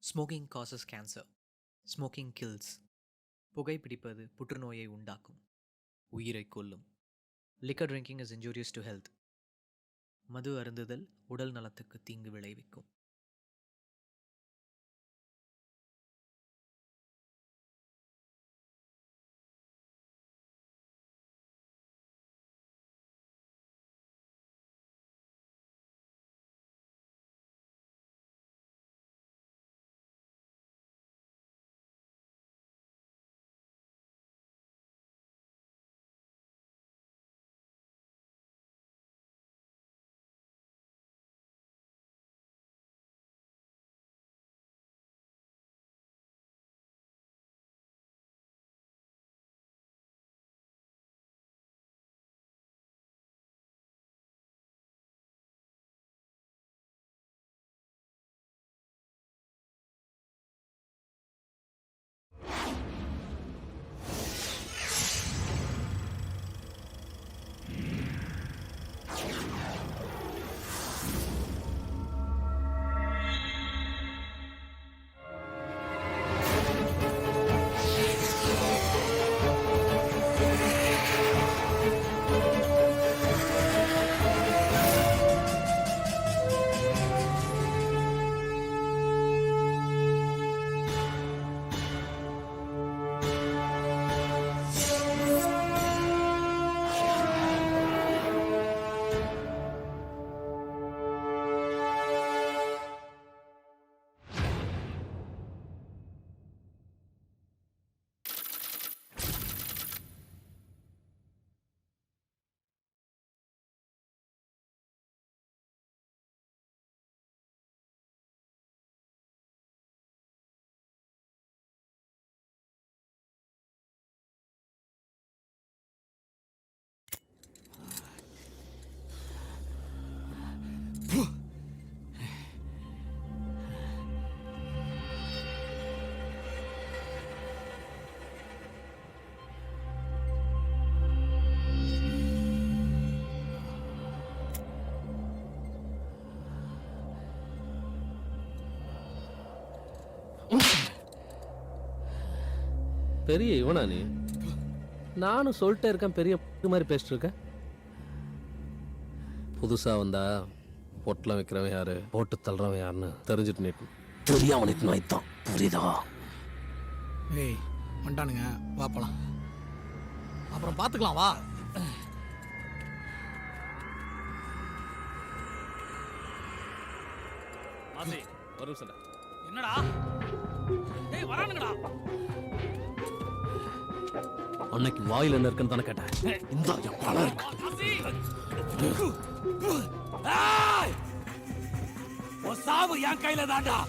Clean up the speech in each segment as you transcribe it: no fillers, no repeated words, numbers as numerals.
Smoking causes cancer. Smoking kills. புகைப்பிடிப்பது புற்றுநோயை உண்டாக்கும், உயிரை கொல்லும். Liquor drinking is injurious to health. மது அருந்துதல் உடல் நலத்துக்கு தீங்கு விளைவிக்கும். பெரிய இவனா நீ? நானும் சொல்லிட்டே இருக்கேன், பெரிய மாதிரி பேசிட்டு இருக்கேன். புதுசா வந்தா பொட்டலம் வைக்கிறவன் யாரு, போட்டு தள்ளுறவன் யாருன்னு தெரிஞ்சுட்டு நிற்கும். தெரியாம அவனுக்கு நாய்த்தான், புரியுதா? ஏய் வந்துட்டானுங்க, வா போலாம். அப்புறம் பார்த்துக்கலாம், வா. ஒரு நிமிஷம். என்னடா? ஏய் வரானுங்கடா. அன்னைக்கு வாயில் என்ன இருக்குன்னு தானே கேட்டேன். இந்த பழம் இருக்கு. உன் சாவு என் கையில தான்டா.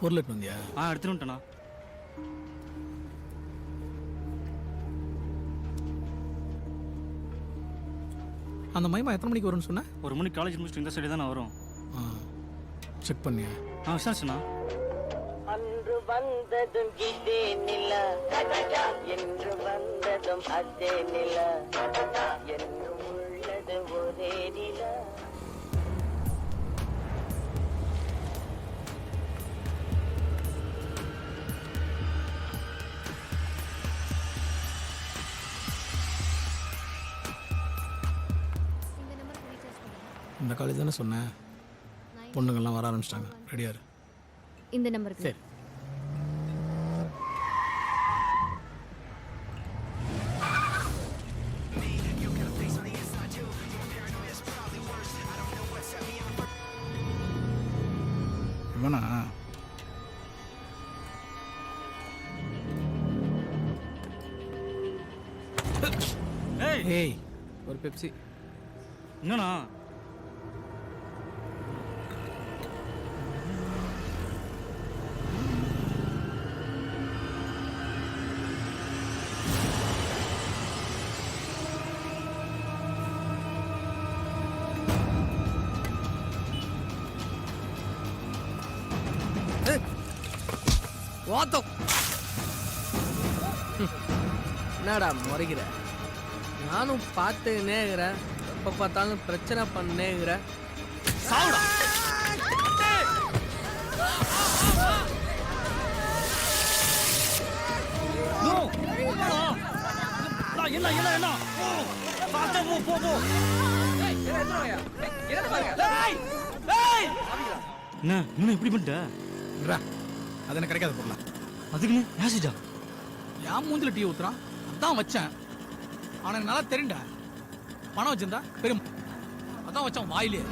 பொருள் எடுத்து வந்தியா? எடுத்துட்டு வந்துட்டேண்ணா. அந்த மைமா எத்தனை மணிக்கு வரும்னு சொன்ன? 1 மணிக்கு காலேஜ் முடிச்சுட்டு இந்த சைடு தானே வரும். செக் பண்ணியா? விசாரிச்சுண்ணா. அன்று வந்ததும் இதே நில, என்று வந்ததும் அதே நில, என்றும் உள்ளது ஒரே நில. இந்த காலேஜ் தானே சொன்னேன். பொண்ணுங்கள்லாம் வர ஆரம்பிச்சிட்டாங்க. ரெடியா இரு. இந்த நம்பருக்கு. சரி. இவனா? ஏய், ஒரு பெப்சி. என்னண்ணா? வாத்தம் என்னடா முறைகிற? நானும் பார்த்துனேங்கிறேன். எப்போ பார்த்தாலும் பிரச்சனை பண்ணேங்கிறேன். சாவுடா. என்ன என்ன என்ன? பார்த்தா போ போ போ. என்ன இன்னும் இப்படி பண்ணிட்ட? அது எனக்கு கிடைக்காத பொருளா? அதுக்குன்னு ஆசிடா? என் மூஞ்சில டீ ஊத்துறான், அதான் வச்சேன். அவனுக்கு நல்லா தெரியும்டா. பணம் வச்சிருந்தா பெரும், அதான் வச்சான் வாயிலே.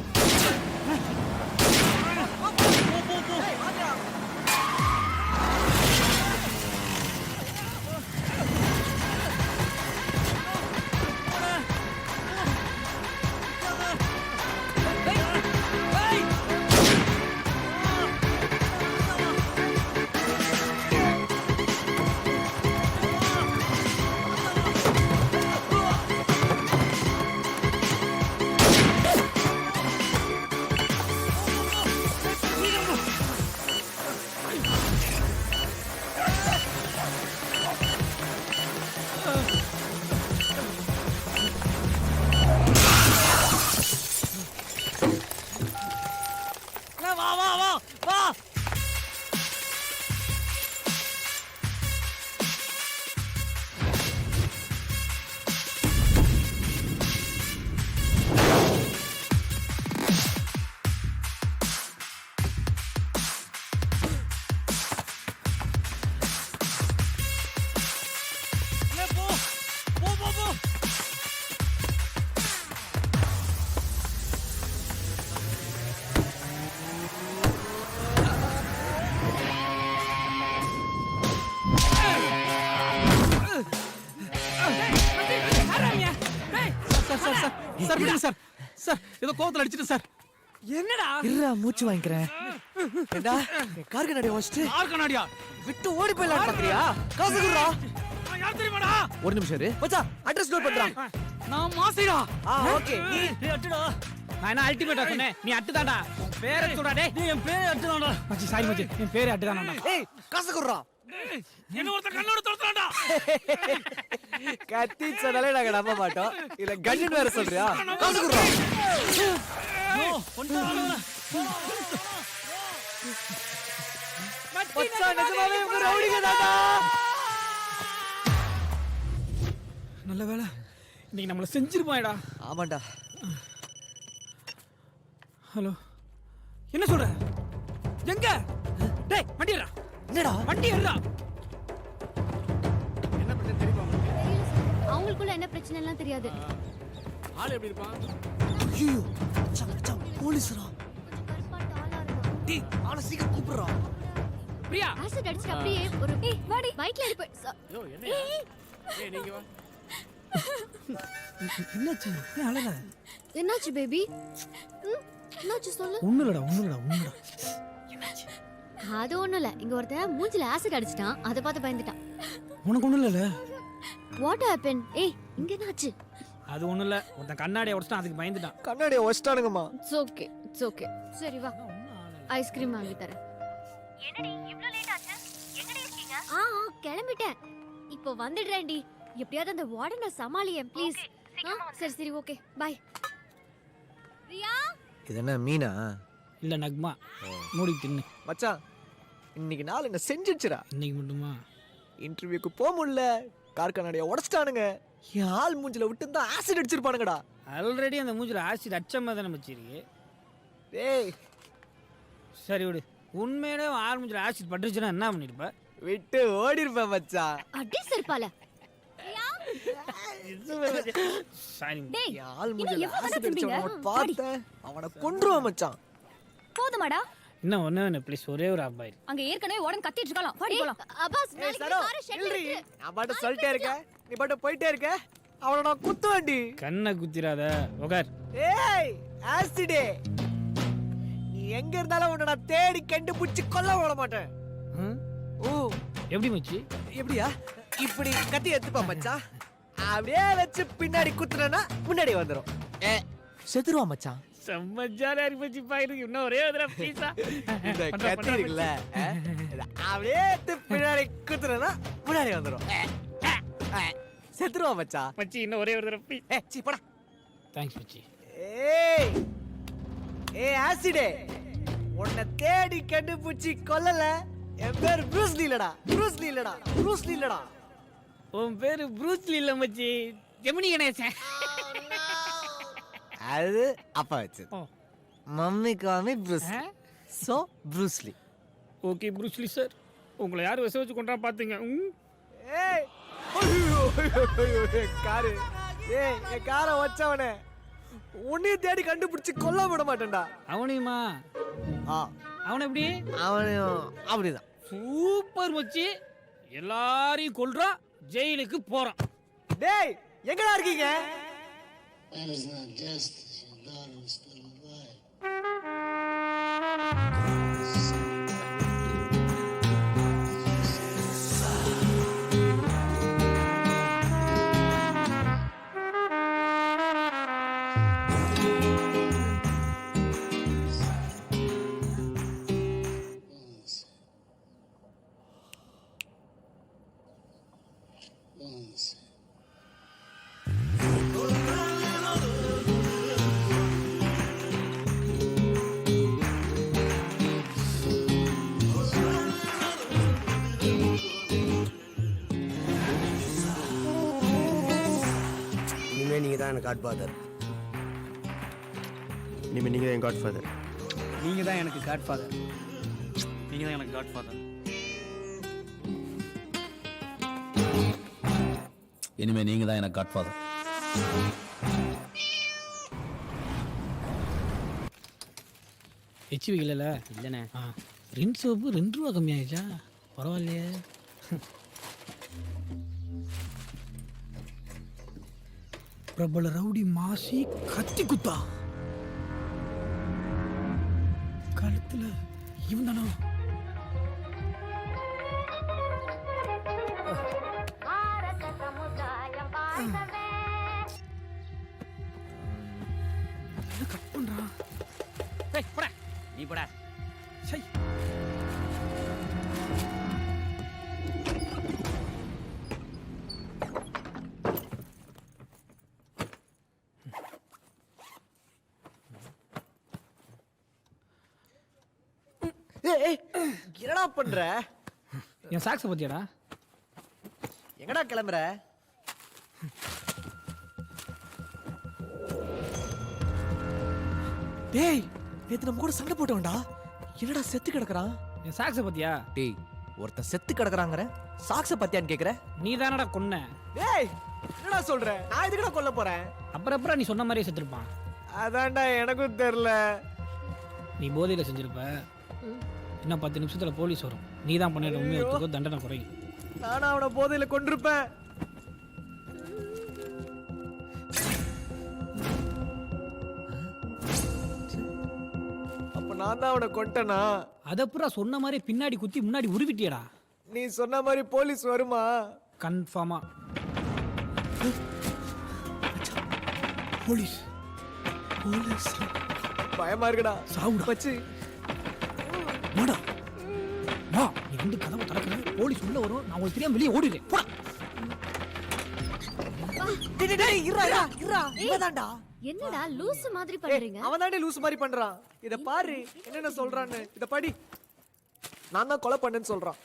சார் விடுங்க சார். சார் ஏதோ கோவத்துல அடிச்சிட்டு சார். என்னடா? இருடா, மூச்சு வாங்கிக்கிறேன். ஏண்டா, கார் கண்ணாடி வச்சிட்டு யார் கண்ணாடியா? விட்டு ஓடி போயிடலாம் பாக்குறியா? காசு குடுறா. யார் தெரியுமாடா? ஒரு நிமிஷம் இரு மச்சான், அட்ரஸ் நோட் பண்றான். நான் மாசிடா. ஓகே. நீ அட்டுடா. நான் என்ன அல்டிமேட்டா சொன்னேன்? நீ அட்டுதான்டா. உன் பேரை சொல்றா டேய். நீ என் பேரை அட்டுதான்டா. மச்சி சாரி மச்சி, என் பேரே அட்டுதான்டா. ஏய், காசு குடுறா. என்ன ஒருத்த கண்ணோட தொடுறான்டா. கத்தி சொன்னாலே நாங்க நம்ப மாட்டோம். இல்ல கண்ணன் வேற சொல்றியா? காசு குடுறா. மச்சான் நிஜமாவே உங்க ரவுடிங்க தான்டா. நல்ல வேளை இன்னைக்கு நம்மள செஞ்சிருப்பாயடா. ஆமாண்டா. ஹலோ, என்ன சொல்ற? எங்க? டேய் வண்டி ஏறா. என்னடா? வண்டி ஏறா. அவங்களுக்குள்ள என்ன பிரச்சனை எல்லாம் தெரியாது. ஆளு எப்படி இருப்பான்? ஐயோ, மச்சான் மச்சான் போலீஸ்ரா. டேய், ஆளை சீக்கிரம் கூப்பிடுறா. பிரியா, ஆசிட் அடிச்சு அப்படியே ஒரு வாடி பைக்ல ஏறி போய் யோ என்னையா? ஏய் நீங்க வா. என்னாச்சு? ஏன் அழற? என்னாச்சு பேபி? என்னாச்சு சொல்லு. ஒண்ணுலடா. அது ஒண்ணும் இல்ல, இங்க ஒருத்தன் மூஞ்சில ஆசிட் அடிச்சிட்டான், அதை பார்த்து பயந்துட்டான். உனக்கு ஒன்றும் இல்லைல்ல? What happen? ஏய் இங்க என்னாச்சு? அது ஒண்ணும் இல்ல, ஒருத்தன் கண்ணாடியை உடச்சிட்டான், அதுக்கு பயந்துட்டான். கண்ணாடியை வச்சிட்டானுங்கம்மா. It's okay it's okay. சரி வா, ஐஸ்கிரீம் வாங்கி தரேன். என்னடி இவ்ளோ லேட் ஆச்சு? எங்கடி இருக்கீங்க? கிளம்பிட்டேன், இப்போ வந்துடுறேன்டி. எப்படியாவது அந்த வார்டனை சமாளியேன் ப்ளீஸ். சரி சரி ஓகே பை. ரியா இது என்ன மீனா? இல்லை நக்மா, மூடி தின்னு. மச்சான் இன்னைக்கு நாள் என்ன செஞ்சிடுச்சுடா. இன்னைக்கு மட்டுமா? இன்டர்வியூக்கு போக முடியல, கார் கண்ணாடியை உடச்சிட்டானுங்க. என் ஆள் மூஞ்சில விட்டு தான் ஆசிட் அடிச்சிருப்பானுங்கடா. ஆல்ரெடி அந்த மூஞ்சில ஆசிட் அடிச்ச மாதிரி தானே வச்சிருக்கு. டேய் சரி விடு, உண்மையிலே ஆள் மூஞ்சில ஆசிட் பட்டுருச்சுன்னா என்ன பண்ணிருப்ப? விட்டு ஓடி இருப்பேன் மச்சான். அடி செருப்பால. சாரி. டேய் என் ஆள் இன்னும் மூஞ்சில எவ்வளவு ஆசிட் திம்பீங்க? அடிச்சவன பார்த்தேன், அவனை கொன்றுவேன் மச்சான். போதுமாடா? இன்னும் ஒன்று ப்ளீஸ், ஒரே ஒரு அப்பாயில். அங்க ஏற்கனவே உடனே கத்திட்டு இருக்கலாம். வாடி போலாம். அப்பாஸ் ஏய் நாளைக்கு சரோ, காரை ஷெட்ல நில்றி. இருக்கு. நான் பாட்டு சொல்லிட்டே இருக்கேன், நீ பாட்டு போயிட்டே இருக்க. அவனை நான் குத்துவேன்டி. கண்ணை குத்திராத, உகார். ஏய் ஆசிடே, நீ எங்க இருந்தாலும் உன்னை நான் தேடி கண்டுபிடிச்சு கொல்ல விட மாட்டேன். ஓ எப்படி மச்சி? எப்படியா? இப்படி கத்தி எடுத்துப்பா மச்சான், அப்படியே வச்சு பின்னாடி குத்துனா முன்னாடி வந்துரும். செத்துருவா மச்சான். செம்ம ஜாலியா இருக்கு மச்சி, பாயிருக்கு. இன்னும் ஒரே ஒரு தடவை ப்ளீஸா. இந்த கத்தி இருக்குல்ல, இத அப்படியே எடுத்து பின்னாடி குத்துனா முன்னாடி வந்துரும். செத்துருவா மச்சான். மச்சி இன்னும் ஒரே ஒரு தடவை ப்ளீஸ். சீ போடா. தேங்க்ஸ் மச்சி. ஏய் ஏய் ஆசிடே, உன்னை தேடி கண்டுபிடிச்சி கொல்லல. என் பேர் ப்ரூஸ் லீ இல்லடா, ப்ரூஸ் லீ இல்லடா, ப்ரூஸ் லீ இல்லடா. உன் பேரு ப்ரூஸ் லீ இல்ல மச்சி, ஜெமினி கணேசன். அது அப்பா வச்சது. ஓ. மம்மி காமி ப்ரூஸ், சோ ப்ரூஸ் லீ. ஓகே ப்ரூஸ் லீ சார், உங்களை யார் விச வச்சு கொண்டா பாத்துங்க. ஏய் ஐயோ ஐயோ காரு, ஏய் என் காரை வச்சவனே உன்னையும் தேடி கண்டுபிடிச்சு கொல்ல விட மாட்டேன்டா. அவனையுமா? அவனை எப்படி? அவனையும் அப்படிதான். சூப்பர் மச்சி, எல்லாரையும் கொல்றான், ஜெயிலுக்கு போறான். டேய் எங்கடா இருக்கீங்க? இனிமேல் நீங்கள் தான் எனக்கு காட் ஃபாதர். இனிமே நீங்க என் காட் ஃபாதர். நீங்க தான் எனக்கு காட் ஃபாதர். நீங்க தான் எனக்கு காட் ஃபாதர். இனிமே நீங்க தான் எனக்கு காட் ஃபாதர். ஹெச்வி இல்லைல்ல? இல்லைண்ணே. ரின் சோப்பு 2 ரூபா கம்மியாயிடுச்சா? பரவாயில்லையே. பிரபல ரவுடி மாசி கத்தி குத்தா கழுத்துல. இவன் தானா? கட் பண்றான். போடா நீ போடா. சை. ஏய் என்னடா பண்ற? என் சாக்ஸை பத்தியாடா? எங்கடா கிளம்புற? டேய் நேத்து நம்ம கூட சண்டை போட்டோம்டா, என்னடா செத்து கிடக்குறான்? என் சாக்ஸை பத்தியா? டேய் ஒருத்தன் செத்து கிடக்குறாங்கற சாக்ஸ பத்தியான்னு கேக்குற? நீ தானடா கொன்ன. டேய் என்னடா சொல்ற? நான் எதுக்குடா கொல்ல போறேன்? அப்புறம் நீ சொன்ன மாதிரியே செத்துருப்பான். அதான்டா எனக்கும் தெரியல. நீ போதையில செஞ்சிருப்ப. இன்னும் 10 நிமிஷத்துல போலீஸ் வரும். நீ தான் பண்ணிட்ட உண்மையை ஒத்துக்கோ, தண்டனை குறையும். நானா அவனை போதையில கொண்டிருப்பேன். அப்ப நான் தான் அவனை கொட்டனா? அதை புறா சொன்ன மாதிரி பின்னாடி குத்தி முன்னாடி உருவிட்டியடா. நீ சொன்ன மாதிரி போலீஸ் வருமா? கன்ஃபார்மா போலீஸ். போலீஸ் பயமா இருக்குடா. சாவுடா. வச்சு வாடா வா. நீ வந்து கதவை திறக்கிற, போலீஸ் உள்ள வரும், நான் உங்களுக்கு தெரியாம வெளியே ஓடிடுறேன். போடா. இவதான்டா. என்னடா லூசு மாதிரி பண்றீங்க? அவன் தானே லூஸ் மாதிரி பண்றான். இத பாரு என்னென்ன சொல்றான்னு. இத படி. நான் தான் கொலை பண்ணேன்னு சொல்றான்.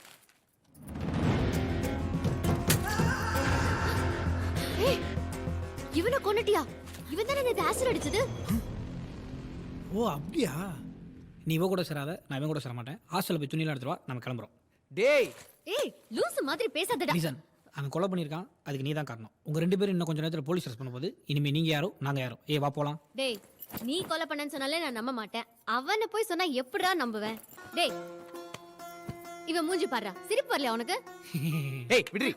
ஏய், இவனை கொன்னுட்டியா? இவன் தானே நேத்து ஆசிட் அடிச்சது? ஓ அப்படியா? நீ இவ கூட சேராத, நான் இவன் கூட சேர மாட்டேன். ஹாஸ்டல்ல போய் துணியெல்லாம் எடுத்துட்டு வா, நம்ம கிளம்புறோம். டேய் ஏய், லூசு மாதிரி பேசாதடா. ரீசன் அவன் கொலை பண்ணியிருக்கான், அதுக்கு நீ தான் காரணம். உங்க 2 பேரும் இன்னும் கொஞ்ச நேரத்தில் போலீஸ் அரெஸ்ட் பண்ணும்போது இனிமே நீங்க யாரோ நாங்க யாரோ. ஏ வா போலாம். டேய், நீ கொலை பண்ணேன்னு சொன்னாலே நான் நம்ப மாட்டேன். அவனை போய் சொன்னா எப்படிடா நம்புவேன்? டேய், இவன் மூஞ்சி பாருடா, சிரிப்பு வரலையா உனக்கு? ஏய் விடுறி.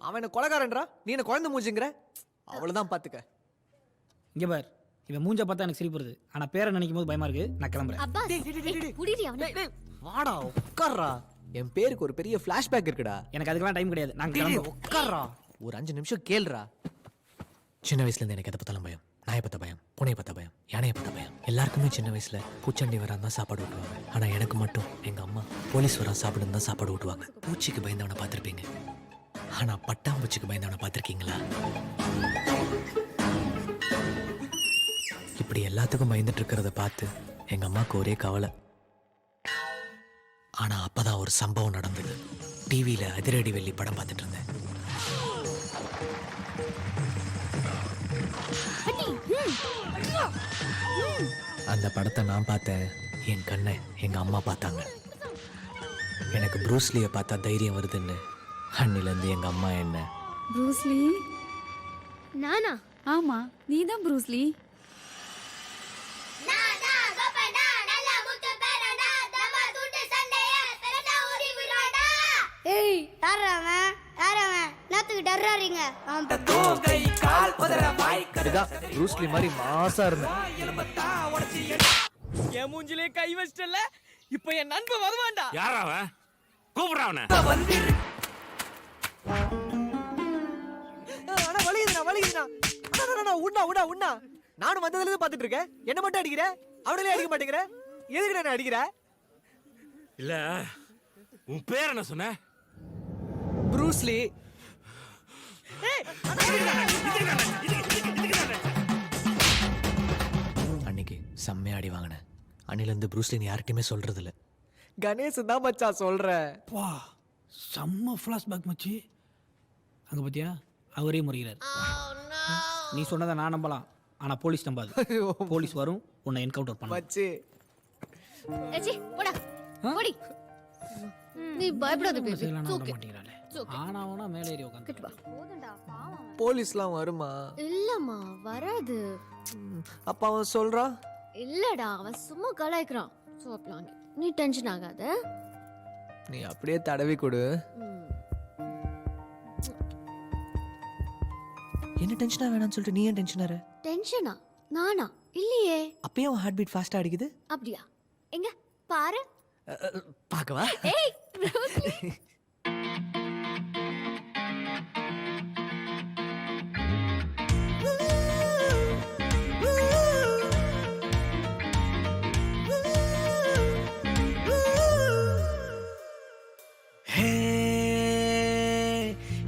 அவன் கொலைகாரன்றா, நீ என்ன குழந்தை மூஞ்சிங்கற? அவ்வளவுதான் பாத்துக்க. இங்க பார், இவன் மூஞ்ச பார்த்தா எனக்கு சிரிப்பு வருது, ஆனா பேரை நினைக்கும் போது பயமா இருக்கு. நான் கிளம்புறேன். அப்பா, புடிடி அவனை. வாடா உட்கார்றா. என் பேருக்கு ஒரு பெரிய ஃபிளாஷ்பேக் இருக்குடா. எனக்கு அதுக்கெல்லாம் டைம் கிடையாது. நாங்க கிளம்புறோம். உட்கார்றா. ஒரு 5 நிமிஷம் கேளுடா. சின்ன வயசுலேருந்து எனக்கு எதை பத்தாலும் பயம். நாயை பற்ற பயம், பூனையை பற்ற பயம், யானையை பற்ற பயம். எல்லாருக்குமே சின்ன வயசில் பூச்சண்டி வரான் தான் சாப்பாடு ஊட்டுவாங்க. ஆனால் எனக்கு மட்டும் எங்கள் அம்மா போலீஸ் வரா சாப்பிடுன்னு தான் சாப்பாடு ஊட்டுவாங்க. பூச்சிக்கு பயந்தவனை பார்த்துருப்பீங்க, ஆனால் பட்டாம்பூச்சிக்கு பயந்தவனை பார்த்துருக்கீங்களா? இப்படி எல்லாத்துக்கும் பயந்துட்டு இருக்கிறத பார்த்து எங்கள் அம்மாவுக்கு ஒரே கவலை. ஆனால் அப்போ தான் ஒரு சம்பவம் நடந்தது. டிவியில் அதிரடி வெள்ளி படம் பார்த்துட்டு இருந்தேன். அந்த படத்தை நான் பார்த்தேன், என் கண்ணை எங்கள் அம்மா பார்த்தாங்க. எனக்கு ப்ரூஸ்லியை பார்த்தா தைரியம் வருதுன்னு அன்னிலேருந்து எங்கள் அம்மா என்ன ப்ரூஸ்லி. நானா? ஆமா, நீ தான் ப்ரூஸ்லி. ஏய், யாரவன்? நாத்துக்கு டர்றாரீங்க. இதுதான் ப்ரூஸ்லி மாதிரி மாசா இருந்தேன். என் மூஞ்சிலே கை வச்சிட்டல. இப்போ என் நண்பன் வருவான்டா. யாரா அவன்? கூப்பிடுறா அவனை. ஆனா வலிக்குதுடா. உண்ணா. நானும் வந்ததுல இருந்து பாத்துட்டு இருக்கேன். என்ன மட்டும் அடிக்கிற? அவனே அடிக்க மாட்டேங்கிற. எதுக்கு என்ன அடிக்கிற? இல்ல, உன் பேர் என்ன சொன்ன? ப்ரூஸ்லி. அன்னைக்கு செம்மையா அடி வாங்கினேன். அன்னிலேருந்து ப்ரூஸ்லின்னு யார்கிட்டையுமே சொல்றதில்ல. கணேஷ் தான் மச்சான் சொல்றேன். வா, செம்ம ஃப்ளாஷ்பேக் மச்சி. அங்க பாத்தியா, அவரே முறைகிறார். நீ சொன்னதை நான் நம்பலாம், ஆனா போலீஸ் நம்பாது. போலீஸ் வரும், உன்னை என்கவுண்டர் பண்ணும். மச்சி ஏச்சி, போடா. போடி. நீ பயப்படாத பேபி. தூக்கு. மாட்டேங்கிறாளே. ஆனா மேலே ஏறி உட்காந்து. போதும்டா, பாவம். போலீஸ்லாம் வருமா? இல்லம்மா, வராது. அப்ப அவன் சொல்றான். இல்லடா, அவன் சும்மா கலாய்க்கிறான். சோப்லாங்க. நீ டென்ஷன் ஆகாத. நீ அப்படியே தடவி கொடு. என்ன டென்ஷனா வேணாம்னு சொல்லிட்டு நீ ஏன் டென்ஷனாரு? டென்ஷனா? நானா? இல்லையே. அப்பயும் ஹார்ட் பீட் ஃபாஸ்டா அடிக்குது. அப்படியா? எங்க பாரு. பார்க்கவா? ஏய், ப்ரூஸ்லி.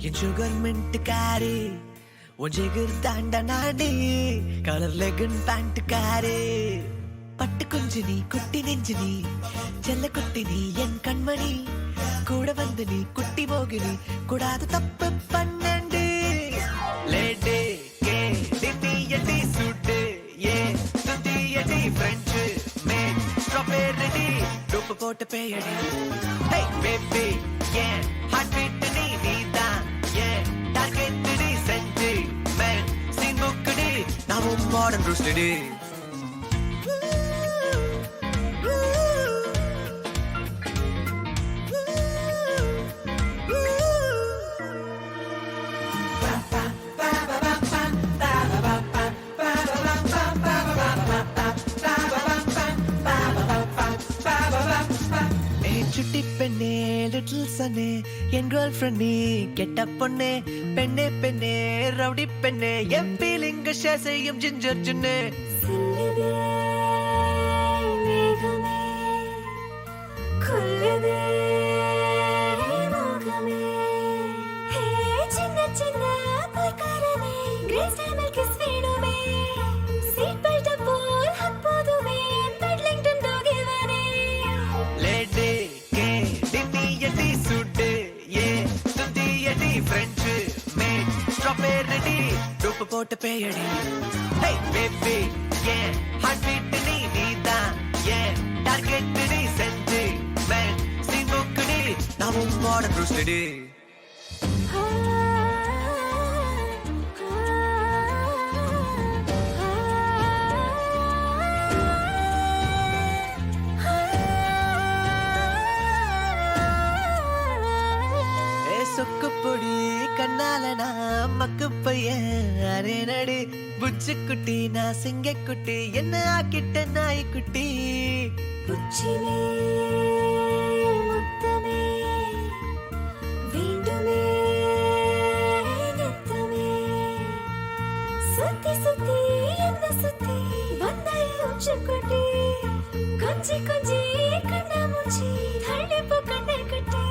என் சுகர் மின்ட் காரி உன் ஜிகர் தாண்ட நாடி கலர் லெகன் பேண்ட் காரி பட்டு குஞ்சு நீ குட்டி நெஞ்சு நீ செல்ல குட்டி நீ என் கண்மணி கூட வந்து நீ குட்டி மோகினி கூடாது தப்பு பன்னெண்டு லேடே கே டிடியடி சுட்டு ஏ சுத்தியடி ஃப்ரெஞ்சு மே ஸ்ட்ராபெரி டூப்பு போட்டு பேயடி ஹே பேபி ஏ ஹார்ட் பீட் நீ நீதான் ஏ டார்கெட் நீ செஞ்சு மேன் சீன் புக்டி நான் மாடர்ன் ப்ரூஸ்லி. பெண்ணே லிட்டில் சனே என் கேர்ள் ஃப்ரெண்ட் நீ கெட்ட பொண்ணே பெண்ணே பெண்ணே ரவுடி பெண்ணே என் ஃபீலிங் ஷேர் செய்யும் ஜிஞ்சர் ஜுன்னே போட்டு பேயடி ஹே பேபி ஏன் ஹார்ட் பீட் நீ தான் ஏன் டார்கெட் நீ செஞ்சு மேன் சிங்குக்கு நீ நான் உன்னோட ப்ரூஸ்லி சொக்குப்பொடி கண்ணால நான் மக்கு பையன் அரே நடி புச்சு குட்டி நான் சிங்க குட்டி என்ன ஆக்கிட்ட நாய்க்குட்டி புச்சிலே முத்தமே வேண்டுமே நித்தமே சுத்தி சுத்தி என்ன சுத்தி வந்தாய் உச்சு குட்டி கொஞ்சி கொஞ்சி கண்ணா மூச்சி தள்ளி போ கண்ணை குட்டி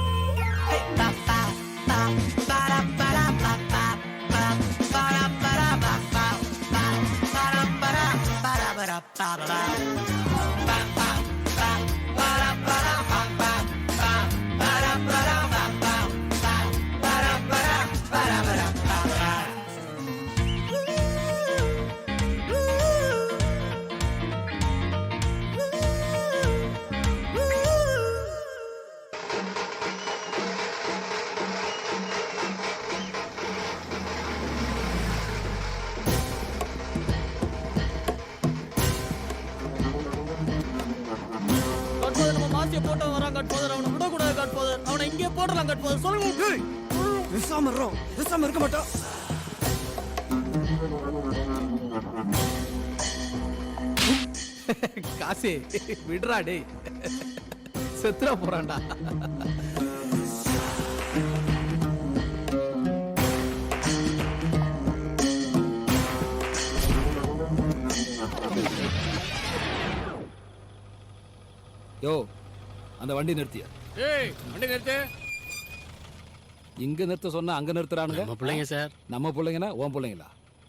போட்டோ வரான் கட் போதர் அவனை விடக்கூடாது கட் போதர் அவனை இங்கே போடலாம் கட் போதர் சொல்லுங்க விசாம இருக்க மாட்டோம் காசே விடுறா டேய் செத்துறா போறான்டா யோ அந்த வண்டி நிறுத்தியா? ஏய் வண்டி நிறுத்து. இங்க நிறுத்த சொன்னா அங்க நிறுத்துறானுங்க. நம்ம பிள்ளைங்க சார். நம்ம பிள்ளைங்கன்னா உன் பிள்ளைங்களா?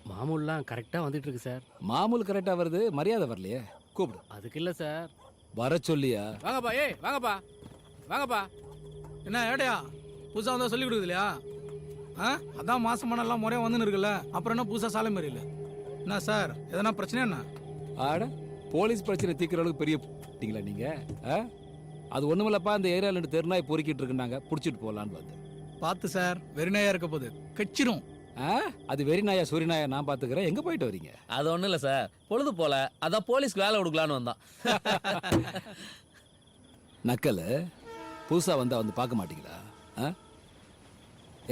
மாமூல்லாம் கரெக்டாக வந்துட்டு இருக்கு சார். மாமூல் கரெக்டா வருது, மரியாதை வரலையே. கூப்பிடு. அதுக்கு இல்லை சார். வர சொல்லியா? வாங்கப்பா. ஏய் வாங்கப்பா வாங்கப்பா. என்ன ஏடையா புதுசா வந்தா சொல்லி கொடுக்குது இல்லையா? அதான் மாசமான எல்லாம் முறையா வந்துன்னு இருக்குல்ல, அப்புறம் என்ன புதுசா சாலை மாரி இல்லை? என்ன சார் எதனா பிரச்சனை என்ன? ஆட போலீஸ் பிரச்சனை தீக்கிற அளவுக்கு பெரிய நீங்க அது ஒண்ணுமில்லப்பா. இந்த ஏரியால 2 தெருநாய் பொறுக்கிட்டு இருக்குனாங்க, புடிச்சிட்டு போலான்னு வந்து. பார்த்து சார் வெறிநாயா இருக்க போது கச்சிரும். அது வெறிநாயா சொரிநாயா நான் பாத்துக்கிறேன். எங்க போயிட்டு வரீங்க? அது ஒன்றும் இல்லை சார், பொழுது போல அதான் போலீஸ்க்கு வேலை கொடுக்கலான்னு வந்தான். நக்கல் புதுசா வந்தா வந்து பார்க்க மாட்டீங்களா?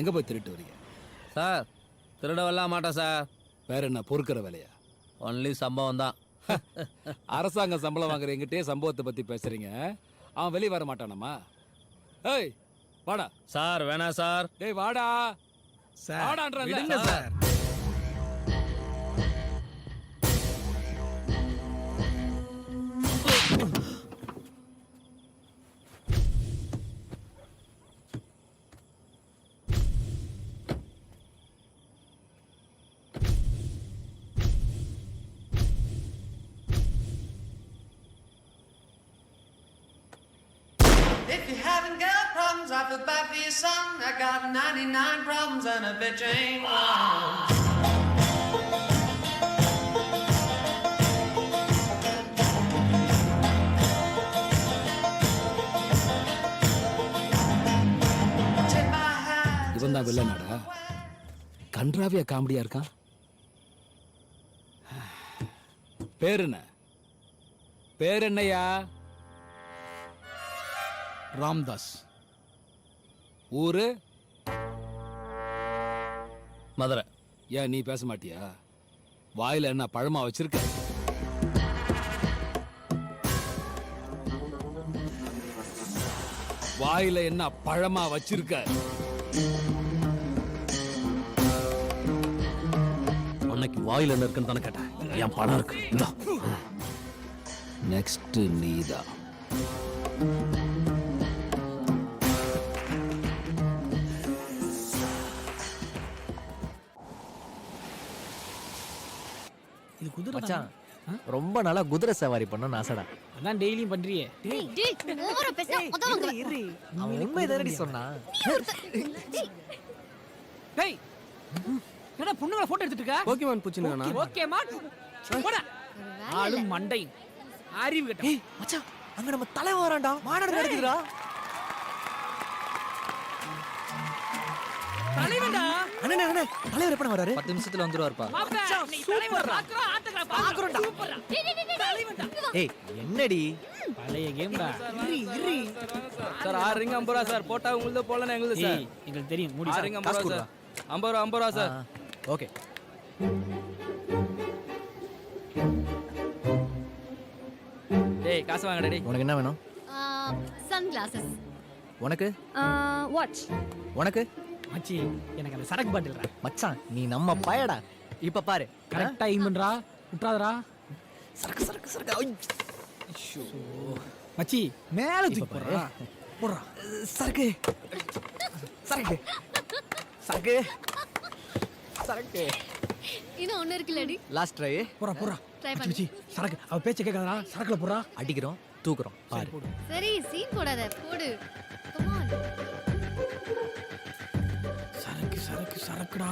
எங்க போய் திருட்டு வரீங்க? சார் திருட வரலாம் மாட்டேன் சார். வேற என்ன பொறுக்கிற வேலையா? ஒன்லி சம்பவம் தான். அரசாங்க சம்பளம் வாங்குற எங்கிட்டே சம்பவத்தை பத்தி பேசுறீங்க. அவன் வெளியே வர மாட்டானம்மா. ஏய் வாடா. சார் வேணாம் சார். டேய் வாடா. சார் விடுங்க sir. If you haven't got problems, I feel bad for your son. I got 99 problems and a bitch ain't one. இவன் தான் வில்லனாடா. கன்றாவியா காமெடியா இருக்கான். பேர் என்ன? பேர் என்னையா? ராம்தாஸ். ஊரு? மதுரை. ஏன் நீ பேச மாட்டியா? வாயில என்ன பழமா வச்சிருக்க? வாயில என்ன பழமா வச்சிருக்க? அன்னைக்கு வாயில என்ன இருக்குன்னு தானே கேட்டேன். என் பணம் இருக்கு. இந்தா. நெக்ஸ்ட் நீதான். இது குதிரை மச்சான் ரொம்ப நாளா குதிரை சவாரி பண்ணணும்னு ஆசைடா. அதான் டெய்லியும் பண்றியே. டேய் டேய் ஓவரா பேச அதான் வாங்குவேன். அவன் உண்மை தானடி சொன்னான். டேய் என்னடா பொண்ணுங்கள போட்டோ எடுத்துட்டு இருக்க? போக்கிமான் பூச்சினா ஓகே மாட் போடா. ஆளு மண்டை அறிவு கட்ட. ஏய் மச்சான் அங்க நம்ம தலைவன் வரான்டா. மாநாடு நடக்குதுடா. தலைவன்டா. அண்ணே அண்ணே தலைவர் எப்ப வராரு? 10 நிமிஷத்துல வந்துருவாருப்பா. நீ தலைவர் ராத்ரா ஆட்டங்கள பாக்குறடா. சூப்பரா. தலைவன்டா. ஏய் என்னடி பழைய கேம்டா. சார் 6 ரிங் 50 ரூபா சார். போட்டா உங்களுக்கு போலனா எங்களுக்கு சார். எங்களுக்கு தெரியும் மூடி 6 ரிங் 50 ரூபா சார். 50 ரூபா சார். ஓகே. டேய் காசு வாங்கடா டேய். உனக்கு என்ன வேணும்? Sunglasses. உனக்கு? வாட்ச். உனக்கு? மச்சி எனக்கு அந்த சரக்கு பாட்டில்டா. மச்சான் நீ நம்ம பயடா. இப்ப பாரு கரெக்ட் டைம்ன்றா. விட்றாதடா. சரக்கு சரக்கு சரக்கு. ஐயோ மச்சி மேல தூக்கி போடுறா. போடுறா. சரக்கு சரக்கு சரக்கு சரக்கு. இது ஒண்ணு இருக்குலடி. Last try. போறா போறா. ட்ரை மச்சி பண்ணு. மச்சி சரக்கு அவ பேச்ச கேட்காதடா. சரக்குல போடுறா. அடிக்கிறோம் தூக்குறோம் பாரு. சரி சீன் போடாத போடு. Come on. சரக்கு சரக்கு சரக்குடா.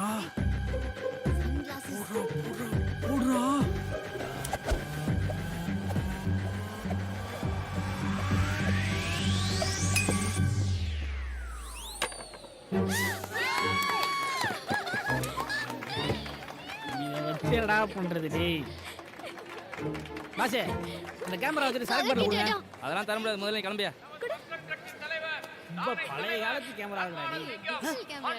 Sun classes. போடுறா. என்னடா பண்றது டேய்? பாசே அந்த கேமரா வச்சுட்டு சரக்கு பாட்டில் போடுங்க. அதெல்லாம் தர முடியாது. முதல்ல நீ கிளம்பியா. ரொம்ப பழைய காலத்து கேமரா டேய். Digital camera.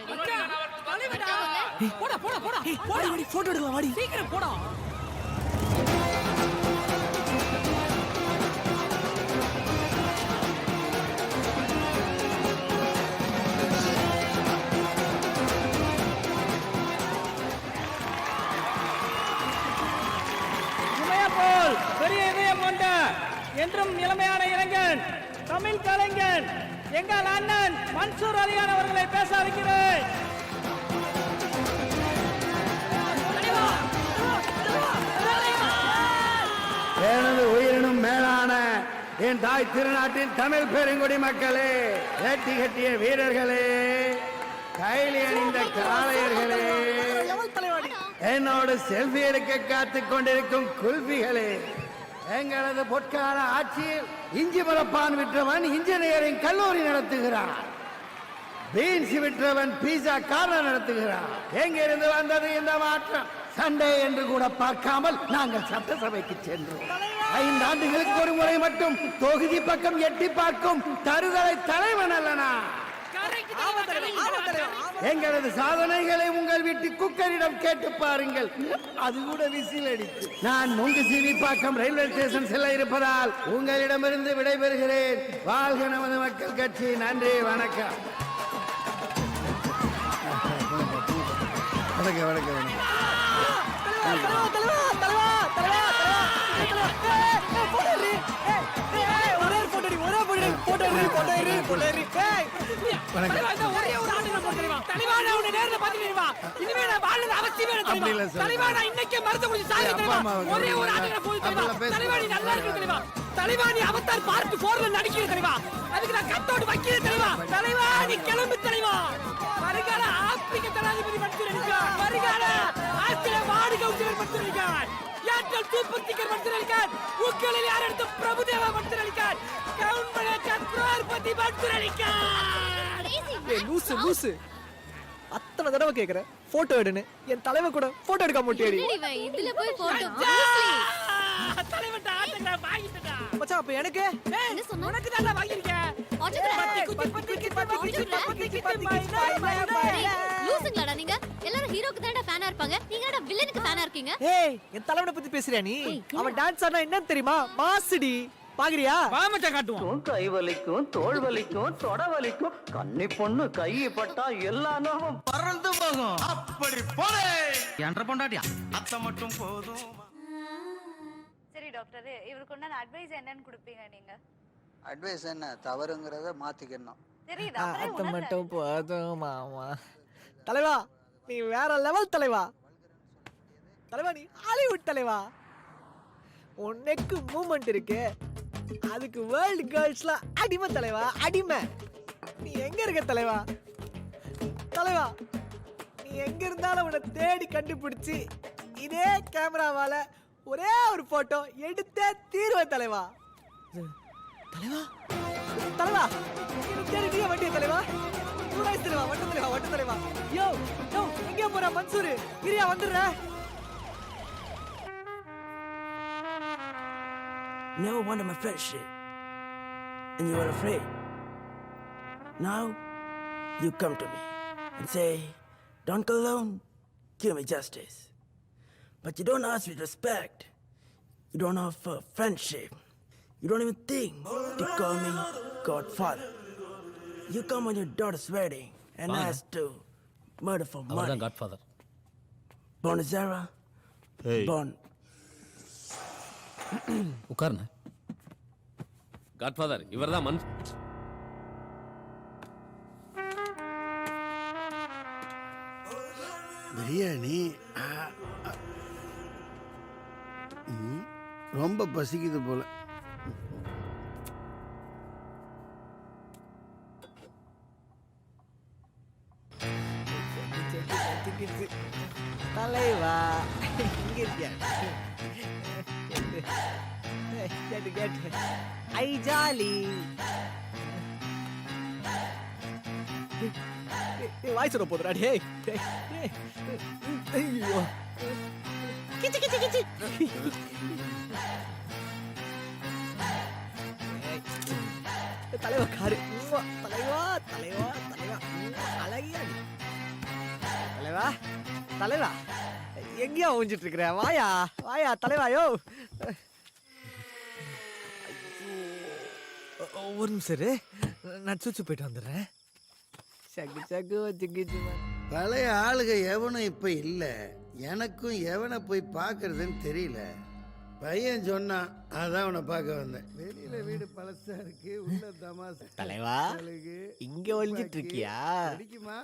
போடா போடா போடா. வாடி வாடி போட்டோ எடுக்கலாம் வாடி. சீக்கிரம் போடா. போல் பெரிய இதயம் கொண்ட என்றும் இளமையான இளைஞன் தமிழ் கலைஞன் எங்கள் அண்ணன் மன்சூர் அலிகான் அவர்களை பேச அழைக்கிறேன். எனது உயிரினும் மேலான என் தாய் திருநாட்டின் தமிழ் பெருங்குடி மக்களே, வேட்டி கட்டிய வீரர்களே, கைலி அணிந்த காளையர்களே, என்னோடு செல்ஃபி எடுக்க காத்துக் கொண்டிருக்கும் குல்பிகளே, எங்களது பொற்கால ஆட்சியில் இஞ்சி மரப்பான் விற்றவன் இன்ஜினியரிங் கல்லூரி நடத்துகிறான். பீன்ஸ் விற்றவன் பீஸா கார்னர் நடத்துகிறான். எங்கிருந்து வந்தது இந்த மாற்றம்? சண்டே என்று கூட பார்க்காமல் நாங்கள் சட்டசபைக்கு சென்றோம். 5 ஆண்டுகளுக்கு ஒரு முறை மட்டும் தொகுதி பக்கம் எட்டி பார்க்கும் தருதலை தலைவன் அல்லனா. எங்களது சாதனைகளை உங்கள் வீட்டு குக்கரிடம் கேட்டு பாருங்கள். அது கூட விசில் அடித்து. நான் முங்கு சீவிப்பாக்கம் ரயில்வே ஸ்டேஷன் செல்ல இருப்பதால் உங்களிடமிருந்து விடைபெறுகிறேன். வாழ்க நமது மக்கள் கட்சி. நன்றி, வணக்கம். வணக்கம் வணக்கம் வணக்கம். அத்தனை தடவை கேக்குறேன் போட்டோ எடுன்னு. என் தலைவன் கூட போட்டோ எடுக்க மாட்டேடி. இதுல போய் போட்டோ. மச்சான் அப்ப எனக்கு என்ன சொன்ன? உனக்கு தான் வாங்கியிருக்கேன். லூசுங்களாடா நீங்க? எல்லாரும் ஹீரோக்கு தான்டா ஃபேனா இருப்பாங்க. நீங்க என்னடா வில்லனுக்கு ஃபேனா இருக்கீங்க? ஏய் என் தலைவனை பத்தி பேசுறியா நீ? அவன் டான்ஸ் ஆனா என்னன்னு தெரியுமா? மாசுடி. பாக்குறியா? வா மச்சான் காட்டுவோம். கை வலிக்கும், தோள் வலிக்கும், தொட வலிக்கும். கன்னி பொண்ணு கை பட்டா எல்லா நோவும் பறந்து போகும். அப்படி போலே என்ற பொண்டாட்டியா? அத்தை மட்டும் போதும். சரி டாக்டர், இவருக்கு உண்டான அட்வைஸ் என்னன்னு கொடுப்பீங்க நீங்க? அட்வைஸ் என்ன, தவறுங்கிறத மாத்திக்கணும். தெரியுதா? அது மட்டும் போதும் மாமா. தலைவா நீ வேற லெவல் தலைவா. தலைவா நீ ஹாலிவுட் தலைவா. உன் நெக்கு மூமெண்ட் இருக்கு, அதுக்கு வேர்ல்டு கேர்ள்ஸ்லாம் அடிமை தலைவா, அடிமை. நீ எங்க இருக்க தலைவா? தலைவா நீ எங்க இருந்தாலும் உன்னை தேடி கண்டுபிடிச்சு இதே கேமராவால ஒரே ஒரு போட்டோ எடுத்தே தீர்வேன் தலைவா. தலைவா தலைவா தேடி வண்டிய தலைவா. தலைவா வட்டு தலைவா, வட்டு தலைவா. யோ யோ எங்க போற மன்சூர்? இரியா வந்துடுற. Never wanted my friendship, and you were afraid. Now, you come to me and say, don't go alone, give me justice. But you don't ask with respect. You don't offer friendship. You don't even think to call me Godfather. You come on your daughter's wedding and ask to murder for money. அவர்தான் Godfather. Bonazera, Bon. உட்காருண்ணே. Godfather இவர்தான் பிரியாணி ரொம்ப பசிக்குது போல. தலைவா இங்க இருக்கியா? கேட்டு ஐ jolly. Voice வர போதுடா. டேய் ஐயோ கிச்சு கிச்சு கிச்சு. தலைவா காரு. தலைவா தலைவா தலைவா அழகியா. தலைவா தலைவா எங்கேயா ஊஞ்சிட்டு இருக்கிற? வாயா வாயா தலைவா. யோ ஒரு நிமிஷம் நான் சுச்சு போயிட்டு வந்துடுறேன். சக்கு சக்கு வச்சுக்கிச்சு. பழைய ஆளுக எவனும் இப்ப இல்ல. எனக்கும் எவனை போய் பார்க்கறதுன்னு தெரியல. பையன் சொன்னான், அதான் உன்னை பார்க்க வந்தேன். வெளியில வீடு பழசா இருக்கு, உள்ள தமாசு. தலைவா இங்க ஒளிஞ்சிட்டு இருக்கியா? அடிக்குமா?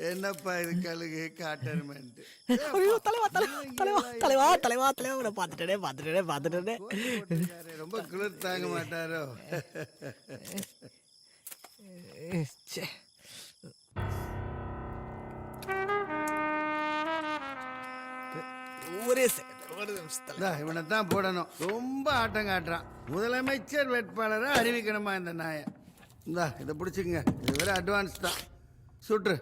என்னப்பா இது கழுகு காட்டர்மெண்ட்? ஐயோ தலைவா தலைவா தலைவா தலைவா தலைவா தலைவா உன்னை பார்த்துட்டேனே. ரொம்ப குளிர் தாங்க மாட்டாரோ? ஒரே செகண்ட், ஒரு நிமிஷம். இவனை தான் போடணும். ரொம்ப ஆட்டம் காட்டுறான். முதலமைச்சர் வேட்பாளரை அறிவிக்கணுமா இந்த நாயை? இந்தா இதை பிடிச்சிக்கங்க. இது வேற அட்வான்ஸ் தான். சுற்று.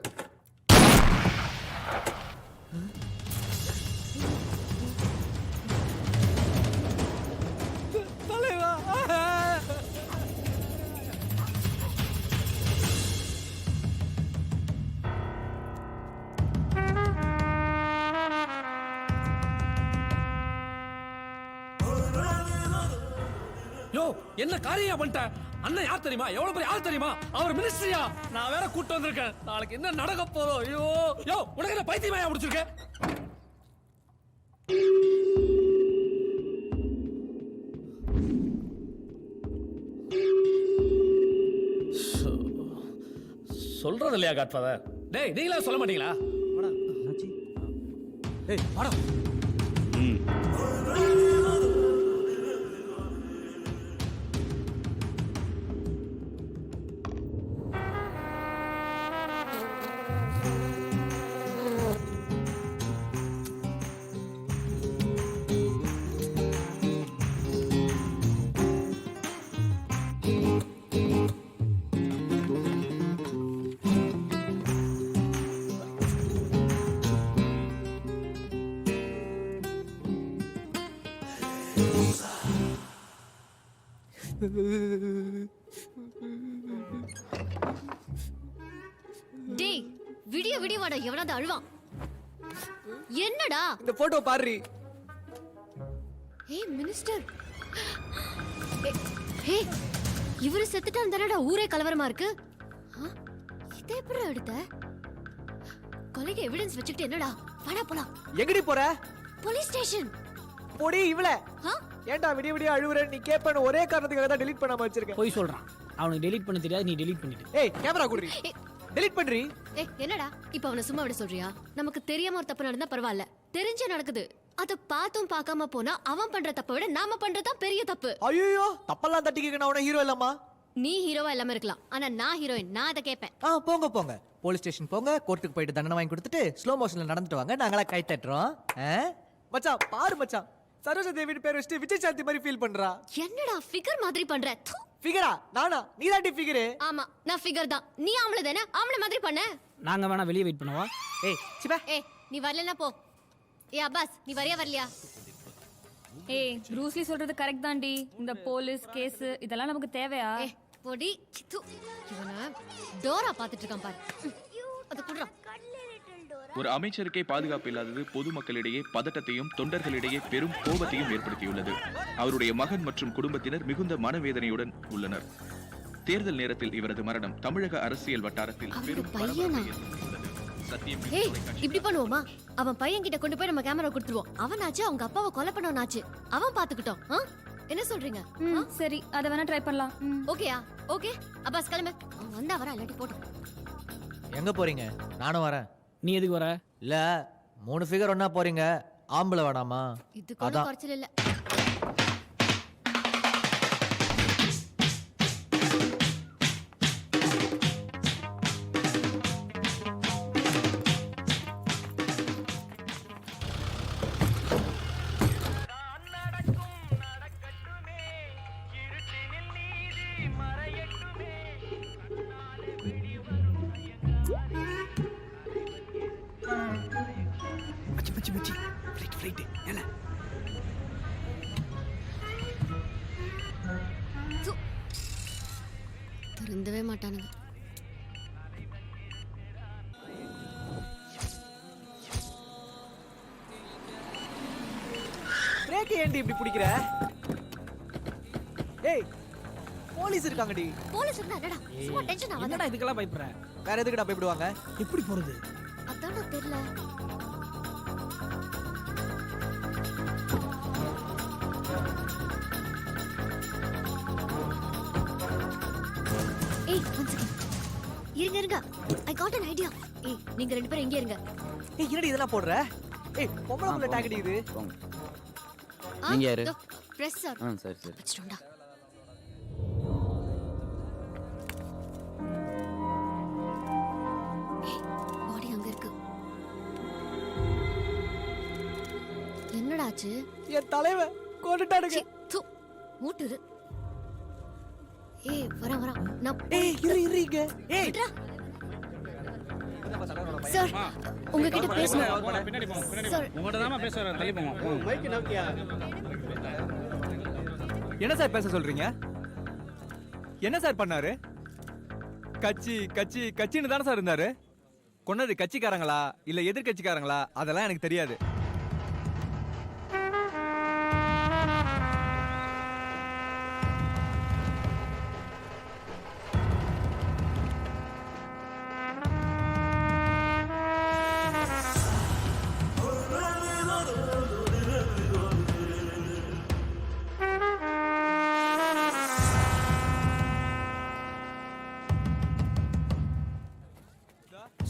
தலைவா யோ என்ன காரியம் பண்ணிட்ட? அண்ணன் யார் தெரியுமா? எவ்வளவு பெரிய ஆள் தெரியுமா? அவர் மினிஸ்டரியா? நான் வேற கூட்டு வந்திருக்கேன். நாளைக்கு என்ன நடக்க போறோம்? ஐயோ யோ உனக்கு என்ன பைத்தியமாயா முடிச்சிருக்க? சொல்றது இல்லையா காட்ஃபாதர்? டேய் நீங்களா சொல்ல மாட்டீங்களா? ஏய் வாடா. டேய் விடிய விடிய வாடா, எவனாவது அழுவான். என்னடா இந்த போட்டோ பாரு. ஏய் மினிஸ்டர், ஹே இவரு செத்துட்டா தானடா ஊரே கலவரமா இருக்கு. இதை எப்படி எடுத்த? கொலைக்கு எவிடன்ஸ் வச்சுக்கிட்டு என்னடா? வாடா போலாம். எங்கடி போற? Police station. போடி இவள. ஏன்டா விடிய விடிய அழுவுற? நீ கேப்பன ஒரே காரணத்துக்காக தான் டெலீட் பண்ணாம வச்சிருக்கேன். போய் சொல்றான். அவனுக்கு டெலீட் பண்ண தெரியாது, நீ டெலீட் பண்ணிட்டு. ஏய் கேமரா குடுறி. டெலீட் பண்றி. ஏய் என்னடா இப்போ அவனை சும்மா விட சொல்றியா? நமக்கு தெரியாம ஒரு தப்பு நடந்தா பரவாயில்ல, தெரிஞ்சே நடக்குது. அத பார்த்தும் பார்க்காம போனா அவன் பண்ற தப்பை விட நாம பண்றதா பெரிய தப்பு. ஐயோ தப்பெல்லாம் தட்டிக்க நான் உன ஹீரோ இல்லம்மா. நீ ஹீரோவா இல்லாம இருக்கலாம், ஆனா நான் ஹீரோயின். நான் அதை கேட்பேன். போங்க போங்க போலீஸ் ஸ்டேஷன் போங்க, கோர்ட்டுக்கு போயிட்டு தண்டனை வாங்கி கொடுத்துட்டு ஸ்லோ மோஷன்ல நடந்துட்டு வாங்க, நாங்களா கை தட்டுறோம். மச்சான் பாரு மச்சான், சரோஜா தேவி பேர் வச்சுட்டு விஜய் சாந்தி மாதிரி ஃபீல் பண்றா. என்னடா ஃபிகர் மாதிரி பண்ற? ஃபிகரா? நானா? நீ தாண்டி ஃபிகர். ஆமா நான் ஃபிகர் தான். நீ ஆம்பளை தானே, ஆம்பளை மாதிரி பண்ண. நாங்க வேணா வெளியே வெயிட் பண்ணவா? ஏய் சிபா. ஏய் நீ வரலனா போ. ஏய் அப்பாஸ் நீ வரியா வரலையா? ஏய் ப்ரூஸ்லி சொல்றது கரெக்ட் தான்டி. இந்த போலீஸ் கேஸ் இதெல்லாம் நமக்கு தேவையா? ஏய் போடி சித்து. இவனா டோரா பாத்துட்டு இருக்கான் பாரு. அது குடுறா. ஒரு அமைச்சருக்கே பாதுகாப்பு இல்லாதது பொதுமக்களிடையே பதட்டத்தையும் தொண்டர்களிடையே பெரும் கோபத்தையும் ஏற்படுத்தியுள்ளது. அவருடைய மகன் மற்றும் குடும்பத்தினர் மிகுந்த மனவேதனையுடன் உள்ளனர். தேர்தல் நேரத்தில் இவரது மரணம் தமிழக அரசியல் வட்டாரத்தில் பெரும் பரபரப்பை ஏற்படுத்தியுள்ளது. சத்தியம் ஏய் இப்படி பண்ணுவோமா? அவன் பையன் கிட்ட கொண்டு போய் நம்ம கேமரா கொடுத்துருவோம். அவனாச்சு அவங்க அப்பாவை கொலை பண்ணவனாச்சு, அவன் பாத்துக்கிட்டோம். என்ன சொல்றீங்க? சரி அத வேணா ட்ரை பண்ணலாம். ஓகேயா? ஓகே அப்பாஸ் கிளம்பு. அவன் வந்தா வரா இல்லாட்டி போட்டும். எங்க போறீங்க? நானும் வரேன். நீ எதுக்கு வர? இல்ல 3 ஃபிகர் ஒண்ணா போறீங்க, ஆம்பளை வேணாமா? இது கூட குறைச்சல் இல்ல. திருந்தவே மாட்டானுங்க. பிரேக் ஏன்டி இப்படி பிடிக்கிற? ஏய் போலீஸ் இருக்காங்கடி. போலீஸ் இருந்தா என்னடா சும்மா டென்ஷன் ஆகாத. என்னடா இதுக்கெல்லாம் பயப்படுற? வேற எதுக்குடா பயப்படுவாங்க? எப்படி போறது? அதான்டா தெரியல. ஏய் ஒன் செகண்ட் இருங்க இருங்க, ஐ காட் an ஐடியா. ஏய் நீங்க ரெண்டு பேரும் எங்க இருங்க. ஏய் என்னடி இதெல்லாம் போடுற? ஏய் பொம்பளை புள்ள டாக் அடி இது. நீங்க யாரு? Press sir. சரி சரி வச்சிட்டோம்டா. ஏய் பாடி அங்க இருக்கு. என்னடா ஆச்சு? என் தலைவன் கொன்னுட்டானுங்க. மூட்டுது. ஏய் வரேன் வரேன். நான் ஏய் இருங்க. ஏய் சார் உங்ககிட்ட பேசணும். சார் உங்கள்கிட்ட தான் பேசுறேன், தள்ளி போங்க. Mic Nokia? என்ன சார் பேச சொல்றீங்க? என்ன சார் பண்ணாரு? கட்சின்னு தானே சார் இருந்தாரு. கொன்னது கட்சிக்காரங்களா இல்ல எதிர்கட்சிக்காரங்களா அதெல்லாம் எனக்கு தெரியாது.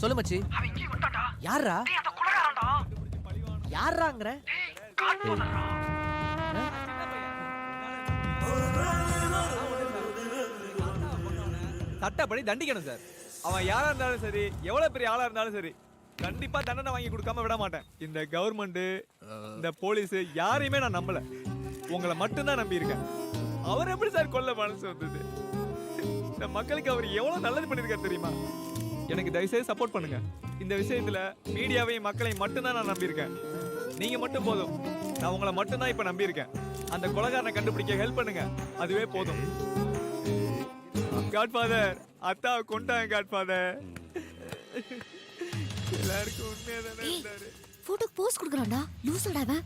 சொல்லு மச்சி. யாரா? யாராங்கற? சட்டப்படி தண்டிக்கணும் சார். அவன் யாரா இருந்தாலும் சரி, எவ்வளவு பெரிய ஆளா இருந்தாலும் சரி, கண்டிப்பா தண்டனை வாங்கி கொடுக்காம விட மாட்டேன். இந்த கவர்மெண்ட், இந்த போலீஸ் யாரையுமே நான் நம்பல. உங்களை மட்டும்தான் நம்பி இருக்கேன். அவர் எப்படி சார் கொல்ல மனசு வந்தது? இந்த மக்களுக்கு அவர் எவ்வளவு நல்லது பண்ணிருக்காரு தெரியுமா? எனக்கு தயவுசெய்து சப்போர்ட் பண்ணுங்க. இந்த விஷயத்துல மீடியாவையும் மக்களையும் மட்டும்தான் நான் நம்பியிருக்கேன். நீங்க மட்டும் போதும். நான் உங்களை மட்டும்தான் இப்ப நம்பியிருக்கேன். அந்த கொலைகாரனை கண்டுபிடிக்க ஹெல்ப் பண்ணுங்க, அதுவே போதும். காட்ஃபாதர், அத்தா கொண்டாங்க காட்ஃபாதர். எல்லாருக்கும் உண்மையா தானே இருந்தாரு. Photo post கொடுக்குறான்டா. லூசடா அவன்.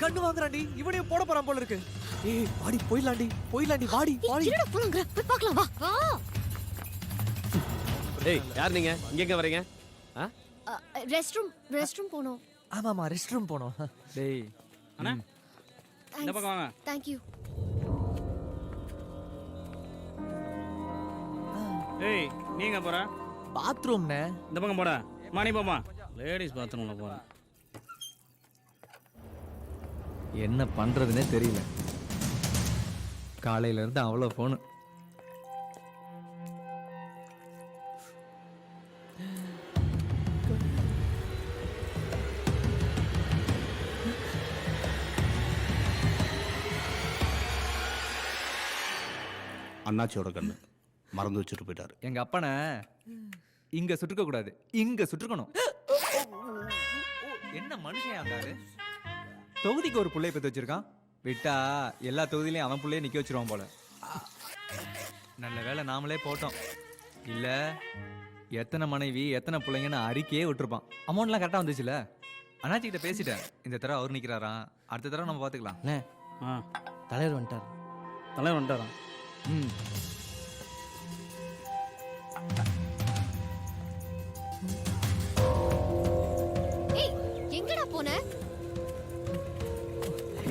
கண்ணு வாங்குறான்டி, இவனையும் போட போறான் போல இருக்கு. ஏய் வாடி போயிடலாண்டி, வாடி என்னடா போலாங்க போய் பார்க்கலாம் வா வா. டேய் யார் நீங்க இங்க எங்க வரீங்க? ரெஸ்ட் ரூம் போணும். ஆமாமா ரெஸ்ட் ரூம் போனோம். டேய் அண்ணா இந்த பக்கம் வாங்க. Thank you. ஏய் நீங்க போற பாத்ரூம்னே. இந்த பக்கம் போடா. மணி போமா லேடிஸ் பாத்ரூம்ல போற. என்ன பண்றதுன்னே தெரியல. காலையில இருந்து அவ்வளோ ஃபோனு. அண்ணாச்சியோட கண்ணு மறந்து வச்சுட்டு போயிட்டாரு. எங்க அப்பனை இங்க சுட்டுக்க கூடாது, இங்க சுட்டுக்கணும். என்ன மனுஷன் ஆகாரு? தொகுதிக்கு ஒரு புள்ளைய பெற்று வச்சிருக்கான். விட்டா எல்லா தொகுதியிலையும் அவன் புள்ளைய நிக்க வச்சிருவான் போல. நல்ல வேளை நாமளே போட்டோம். இல்ல எத்தனை மனைவி எத்தனை பிள்ளைங்கன்னு அறிக்கையே விட்டுருப்பான். அமௌண்ட்லாம் கரெக்டாக வந்துச்சுல. அண்ணாச்சி கிட்ட பேசிட்டேன். இந்த தடவை அவர் நிற்கிறாராம், அடுத்த தடவை நம்ம பார்த்துக்கலாம். தலைவர் வந்துட்டார். தலைவர் வந்துட்டாரா? ம். ஏய் எங்கடா போன?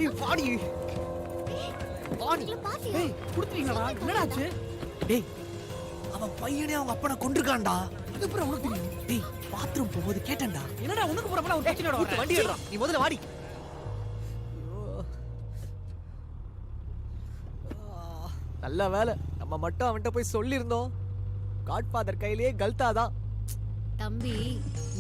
ஏய் வாடி. வாடி பாத்தியா? ஏய் குடுத்துறீங்களா? என்னடா ஆச்சு? டேய் அவன் பையனே அவங்க அப்பனை கொன்றுக்கான்டா. அது அப்புறம் உனக்கு தெரியும். டேய் பாத்ரூம் போகும்போது கேட்டேன்டா. என்னடா உனக்கு புறப்பட ஒரு பிரச்சனை வர. வண்டி ஏறா. நீ முதல்ல வாடி. நல்ல வேலை நம்ம மட்டும் அவன்கிட்ட போய் சொல்லியிருந்தோம். காட்ஃபாதர் கையிலேயே கல்தாதான். தம்பி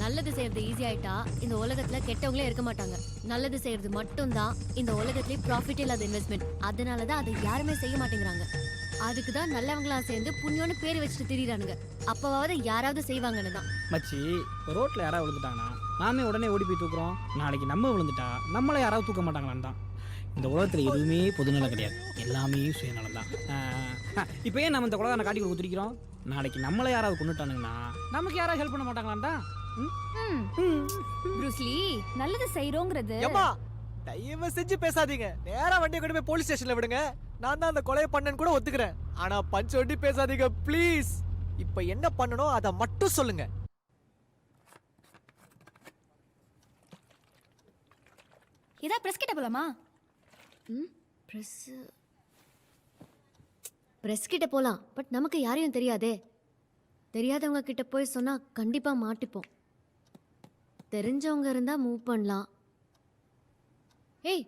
நல்லது செய்யறது ஈஸி ஆயிட்டா இந்த உலகத்துல கெட்டவங்களே இருக்க மாட்டாங்க. நல்லது செய்யறது மட்டும்தான் இந்த உலகத்திலே ப்ராஃபிட் இல்லாத இன்வெஸ்ட்மெண்ட். அதனாலதான் அதை யாருமே செய்ய மாட்டேங்கிறாங்க. அதுக்கு தான் நல்லவங்களா சேர்ந்து புண்ணியம்னு பேர் வச்சுட்டு திரியிறானுங்க. அப்பவாவது யாராவது செய்வாங்கன்னு தான். மச்சி ரோட்ல யாராவது விழுந்துட்டாங்கன்னா நாமே உடனே ஓடி போய் தூக்குறோம். நாளைக்கு நம்ம விழுந்துட்டா நம்மளை யாராவது தூக்க மாட்டாங்களான்னு தான். இந்த உலகத்தில் எதுவுமே பொதுநலம் கிடையாது, எல்லாமே சுயநலம் தான். இப்போ ஏன் நம்ம இந்த குலதான காட்டி கொடுத்துருக்கிறோம்? நாளைக்கு நம்மளை யாராவது கொண்டுட்டானுங்கன்னா நமக்கு யாராவது ஹெல்ப் பண்ண மாட்டாங்களான்னு தான். ப்ரூஸ்லி நல்லது செய்றோங்கிறது ஏம்மா தயவு செஞ்சு பேசாதீங்க. நேரா வண்டியை கொண்டு போய் போலீஸ் ஸ்டேஷன்ல விடுங்க. நான் தான் அந்த கொலையை பண்ணேன்னு கூட ஒத்துக்கிறேன். ஆனா பஞ்ச் ஒட்டி பேசாதீங்க ப்ளீஸ். இப்போ என்ன பண்ணணும் அதை மட்டும் சொல்லுங்க. இதா பிரஸ் கிட்ட போலாமா? பிரஸ் கிட்ட போலாம். பட் நமக்கு யாரையும் தெரியாதே. தெரியாதவங்க கிட்ட போய் சொன்னா கண்டிப்பா மாட்டிப்போம். தெரிஞ்சவங்க இருந்தா மூவ் பண்ணலாம். ஏய்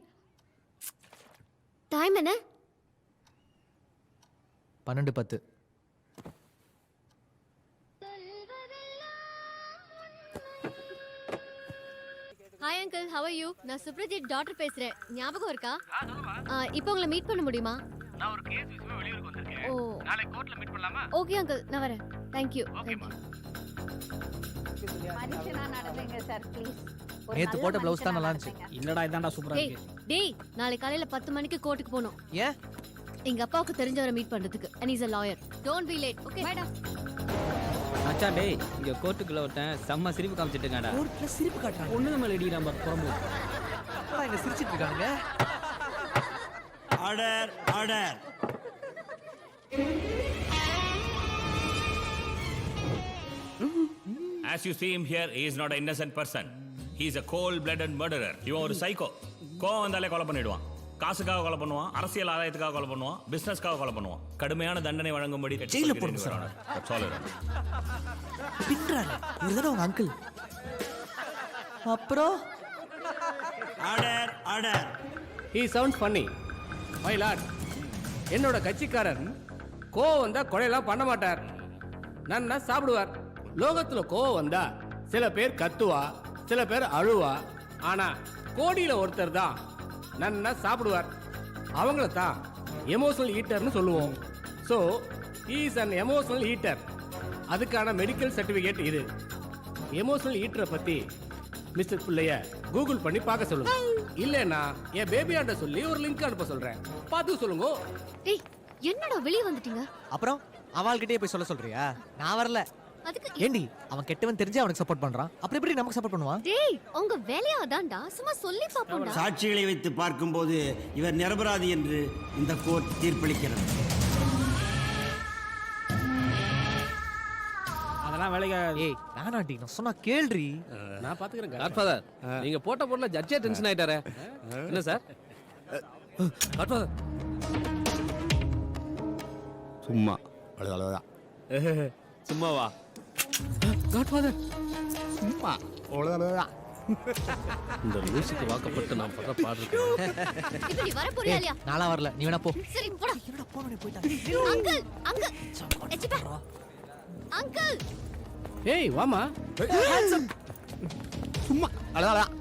டைம் என்ன? 12:10. Hi uncle, how are you? நான் சுப்ரஜித் டாக்டர் பேசுறேன். ஞாபகம் இருக்கா? இப்போ உங்களை மீட் பண்ண முடியுமா? நான் ஒரு கேஸ் விஷயமா வெளியூருக்கு வந்திருக்கேன். ஓ நாளைக்கு கோர்ட்ல மீட் பண்ணலாமா? ஓகே அங்கிள், நான் வரேன். Thank you. மனுஷனா நடந்துங்க சார் ப்ளீஸ். நேத்து போட்ட ப்ளவுஸ் தான் நல்லா இருந்துச்சு. இல்லடா இதான்டா சூப்பரா டேய் இருக்கு. டேய் நாளை காலையில 10 மணிக்கு கோர்ட்டுக்கு போகணும். ஏன்? எங்க அப்பாவுக்கு தெரிஞ்சவரை மீட் பண்றதுக்கு. and he's a lawyer. don't be late. okay bye. மச்சான் டேய் இங்க கோர்ட்டுக்குள்ள ஒருத்தன் செம்ம சிரிப்பு காமிச்சிட்டுங்கடா. கோர்ட்ல சிரிப்பு காட்டுறாங்க. ஒண்ணு நம்ம லேடி நம்பர் புறம்பு. அப்பா இங்க சிரிச்சிட்டு இருக்காங்க. Order order. As you see him here, he is not an innocent person. He is a cold-blooded murderer. இவன் ஒரு சைக்கோ. கோவம் வந்தாலே கொலை பண்ணிடுவான். காசுக்காக கொலை பண்ணுவான், அரசியல் ஆதாயத்துக்காக கொலை பண்ணுவான், பிசினஸ்க்காக கொலை பண்ணுவான். கடுமையான தண்டனை வழங்கும்படி ஜெயில போடுங்க சார். பின்றாரு. இவர்தானே உங்க அங்கிள். அப்புறம் order order. He sounds funny. My lord, என்னோட கட்சிக்காரர் கோவம் வந்தா கொலையெல்லாம் பண்ண மாட்டார். நன்னா சாப்பிடுவார். லோகத்துல கோவம் வந்தா சில பேர் கத்துவா, சில பேர் அழுவா. ஆனா கோடியில ஒருத்தர் தான் நன்னா சாப்பிடுவார். அவங்கள தான் எமோஷனல் ஈட்டர்னு சொல்லுவோம். So he is an emotional eater. அதுக்கான மெடிக்கல் சர்டிஃபிகேட் இது. எமோஷனல் ஈட்டரை பத்தி மிஸ்டர் பிள்ளைய கூகுள் பண்ணி பார்க்க சொல்லுங்க. இல்லைன்னா என் பேபியாண்ட சொல்லி ஒரு லிங்க் அனுப்ப சொல்றேன், பார்த்து சொல்லுங்க. டேய் என்னடா வெளிய வந்துட்டீங்க? அப்புறம் அவள்கிட்டயே போய் சொல்ல சொல்றியா? நான் வரல. அதுக்கு ஏண்டி அவன் கெட்டவன் தெரிஞ்சு அவனுக்கு சப்போர்ட் பண்றான் அப்புறம் எப்படி நமக்கு சப்போர்ட் பண்ணுவான்? டேய் உங்க வேலையா அதான்டா, சும்மா சொல்லி பாப்போம்டா. சாட்சிகளை வைத்து பார்க்கும்போது இவர் நிரபராதி என்று இந்த கோர்ட் தீர்ப்பளிக்கிறது. அதெல்லாம் வேலைக்கு ஏய் வேணாண்டி, நான் சொன்னா கேள்றி. நான் பாத்துக்கிறேன் காட்ஃபாதர். நீங்க போட்ட பொருள ஜட்ஜே டென்ஷன் ஆயிட்டாரே. என்ன சார்? காட்ஃபாதர் சும்மா அவ்வளோதான். சும்மாவா? காட்ஃபாதர் சும்மா அவ்வளோதான். இந்த மியூசிக் வாக்கப்பட்டு நான் படுற பாடுறேன். இப்போ நீ வர போறியா இல்லையா? நாளா வரல, நீ வேணா போ. சரி போடா. என்னடா போனே போய்டா. அங்கிள் அங்கிள் எச்சிப்பா. அங்கிள் ஏய் வாமா. சும்மா அவ்வளோதான்.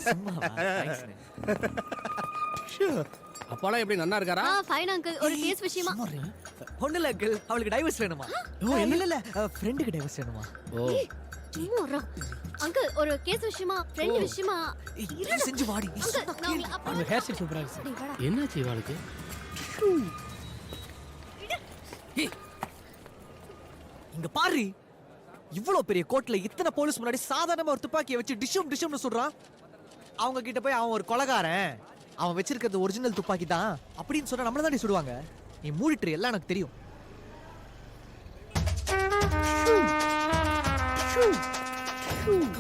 சும்மாவா? Thanks. அப்பாலாம் எப்படி நன்னா இருக்காரா? Fine uncle. ஒரு கேஸ் விஷயமா. ஒண்ணு இல்ல அங்கிள், அவளுக்கு டைவர்ஸ் வேணுமா? இல்ல ஃப்ரெண்டுக்கு டைவர்ஸ் வேணுமா? ஓ சும்மா அங்கிள் ஒரு கேஸ் விஷயமா, ஃப்ரெண்ட் விஷயமா. இது செஞ்சு வாடி. அங்கிள் நான் உங்களை அந்த அப்புறம் ஹேர் ஸ்டைல் சூப்பரா இருக்கு. டேய் வாடா. என்னாச்சு இவாளுக்கு? இங்க பாரு, இவ்வளவு பெரிய கோர்ட்ல இத்தனை போலீஸ் முன்னாடி சாதாரணமா ஒரு துப்பாக்கியை வச்சு டிஷும்னு சொல்றான். அவங்க கிட்ட போய் அவன் ஒரு கொலைகாரன், அவன் வச்சிருக்கிறது ஒரிஜினல் துப்பாக்கி தான் அப்படின்னு சொன்னா நம்மள தாண்டி சுடுவாங்க. நீ மூடிட்டு, எல்லாம் எனக்கு தெரியும்.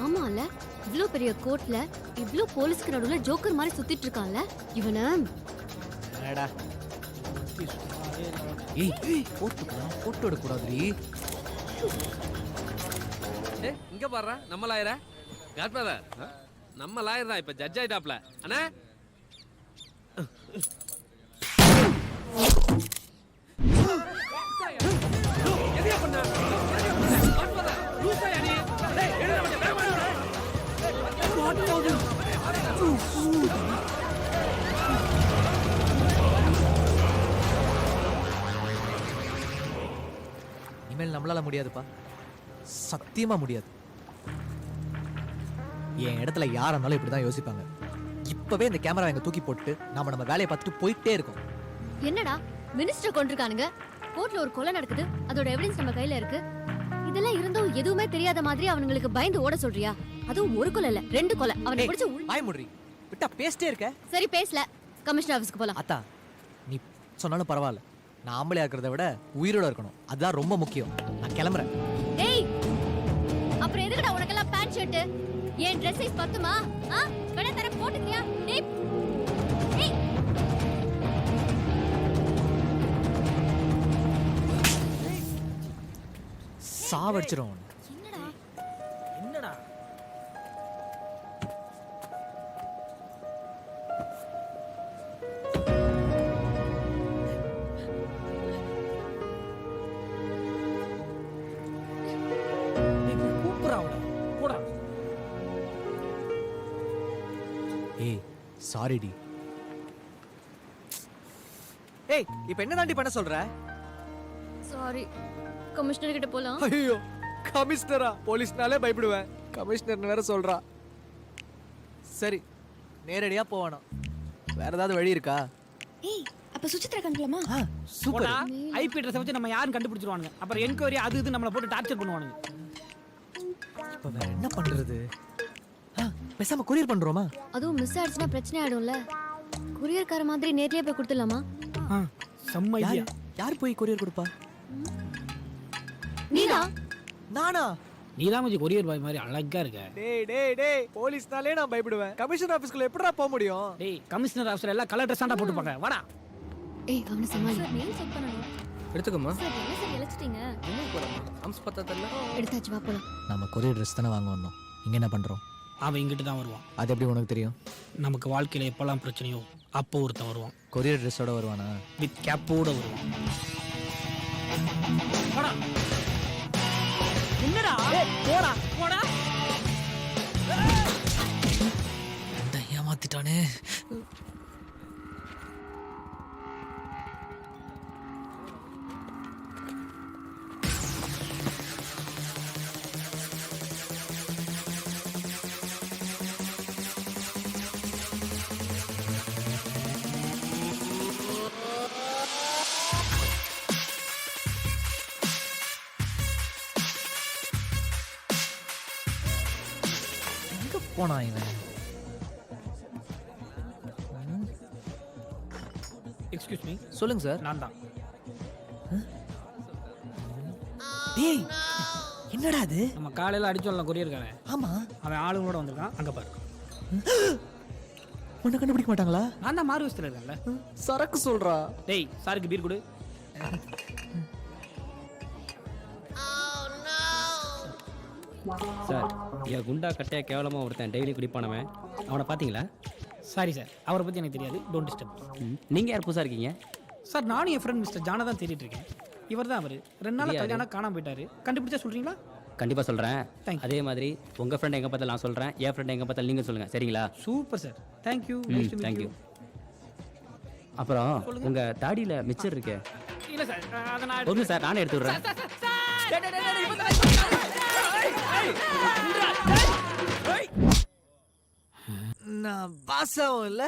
ஆமால, இவ்ளோ பெரிய கோர்ட்ல இவ்ளோ போலீஸ்க்கு நடுவுல ஜோக்கர் மாதிரி சுத்திட்டு இருக்கான்ல இவன. என்னடா ஏய் போட்டோ எடுக்க கூடாதுடி. இங்க பாருடா நம்ம லாயரா. காட்ஃபாதர் நம்ம லாயர் தான் இப்ப ஜட்ஜ் ஆயிட்டாப்ல. அண்ணா எதையா பண்ண? காட்ஃபாதர் லூசாயா நீ? டேய் எழுத வந்து வேகமா எழுதுடா. இனிமேல் நம்மளால முடியாதுப்பா, சத்தியமா முடியாது. என் இடத்துல யாரா இருந்தாலும் இப்படிதான் யோசிப்பாங்க. இப்பவே இந்த கேமரா எங்க தூக்கி போட்டு நாம நம்ம வேலையை பார்த்துட்டு போயிட்டே இருக்கோம். என்னடா மினிஸ்டர் கொண்டிருக்கானுங்க, கோர்ட்ல ஒரு கொலை நடக்குது, அதோட எவிடன்ஸ் நம்ம கையில இருக்கு. இதெல்லாம் இருந்தும் எதுவுமே தெரியாத மாதிரி அவங்களுக்கு பயந்து ஓட சொல்றியா? அதுவும் ஒரு கொலை இல்ல, 2 கொலை. அவனை பிடிச்சு வாய் மூடுறி, விட்டா பேசிட்டே இருக்க. சரி பேசல, கமிஷனர் ஆபீஸ்க்கு போலாம். அத்தா நீ சொன்னாலும் பரவாயில்ல, நான் ஆம்பளையா இருக்கிறத விட உயிரோட இருக்கணும், அதுதான் ரொம்ப முக்கியம். நான் கிளம்புறேன். டேய் அப்புறம் எதுக்குடா உனக்கெல்லாம் பேண்ட் ஷர்ட்? ஏன் Dress சைஸ் பத்துமா? வேணா தர போட்டுக்கியா? டேய் டேய் சாவடிச்சிரும். என்னடா என்னடா போடா. ஏய் சாரிடி. ஏய் இப்போ என்ன தாண்டி பண்ண சொல்ற? சாரி, கமிஷனர் கிட்ட போலாம். ஐயோ கமிஷனரா? போலீஸ்னாலே பயப்படுவேன், கமிஷனர் வேற சொல்றா. சரி நேரடியா போவானா, வேற ஏதாவது வழி இருக்கா? ஏய் அப்ப சுசித்ரா கண்டுலாமா? சூப்பர். ஐபி அட்ரஸ் வச்சு நம்ம யாரும் கண்டுபிடிச்சிருவானுங்க. அப்புறம் என்கொயரி அது இது நம்மள போட்டு டார்ச்சர் பண்ணுவானுங்க. இப்போ வேற என்ன பண்றது? பேசாம கொரியர் பண்றோமா? அதுவும் மிஸ் ஆயிடுச்சுனா பிரச்சனை ஆயிடும்ல. கொரியர்கார மாதிரி நேர்லயே போய் கொடுத்துடலாமா? செம்ம ஐடியா. யார் போய் கொரியர் கொடுப்பா? நீதா? நானா? நீதான் கொஞ்சம் கொரியர் பாய் மாதிரி அழகா இருக்க. டேய் டேய் டேய், போலீஸ்னாலே நான் பயப்படுவேன், கமிஷனர் ஆபீஸ்க்குள்ள எப்படிடா போக முடியும்? டேய் கமிஷனர் ஆஃபீஸர் எல்லாம் கலர் ட்ரெஸ் ஆண்டா போட்டுப்பாங்க. வாடா. ஏய் அவனை சமாளி. சார் மெயில் செக் பண்ணனும். எடுத்துக்கம்மா. சார் என்ன சார் இழைச்சிட்டீங்க? என்ன போறமா? அம்ஸ் பத்தா தெரியல. எடுத்தாச்சு, வா போலாம். நம்ம கொரியர் ட்ரெஸ் தானே வாங்க வந்தோம், இங்க என்ன பண்றோம்? அவன் இங்கிட்டு தான் வருவான். அது எப்படி உனக்கு தெரியும்? நமக்கு வாழ்க்கையில எப்பெல்லாம் பிரச்சனையோ அப்போ ஒருத்தன் வருவான். கொரியர் ட்ரெஸ்ஸோட வருவானா? வித் கேப்போட வருவான். வாடா. என்னடா? போடா போடா. இந்த ஏமாத்திட்டானே. போனா இவன்? எக்ஸ்கியூஸ் மீ, சொல்லுங்க சார். நான் தான். டேய் என்னடா அது? நம்ம காலையில் அடிச்சோம்ல கொரியர்காரன். ஆமா, அவன் ஆளுங்களோட வந்திருக்கான். அங்கே பாரு. உன்னை கண்டுபிடிக்க மாட்டாங்களா? நான் தான் மாறு வயசுல இருக்கேன்ல. சரக்கு சொல்றா. டேய் சாருக்கு பீர் கொடு. சார், என் குண்டா கட்டையா கேவலமாக ஒருத்தன் டெய்லி குடிப்பானவன், அவனை பார்த்தீங்களா? சாரி சார், அவரை பற்றி எனக்கு தெரியாது. Don't disturb. நீங்கள் யார் புதுசாக இருக்கீங்க? சார், நானும் என் ஃப்ரெண்ட் மிஸ்டர் ஜானை தான் தேடிட்டு இருக்கேன். இவர் தான் அவர். 2 நாள் கல்யாணம் காணாம போயிட்டாரு. கண்டுபிடிச்சா சொல்றீங்களா? கண்டிப்பாக சொல்கிறேன். Thank you. அதே மாதிரி உங்கள் ஃப்ரெண்ட் எங்கே பார்த்தாலும் நான் சொல்கிறேன், என் ஃப்ரெண்ட் எங்கே பார்த்தாலும் நீங்கள் சொல்லுங்கள், சரிங்களா? Super sir. தேங்க்யூ. தேங்க்யூ. அப்புறம் உங்கள் தாடியில் மிச்சர் இருக்கே. இல்லை சார், அதை நான் ஒன்று சார், நானே எடுத்து விட்றேன். நான் பாசாவும் இல்ல,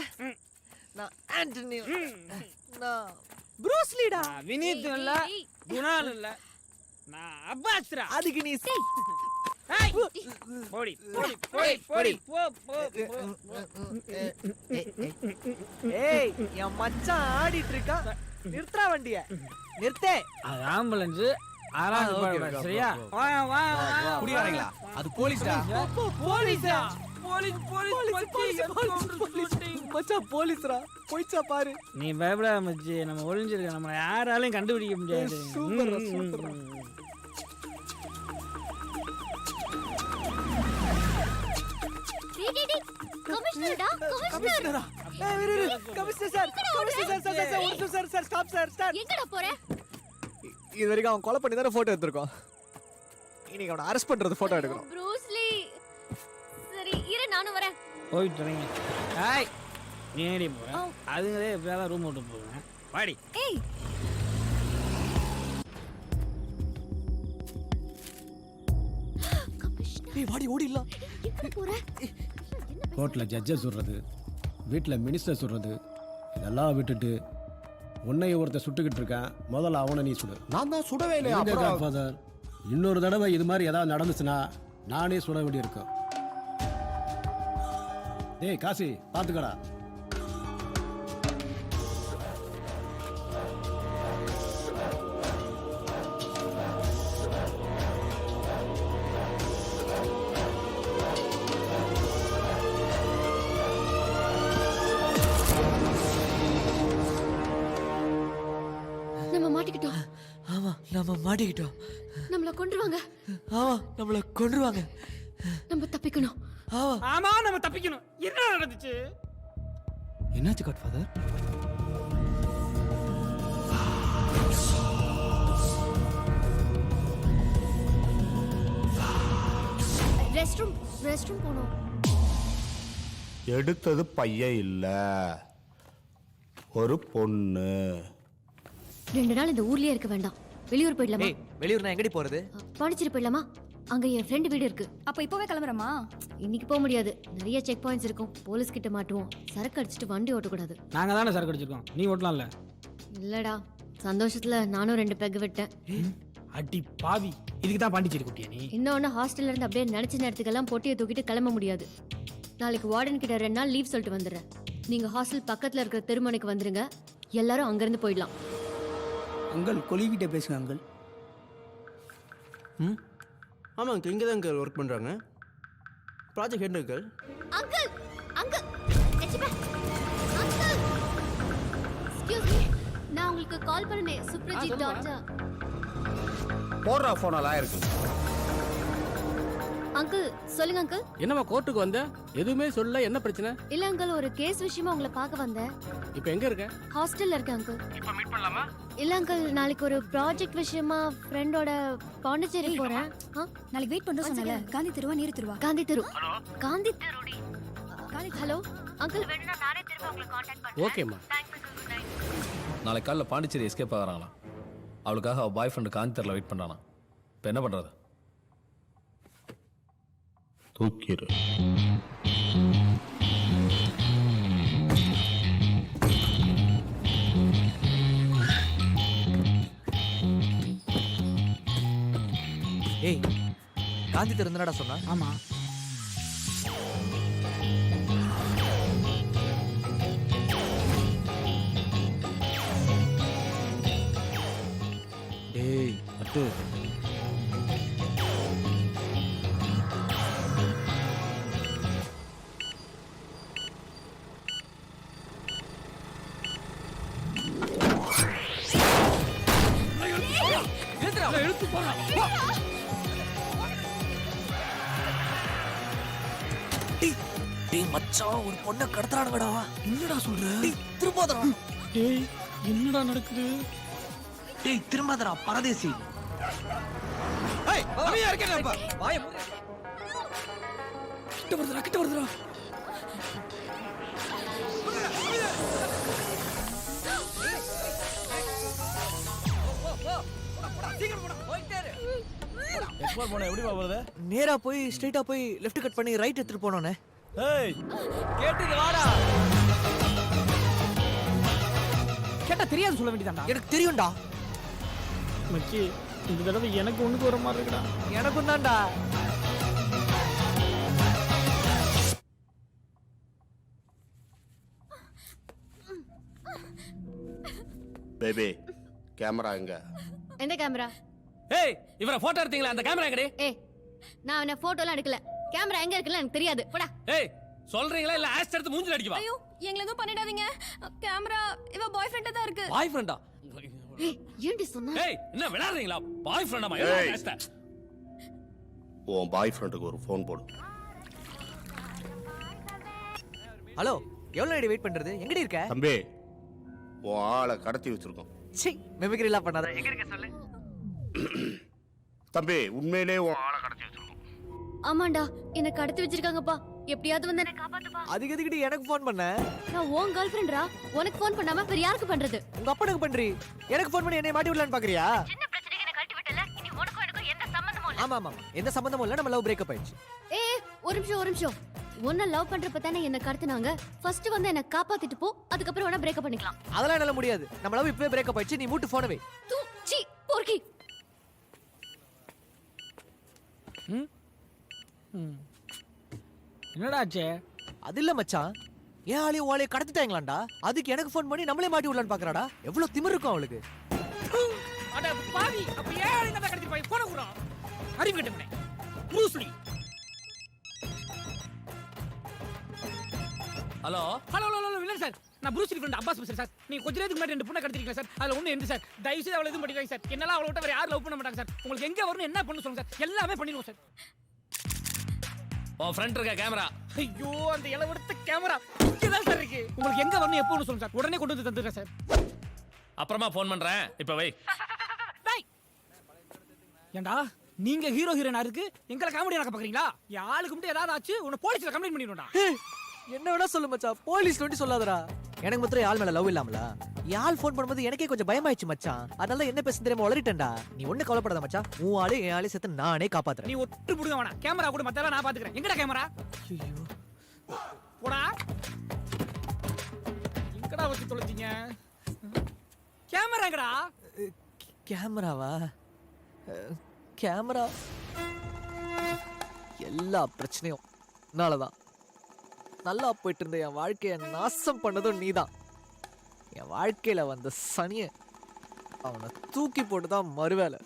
நான் ஆண்டனி, நான் ப்ரூஸ்லிடா. வினீத் இல்ல, குணால் இல்ல, நான் அப்பாஸ்ரா. அதுக்கு நீ போடி போடி போடி போடி போ போ. ஏய், என் மச்சான் ஆடிட்டு இருக்கா. நிறுத்துறா வண்டிய, நிறுத்தே. அது ஆம்புலன்ஸ். சரியா? வா வா வா. குடியாரங்களா? அது போலீஸ்டா. போலீஸா? Police police. மச்சான் போலீஸ்ரா. போய்ச்சா பாரு. நீ பயப்படாத மச்சி, நம்ம ஒளிஞ்சிருக்க. நம்ம யாராலையும் கண்டுபிடிக்க முடியாது. சூப்பர்ரா, சூப்பர்ரா. கமிஷனரா? கமிஷனரா? ஏய் இரு இரு. Commissioner sir, commissioner sir, sir ஒரு நிமிஷம் sir, sir stop sir, stop. எங்கடா போற? இது வரைக்கும் அவன் கொலை பண்ணி தானே போட்டோ எடுத்திருக்கோம். இன்னைக்கு அவனை அரெஸ்ட் பண்றது போட்டோ எடுக்கணும். ப்ரூஸ்லி. சரி இரு, நானும் வரேன். போயிட்டு வரீங்க. ஏய், நீ ஏடி போற? அதுங்களே எப்பயாவது ரூம் விட்டு போவேன். வாடி. ஏய், ஏய் வாடி, ஓடிடலாம். எங்க போற? கோர்ட்டில் ஜட்ஜை சொல்கிறது, வீட்டில் மினிஸ்டர் சொல்கிறது, இதெல்லாம் விட்டுட்டு உன்னைய ஒருத்தர் சுட்டுக்கிட்டு இருக்கான். முதல்ல அவனை நீ சுடு. நான் தான் சுடவே இல்லையா? ஃபாதர், இன்னொரு தடவை இது மாதிரி ஏதாவது நடந்துச்சுன்னா நானே சுட வேண்டியிருக்கும். டேய் காசி, பார்த்துக்கடா. நம்ம மாட்டிக்கிட்டோம். ஆமா, நம்ம மாட்டிக்கிட்டோம். நம்மள கொன்றுவாங்க. ஆமா, நம்மள கொன்றுவாங்க. நம்ம தப்பிக்கணும். ஆமா ஆமா, நம்ம தப்பிக்கணும். என்ன நடந்துச்சு? என்னாச்சு காட் ஃபாதர்? ரெஸ்ட் ரூம் போனோம். எடுத்தது பையன் இல்ல, ஒரு பொண்ணு. 2 நாள் இந்த ஊர்லயே இருக்க வேண்டாம். வெளியூர் போயிடலாமா? ஏய், வெளியூர் நான் எங்கடி போறது? பாண்டிச்சேரி போயிடலாமா? அங்க என் ஃப்ரெண்ட் வீடு இருக்கு. அப்ப இப்பவே கிளம்புறமா? இன்னைக்கு போக முடியாது. நிறைய செக் பாயிண்ட்ஸ் இருக்கும். போலீஸ் கிட்ட மாட்டுவோம். சரக்கு அடிச்சிட்டு வண்டி ஓட்டக்கூடாது. நாங்க தானே சரக்கு அடிச்சிருக்கோம், நீ ஓட்டலாம்ல. இல்லடா, சந்தோஷத்துல நானும் 2 பெக் விட்டேன். அடி பாவி, இதுக்கு தான் பாண்டிச்சேரி குட்டியா நீ? இன்னொன்னு, ஹாஸ்டல்ல இருந்து அப்படியே நினைச்ச நேரத்துக்கெல்லாம் பொட்டியை தூக்கிட்டு கிளம்ப முடியாது. நாளைக்கு வார்டன் கிட்ட 2 நாள் லீவ் சொல்லிட்டு வந்துடுறேன். நீங்க ஹாஸ்டல் பக்கத்துல இருக்கிற தெருமனைக்கு வந்துருங்க. எல்லாரும் அங்கிருந்து போயிடலாம். அங்கிள், கொலிகிட்ட பேசுங்க அங்கிள். ஆமாம் அங்கிள், இங்கே தான் அங்கிள் ஒர்க் பண்ணுறாங்க. Project head uncle. Uncle uncle எச்சிபே அங்கிள், எக்ஸ்கியூஸ் மீ, நான் உங்களுக்கு கால் பண்ணனே. சுப்ரஜித் டாக்டர். போடுறா ஃபோனெல்லாம் இருக்கு. அங்கிள் சொல்லுங்க அங்கிள். என்னம்மா கோர்ட்டுக்கு வந்த? எதுவுமே சொல்ல, என்ன பிரச்சனை? இல்ல அங்கிள், ஒரு கேஸ் விஷயமா உங்களை பார்க்க வந்தேன். இப்போ எங்க இருக்க? ஹாஸ்டல்ல இருக்கேன் அங்கிள். இப்போ மீட் பண்ணலாமா? இல்ல அங்கிள், நாளைக்கு ஒரு ப்ராஜெக்ட் விஷயமா ஃப்ரெண்டோட பாண்டிச்சேரி போறேன். நாளைக்கு வெயிட் பண்றோம் சொன்னல. காந்தி தெருவா நீர் தெருவா? காந்தி தெரு. காந்தி தெருடி. ஹலோ அங்கிள், வேணும்னா நானே திரும்ப உங்களை கான்டாக்ட் பண்றேன். ஓகேம்மா. நாளைக்கு காலைல பாண்டிச்சேரி எஸ்கேப் ஆகிறாங்களாம். அவளுக்காக அவள் பாய் ஃப்ரெண்டு காந்தி தெருவில் வெயிட் பண்ணுறானா. இப்போ என்ன பண்ணுறது? தூக்கிடு. ஏய், காந்தி தெரு என்னடா சொன்னா? ஆமா. சுட்டு எழுத்து போறான். டேய் மச்சான் ஒரு பொண்ணை கடத்துறானுங்கடா. என்னடா சொல்ற? டேய் திரும்பாதடா. டேய் என்னடா நடக்குது? டேய் திரும்பாதடா பரதேசி. ஏய் அமைதியா இருக்கேன்ப்பா. வாயை மூடு. கிட்ட வருதுடா. எக்ஸ்ப்ளோர் பண்ண எப்படி வருது? நேரா போய் ஸ்ட்ரைட்டா போய் லெஃப்ட் கட் பண்ணி ரைட் எடுத்துட்டு போனோனே. ஏய் கேட்டுது வாடா. கேட்டா தெரியாது சொல்ல வேண்டியதாண்டா. எனக்கு தெரியும்டா. மச்சி இந்த தடவை எனக்கு ஒண்ணுக்கு வர மாதிரி இருக்குடா. எனக்கும் தான்டா. பேபி கேமரா எங்க? எந்த கேமரா? ஏய் இவரை போட்டோ எடுத்தீங்களா? அந்த கேமரா எங்கடி? ஏய் நான் அவன போட்டோலாம் எடுக்கல. கேமரா எங்க இருக்குன்னு எனக்கு தெரியாது. போடா. ஏய் சொல்றீங்களா இல்ல ஆஸ்ட் எடுத்து மூஞ்சில அடிக்கவா? ஐயோ எங்களை எதுவும் பண்ணிடாதீங்க. கேமரா இவ பாய் ஃப்ரெண்டா தான் இருக்கு. பாய் ஃப்ரெண்டா? ஏய் ஏன்டி சொன்ன? ஏய் என்ன விளையாடுறீங்களா? பாய் ஃப்ரெண்டாமா? ஏய். ஆஸ்ட் உன் பாய் ஃப்ரெண்டுக்கு ஒரு ஃபோன் போடு. ஹலோ எவ்வளவு நேரம் வெயிட் பண்றது? எங்கடி இருக்க? தம்பி உன் ஆளை கடத்தி வச்சிருக்கோம். சீ மிமிக்ரி எல்லாம் பண்ணாத. எங்க இருக்க சொல்லு. தம்பி உண்மையிலே உன் ஆளை கடத்தி வச்சிருக்கோம். ஆமாண்டா எனக்கு கடத்தி வச்சிருக்காங்கப்பா. எப்படியாவது வந்து என்ன காப்பாத்துப்பா. அதுக்கு எதுக்கிட்டு எனக்கு ஃபோன் பண்ண? நான் உன் கேர்ள் ஃப்ரெண்ட்ரா. உனக்கு ஃபோன் பண்ணாம வேற யாருக்கு பண்றது? உங்க அப்பனுக்கு பண்றி. எனக்கு ஃபோன் பண்ணி என்னை மாட்டி விடலான்னு பாக்குறியா? சின்ன பிரச்சனைக்கு என்ன கழட்டி விட்டல. இனி உனக்கும் எனக்கும் எந்த சம்பந்தமும் இல்ல. ஆமா ஆமா எந்த சம்பந்தமும் இல்ல. நம்ம லவ் பிரேக்கப் ஆயிடுச்சு. ஏய் ஒரு நிமிஷம். உன்னை லவ் பண்றப்ப தானே என்ன கடத்துனாங்க. ஃபர்ஸ்ட் வந்து என்ன காப்பாத்திட்டு போ. அதுக்கப்புறம் வேணா பிரேக்கப் பண்ணிக்கலாம். அதெல்லாம் என்னால முடியாது. நம்ம லவ் இப்பவே பிரேக்கப் ஆயிடுச்சு. நீ மூட்டு போனவே. தூ சீ போர்க்கி. என்னடா ஆச்சு? அது இல்ல மச்சான். ஏன் ஆளையும் ஓளையும் கடத்திட்டாங்களாண்டா. அதுக்கு எனக்கு ஃபோன் பண்ணி நம்மளே மாட்டி விடலான்னு பாக்குறாடா. எவ்வளவு திமிரு இருக்கும் அவளுக்கு. அட பாவி அப்ப ஏன் என்ன கடத்தி போய் போன குறா? அறிவு கட்டமே. ப்ரூஸ்லி. ஹலோ ஹலோ இல்ல சார். நான் ப்ரூஸ்லி ஃப்ரெண்ட் அப்பாஸ் பேசுறேன் சார். நீங்க கொஞ்ச நேரத்துக்கு முன்னாடி ரெண்டு பொண்ணை கடத்திருக்கீங்க சார். அதுல ஒண்ணு எந்த சார். தயவு செய்து அவளை எதுவும் பண்ணிடுவாங்க சார். என்னலாம் அவளை விட்டு வேற யாரும் லவ் பண்ண மாட்டாங்க சார். உங்களுக்கு எங்க வரணும் என்ன பண்ணு சொல்லுங்க சார். எல்லாமே பண்ணிடுவோம் சார். உன் ஃப்ரெண்ட் இருக்க கேமரா. ஐயோ அந்த இளவெடுத்த கேமரா இங்கதான் சார் இருக்கு. உங்களுக்கு எங்க வரணும் எப்போ சொல்லுங்க சார். உடனே கொண்டு வந்து தந்துடுறேன் சார். அப்புறமா ஃபோன் பண்றேன். இப்ப வை. ஏண்டா நீங்க ஹீரோ ஹீரோனா இருக்கு எங்களை காமெடி நடக்க பாக்குறீங்களா? என் ஆளுக்கு மட்டும் ஏதாவது ஆச்சு உன்னை போலீஸ்ல கம்ப்ளைண்ட் பண்ணிடுவோம்டா. என்ன வேணா சொல்லு மச்சான். போலீஸ் நோண்டி சொல்லாதடா. எனக்கு மாத்திரம் யாழ் மேல லவ் இல்லாமல. யாழ் ஃபோன் பண்ணும்போது எனக்கே கொஞ்சம் பயமாயிடுச்சு மச்சான். அதனால என்ன பேச தெரியாம உளறிட்டேன்டா. நீ ஒண்ணு கவலைப்படாத மச்சான். உன் ஆளு என் ஆளு சேர்த்து நானே காப்பாத்துறேன். நீ ஒட்டு புடுங்க வேணாம். கேமரா கூட மத்தெல்லாம் நான் பாத்துக்கிறேன். எங்கடா கேமரா? ஐயோ போடா. எங்கடா வச்சு தொலைச்சீங்க? கேமரா எங்கடா? கேமராவா? கேமரா எல்லா பிரச்சனையும் நாளதான். நல்லா போயிட்டு இருந்த என் வாழ்க்கையை நாசம் பண்ணதும் நீதான். என் வாழ்க்கையில வந்த சனிய அவனை தூக்கி போட்டுதான் மறுவேலை.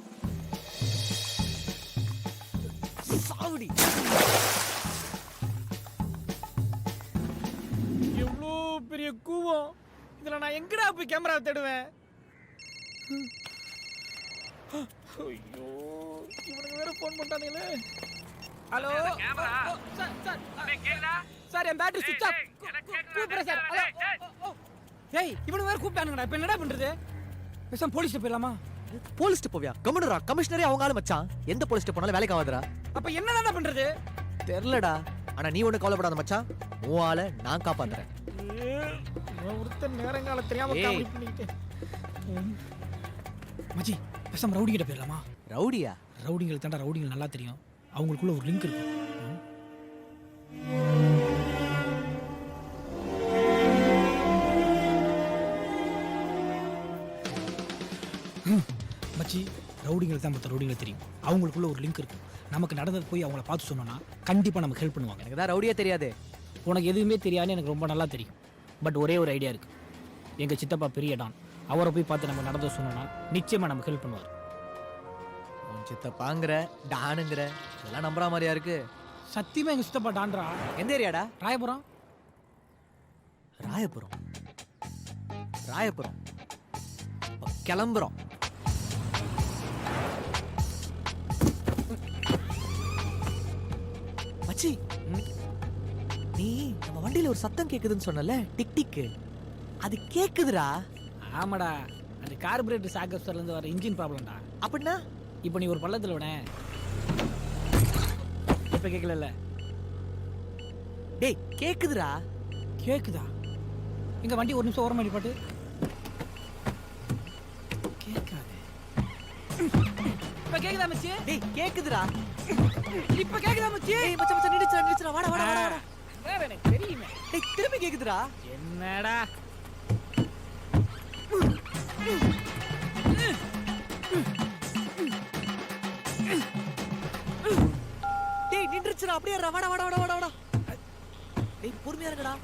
சாவடி. எவ்வளோ பெரிய கூவம். இதுல நான் எங்கடா போய் கேமரா தேடுவேன்? ஐயோ இவனுக்கு வேற ஃபோன் பண்ணிட்டானுங்களே. ஹலோ கேமரா சார் சார் என் பேட்டரி சுவிட்ச் ஆஃப். கூப்பிடுறேன் சார். ஹலோ ஏய் இவனு வேற கூப்பிட்டானுங்கடா. இப்போ என்னடா பண்றது? பேசாம போலீஸ்ல போயிடலாமா? போலீஸ்ட்டு போவியா? கம்முனுடா. கமிஷனரே அவங்க ஆளு மச்சான். எந்த போலீஸ்ட்டு போனாலும் வேலைக்கு ஆகாதுடா. அப்ப என்னடா பண்றது? தெரியலடா. ஆனா நீ ஒண்ணு கவலைப்படாத மச்சான். உன் ஆளை நான் காப்பாத்துறேன். ஒருத்தன் நேரங்கால தெரியாம காமெடி பண்ணிட்டு. மச்சி பேசாம ரவுடி கிட்ட போயிடலாமா? ரவுடியா? ரவுடிங்களுக்கு தாண்டா ரவுடிகள் நல்லா தெரியும். அவங்களுக்குள்ள ஒரு லிங்க் இருக்கும். மச்சி ரவுடிங்களுக்கு தான் மற்ற ரவுடிகளை தெரியும். அவங்களுக்குள்ள ஒரு லிங்க் இருக்கும். நமக்கு நடந்தது போய் அவங்கள பார்த்து சொன்னோன்னா கண்டிப்பாக நமக்கு ஹெல்ப் பண்ணுவாங்க. எனக்கு தான் ரவுடியே தெரியாது. உனக்கு எதுவுமே தெரியாதுன்னு எனக்கு ரொம்ப நல்லா தெரியும். பட் ஒரே ஒரு ஐடியா இருக்குது. எங்கள் சித்தப்பா பெரிய டான். அவரை போய் பார்த்து நம்ம நடந்தது சொன்னோன்னா நிச்சயமாக நமக்கு ஹெல்ப் பண்ணுவார். சித்தப்பாங்கிற டானுங்கிற இதெல்லாம் நம்புற மாதிரியா இருக்கு? சத்தியமா எங்க சித்தப்பா டான்டா. எந்த ஏரியாடா? ராயபுரம். ராயபுரம். ராயபுரம். அப்ப கிளம்புறோம். மச்சி, நீ நம்ம வண்டியில ஒரு சத்தம் கேக்குதுன்னு சொன்னல, டிக் டிக். அது கேக்குதுடா. ஆமாடா, அது கார்பரேட்டர் சாக்கப்ஸ்ல இருந்து வர இன்ஜின் ப்ராப்ளம்டா. அப்படின்னா இப்போ நீ ஒரு பள்ளத்துல விட இப்ப கேட்கல. டேய் கேக்குதுடா. கேக்குதா? எங்க வண்டி ஒரு நிமிஷம் ஓரம் பண்ணி பாட்டு. கேட்காது. இப்ப கேக்குதா மச்சி? டேய் கேக்குதுடா. இப்ப கேக்குதா மச்சி? டேய் மச்சான் நிடிச்சா வாடா வாடா வாடா. வேற எனக்கு தெரியுமே. டேய் திரும்பி கேக்குதுடா. என்னடா? டேய் நின்றுச்சுடா. அப்படியே வாடா வாடா வாடா வாடா வாடா. டேய் பொறுமையா இருங்கடா.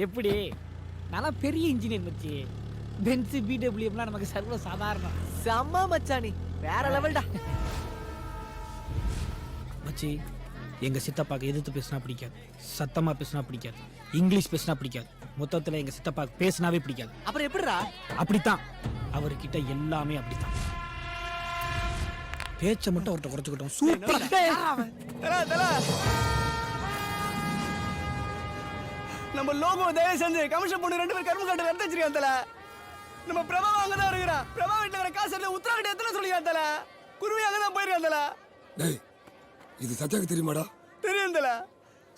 எப்படி? நல்லா பெரிய இன்ஜினியர் மச்சி. பென்ஸ் பிடபிள்யூஎம்லாம் நமக்கு சர்வ சாதாரணம். செம்ம மச்சானி, வேற லெவல்டா. மச்சி, எங்க சித்தப்பாக்கு எதிர்த்து பேசினா பிடிக்காது, சத்தமா பேசினா பிடிக்காது, இங்கிலீஷ் பேசினா பிடிக்காது. மொத்தத்துல எங்க சித்தப்பாக்கு பேசினாவே பிடிக்காது. அப்புறம் எப்படிடா? அப்படித்தான், அவர்கிட்ட எல்லாமே அப்படித்தான். பேச்சை மட்டும் அவர்கிட்ட குறைச்சுக்கிட்டோம். சூப்பர். நம்ம லோகோ தயவு செஞ்சு கமிஷன் பொண்ணு 2 பேர் கரும்பு காட்டு எடுத்து வச்சிருக்கான் தல. நம்ம பிரபா அங்கதான் இருக்கிறான். பிரபா வீட்டுல வர காசு எடுத்து உத்தரவாகிட்ட எத்தனை சொல்லிக்கான் தல. குருவி அங்கதான் போயிருக்கான் தல. டேய், இது சத்யாக்கு தெரியுமாடா? தெரியும் தல.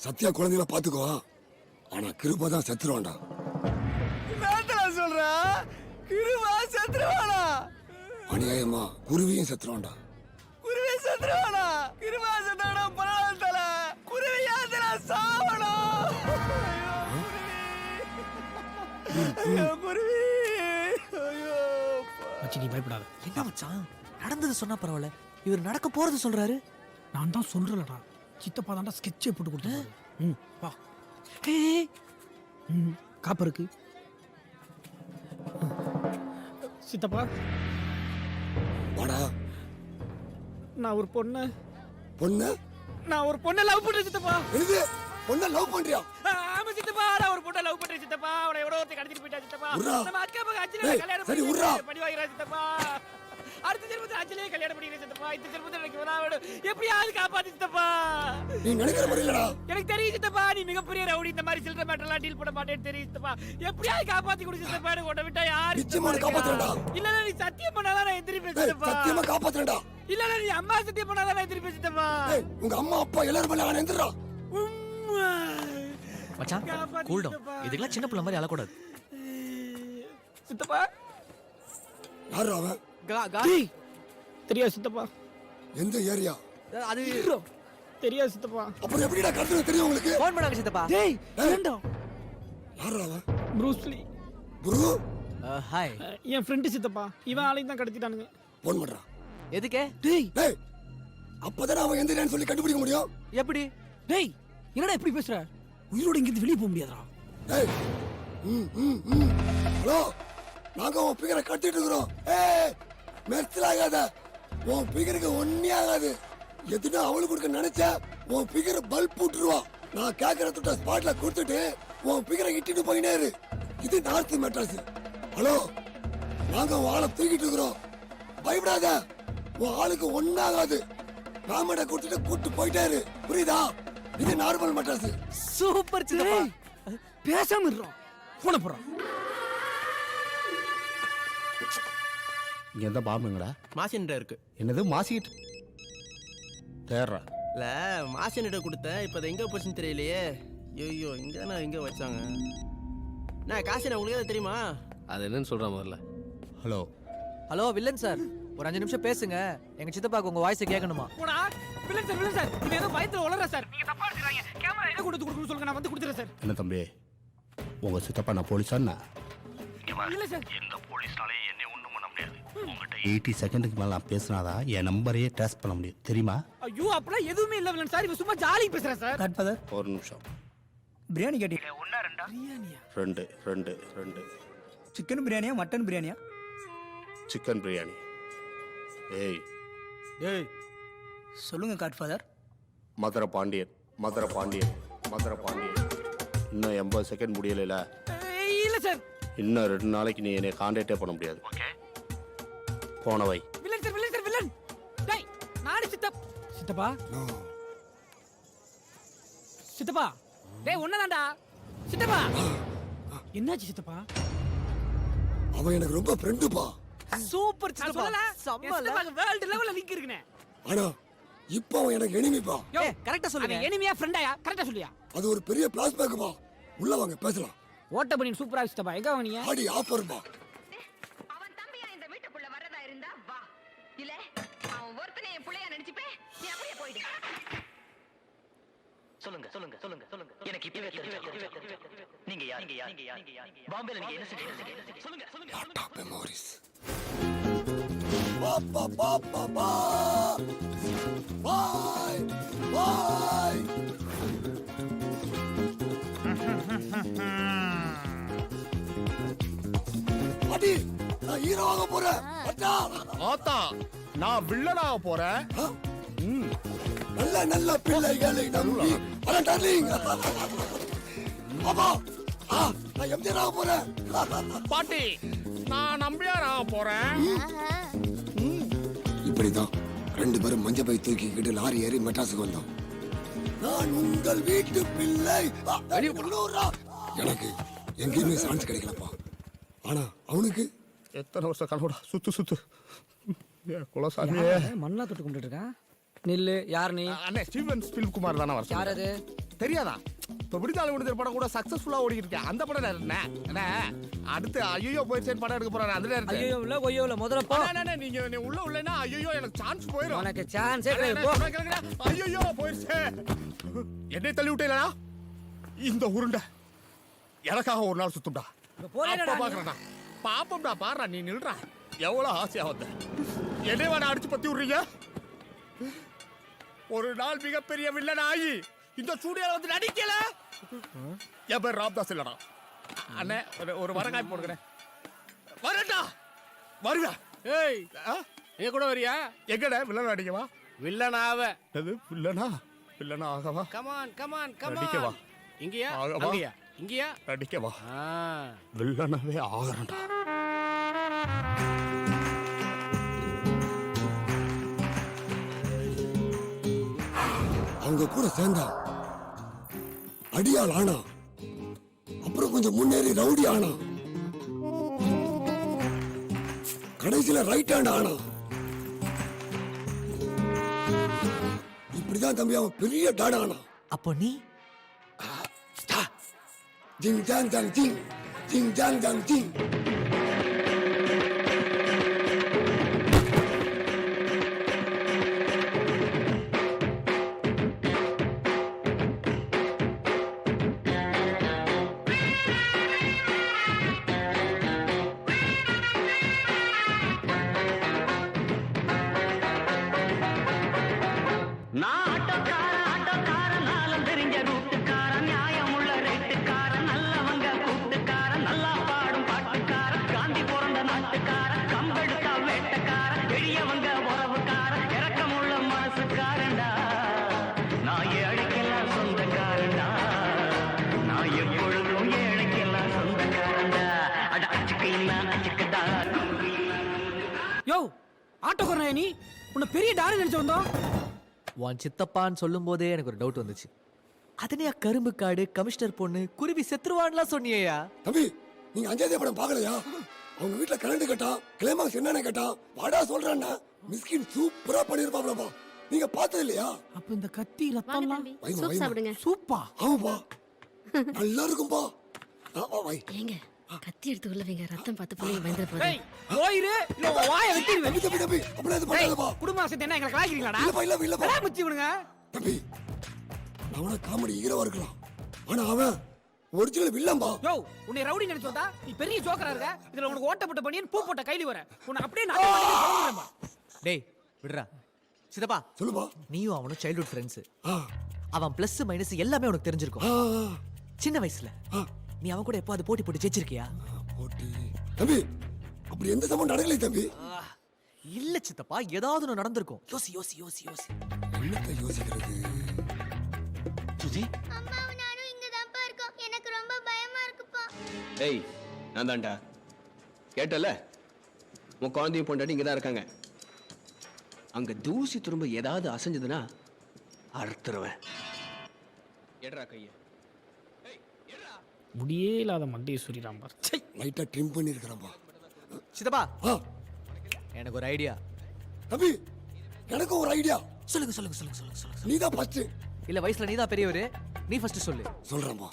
சத்யா குழந்தைகளை பாத்துக்கோ, ஆனா கிருபா தான் செத்துருவான்டா. என்னத்தல சொல்ற? கிருபா செத்துருவானா? அநியாயமா குருவியும் செத்துருவான்டா. குருவி செத்துருவானா? கிருபா செத்தானா பரவாயில்ல தல. குருவி யாத்தல சாவணும். குருவி. ஐயோ மச்சி, நீ பயப்படாத. என்ன மச்சான், நடந்தது சொன்னா பரவாயில்ல, இவர் நடக்க போறது சொல்றாரு. நான் தான் சொல்றேன்டா, சித்தப்பா தான்டா ஸ்கெட்சே போட்டு கொடுத்தாரு. வா. காப்பு இருக்கு. சித்தப்பா, வாடா. நான் ஒரு பொண்ணு பொண்ணு லவ் பண்றேன் சித்தப்பா. எது? பொண்ணை லவ் பண்றியா? ஆமா சித்தப்பா, நான் ஒரு பொண்ணை லவ் பண்றேன் சித்தப்பா. அவளை எவ்வளோ ஒருத்தர் கடத்திட்டு போயிட்டா சித்தப்பா. உர்ரா. நம்ம அக்கா பக்கம் அச்சிலே டேய், கல்யாணம் சரி, உர்ரா. பண்ணி வாங்கிறா சித்தப்பா. அடுத்த ஜென்மத்தில் அச்சிலே கல்யாணம் பண்ணிக்கிறேன் சித்தப்பா. இந்த ஜென்மத்தில் எனக்கு வேணும், எப்படியாவது காப்பாத்து சித்தப்பா. நீ நினைக்கிற மாதிரி இல்லடா. எனக்கு தெரியும் சித்தப்பா, நீ மிகப்பெரிய ரவுடி. இந்த மாதிரி சில்லற மேட்டர்லாம் டீல் பண்ண மாட்டேன்னு தெரியும் சித்தப்பா. எப்படியாவது காப்பாத்தி கொடு சித்தப்பா. எனக்கு உன்னை விட்டா யாரு நிச்சயமா காப்பாத்துறேன்டா. இல்ல நீ சத்தியம் பண்ணாதான் நான் எந்திரிப்பேன் டேய், சித்தப்பா. சத்தியமா காப்பாத்துறேன்டா. இல்ல நீ அம்மா சத்தியம் பண்ணாதான் நான் எந்திரிப்பேன் சித்தப்பா. டேய், உங்க அம்மா அப்பா எல்லாரும் மேல அவன் எந்திரா. மச்சான் கூல் டவுன். இதுக்கெல்லாம் சின்ன பிள்ளை மாதிரி அழக்கூடாது. சித்தப்பா யாரு அவன்? தெரியாது சித்தப்பா. எந்த ஏரியா? அது தெரியாது சித்தப்பா. அப்புறம் எப்படிடா கடத்துறது தெரியும் உங்களுக்கு? ஃபோன் பண்ணாங்க சித்தப்பா. டேய் ஏண்டா? யாரு அவன்? ப்ரூஸ்லி. ப்ரூ? ஹாய். என் ஃப்ரெண்ட் சித்தப்பா. இவன் ஆளையும் தான் கடத்திட்டானுங்க. ஃபோன் பண்றா. எதுக்கே? டேய் அப்பதான் அவன் எந்த ஏரியான்னு சொல்லி கண்டுபிடிக்க முடியும். எப்படி? டேய் என்னடா இப்படி பேசுற? உயிரோட இங்கிருந்து வெளியே போக முடியாதா? டேய். ஹலோ, நாங்க உன் பிகரை கட்டிட்டு இருக்கிறோம். ஏய், மெர்த்தலாகாத. உன் பிகருக்கு ஒன்னே ஆகாது. எதுனா அவளுக்கு கொடுக்க நினைச்ச உன் பிகரை பல்ப் போட்டுருவா. நான் கேட்கற தொட்ட ஸ்பாட்ல கொடுத்துட்டு உன் பிகரை இட்டிட்டு போயினே இரு. இது நார்த் மெட்ராஸ். ஹலோ, நாங்க உன் ஆளை தூக்கிட்டு இருக்கிறோம். பயப்படாத, உன் ஆளுக்கு ஒன்னாகாது. பேமெண்ட கொடுத்துட்டு கூட்டு போயிட்டே இரு. புரியுதா? இது நார்மல் மெட்ராஸ். சூப்பர் சித்தப்பா. பேசாம இருறோம். போன போறோம். இங்க எந்த பாம்புங்கடா? மாசின்டா இருக்கு. என்னது மாசிட்டு? தேர்றா. இல்ல மாசின்கிட்ட கொடுத்தேன், இப்போ அது எங்க போச்சுன்னு தெரியலையே. ஐயோ, இங்க தானே எங்க வச்சாங்க. நான் காசு உங்களுக்கு ஏதாவது தெரியுமா? அது என்னன்னு சொல்கிறேன் முதல்ல. ஹலோ ஹலோ வில்லன் சார், ஒரு 5 நிமிஷம் பேசுங்க. எங்க சித்தப்பாக்கு உங்க வாய்ஸ் கேட்கணுமா? போடா. வில்லன் சார் இது ஏதோ பயத்துல உளறற சார். நீங்க தப்பா எடுத்துறாங்க. கேமரா எங்க கொடுத்து சொல்லுங்க, நான் வந்து கொடுத்துறேன் சார். என்ன தம்பி, உங்க சித்தப்பா நான் போலீஸாண்ணா? இல்ல சார். எந்த போலீஸ்னாலே என்னை ஒண்ணும் பண்ண முடியாது. உங்ககிட்ட 80 செகண்டுக்கு மேல நான் பேசினாதான் என் நம்பரையே ட்ரேஸ் பண்ண முடியும், தெரியுமா? ஐயோ, அப்பலாம் எதுவுமே இல்ல வில்லன் சார். இவன் சும்மா ஜாலி பேசுறேன் சார். கட்பதர் ஒரு நிமிஷம். பிரியாணி கேட்டீங்க? ஒண்ணா ரெண்டா? பிரியாணியா? ரெண்டு. சிக்கன் பிரியாணியா மட்டன் பிரியாணியா? சிக்கன் பிரியாணி. ஏய் டேய் சொல்லுங்க காட்ஃபாதர். மதுரை பாண்டியன் மதுரை பாண்டியன் மதுரை பாண்டியன். இன்னும் 80 செகண்ட் முடியல. இல்ல சார். இன்னும் 2 நாளைக்கு நீ என்னை காண்டாக்டே பண்ண முடியாது. போனவை villain sir, villain sir, villain. டேய் நானு சித்தப்பா. சித்தப்பா. டேய் ஒண்ணதான்டா. சித்தப்பா. என்னாச்சு சித்தப்பா? அவன் எனக்கு ரொம்ப ஃப்ரெண்டுப்பா. சூப்பர் சித்தப்பா. சித்தப்பா வேர்ல்ட் லெவல்ல லிங்க் இருக்குனே. ஆனா இப்போ அவன் எனக்கு எனிமிப்பா. யோ கரெக்ட்டா சொல்லுங்க. எனிமியா ஃப்ரெண்டாயா? கரெக்ட்டா சொல்லியா? அது ஒரு பெரிய பிளாஸ்பேக்ப்பா. உள்ள வாங்க பேசலாம். ஓட்ட பண்ணி சூப்பரா சித்தப்பா. எங்க வாங்குனீங்க? ஆடி ஆஃபர்ப்பா. அவன் தம்பியா இந்த வீட்டுக்குள்ள வரதா இருந்தா வா. இல்ல அவன் ஒருத்தனை என் புள்ளையா நினைச்சுப்பே. நீ அப்படியே போயிடு. சொல்லுங்க சொல்லுங்க சொல்லுங்க சொல்லுங்க. எனக்கு இப்பவே தெரியும். நீங்க யார்? நீங்க யார்? நீங்க யார்? பாம்பேல நீங்க என்ன செஞ்சீங்க? சொல்லுங்க சொல்லுங்க. டாடா மெமோரிஸ். பாப்பா பாப்பா பா. பாய் பாய். அடி நான் ஹீரோவாக போறேன். அட்டா ஆத்தா நான் வில்லனாக போறேன். நல்ல நல்ல பிள்ளைகளை நம்பி வர டார்லிங். அப்பா நான் எம்ஜிஆராக போறேன். பாட்டி நான் நம்பியாராக போறேன். இப்படிதான் 2 பேரும் மஞ்சள் பை தூக்கிக்கிட்டு லாரி ஏறி மெட்ராஸுக்கு வந்தோம். நான் உங்கள் வீட்டு பிள்ளை. எனக்கு எங்கேயுமே சான்ஸ் கிடைக்கலப்பா. ஆனா அவனுக்கு எத்தனை வருஷம் கனவுடா. சுத்து சுத்து குலசாமியே மண்ணா தொட்டு கும்பிட்டு இருக்கான். நில்லு. யார் நீ? அண்ணே ஸ்டீவன் ஸ்பில்குமார் தானே வர. யார் அது? தெரியாதா? இப்போ விடுதலை விடுதல் படம் கூட சக்சஸ்ஃபுல்லா ஓடிட்டு இருக்கேன். அந்த படம் என்ன அடுத்து ஐயோ போயிடுச்சேன்னு படம் எடுக்க போறாரு. அந்த நேரத்துல ஐயோ இல்ல கொய்யோ இல்ல முதல்ல போ. நீங்க உள்ள உள்ளனா ஐயோ எனக்கு சான்ஸ் போயிடும். உனக்கு சான்ஸே கிடையாது. போ. ஐயோ போயிடுச்சே. என்னை தள்ளி விட்டேலடா. இந்த உருண்டை எனக்காக ஒரு நாள் சுத்தும்டா. அப்ப பாக்குறேன்டா. பாப்பம்டா பாடுறா. நீ நில்றா. எவ்வளவு ஆசையா வந்த என்னை வேணா அடிச்சு பத்தி விடுறீங்க. ஒரு நாள் மிகப்பெரிய வில்லன் ஆகி இந்த ஸ்டூடியோல வந்து நடிக்கல. என் பேர் ராம்தாஸ் இல்லடா. அண்ணே ஒரு வரகாய் போடுகிறேன். வரட்டா வருவா. ஏய் எங்க கூட வரியா? எங்கடா வில்லன் அடிக்கவா? வில்லனாவ. அது வில்லனா? வில்லனா ஆகவா? கமான் கமான் அடிக்கவா? கமான். இங்கயா? ஆகவா? அங்கயா? இங்கயா? அடிக்கவா? வில்லனாவே ஆகறடா. அவங்க கூட சேர்ந்தா அடியாள் ஆனா, அப்புறம் கொஞ்சம் முன்னேறி ரவுடி ஆனா, கடைசியில ரைட் ஹேண்ட் ஆனா. இப்படிதான் தம்பி அவன் பெரிய டாடா ஆனா. அப்போ நீ ஜிங் ஜாங் ஜாங் ஜிங் ஜிங் ஜாங் ஜாங் ஜிங். யோ ஆட்டோக்காரனா நீ? உன்னை பெரிய டாரு நினைச்சு வந்தோம். உன் சித்தப்பான்னு சொல்லும் போதே எனக்கு ஒரு டவுட் வந்துச்சு. அதனையா கரும்பு காடு, கமிஷனர் பொண்ணு, குருவி செத்துருவான்லாம் சொன்னியா? தம்பி நீங்க அஞ்சாவது படம் பாக்கலையா? அவங்க வீட்டுல கரண்ட் கேட்டா கிளைமாக்ஸ் என்னன்னு கேட்டா வாடா சொல்றேன்னா மிஸ்கின் சூப்பரா பண்ணிருப்பாப்லப்பா. நீங்க பார்த்தது இல்லையா? அப்ப இந்த கத்தி ரத்தம்லாம் சூப் சாப்பிடுங்க. சூப்பா? ஆமாப்பா நல்லா இருக்கும்பா. ஏங்க கத்தி எடுத்து உள்ள வைங்க. ரத்தம் பார்த்து பிள்ளைங்க பயந்துற போகுது. டேய் போயிரு. இல்ல வாயை வெட்டிடுவேன். தம்பி தம்பி அப்படியே அது பண்ணாதப்பா. குடும்ப ஆசை என்ன எங்களை கலாய்க்கிறீங்களாடா? இல்லப்பா முச்சி விடுங்க தம்பி. அவன காமெடி ஹீரோவா இருக்கலாம். ஆனா அவன் ஒரிஜினல் வில்லன்பா. யோ உன்னை ரவுடி நினைச்சு வந்தா நீ பெரிய ஜோக்கரா இருக்க. இதுல உனக்கு ஓட்டப்பட்ட பனியன் பூ போட்ட கைலி வர. உன்னை அப்படியே நான் டேய் விடுறா. சித்தப்பா சொல்லுப்பா. நீயும் அவனும் சைல்ட்ஹுட் ஃப்ரெண்ட்ஸ். அவன் பிளஸ் மைனஸ் எல்லாமே உனக்கு தெரிஞ்சிருக்கும். சின்ன வயசுல நீ அவன் கூட எப்போ அது போட்டி போட்டு ஜெயிச்சிருக்கியா? போட்டி தம்பி அப்படி எந்த சம்பவம் நடக்கலை தம்பி. இல்ல சித்தப்பா, ஏதாவது ஒன்று நடந்திருக்கும். யோசி யோசி யோசி யோசி. என்னத்தை யோசிக்கிறது? சுஜி அம்மாவும் நானும் இங்க தான்ப்பா இருக்கோம். எனக்கு ரொம்ப பயமா இருக்குப்பா. ஏய் நான் தான்டா கேட்டல, உன் குழந்தையும் பொண்டாட்டி இங்கே தான் இருக்காங்க. அங்க தூசி திரும்ப ஏதாவது அசைஞ்சதுன்னா அறுத்துருவேன். எடுறா கைய. முடியே இல்லாத மண்டையை சுரிறான் பார். லைட்டா ட்ரிம் பண்ணிருக்கிறப்பா. சித்தப்பா, எனக்கு ஒரு ஐடியா. தம்பி, எனக்கு ஒரு ஐடியா. சொல்லுங்க சொல்லுங்க சொல்லுங்க சொல்லுங்க சொல்லுங்க. நீ தான் ஃபர்ஸ்ட். இல்ல வயசுல நீ தான் பெரியவரு, நீ ஃபர்ஸ்ட் சொல்லு. சொல்றேன்பா.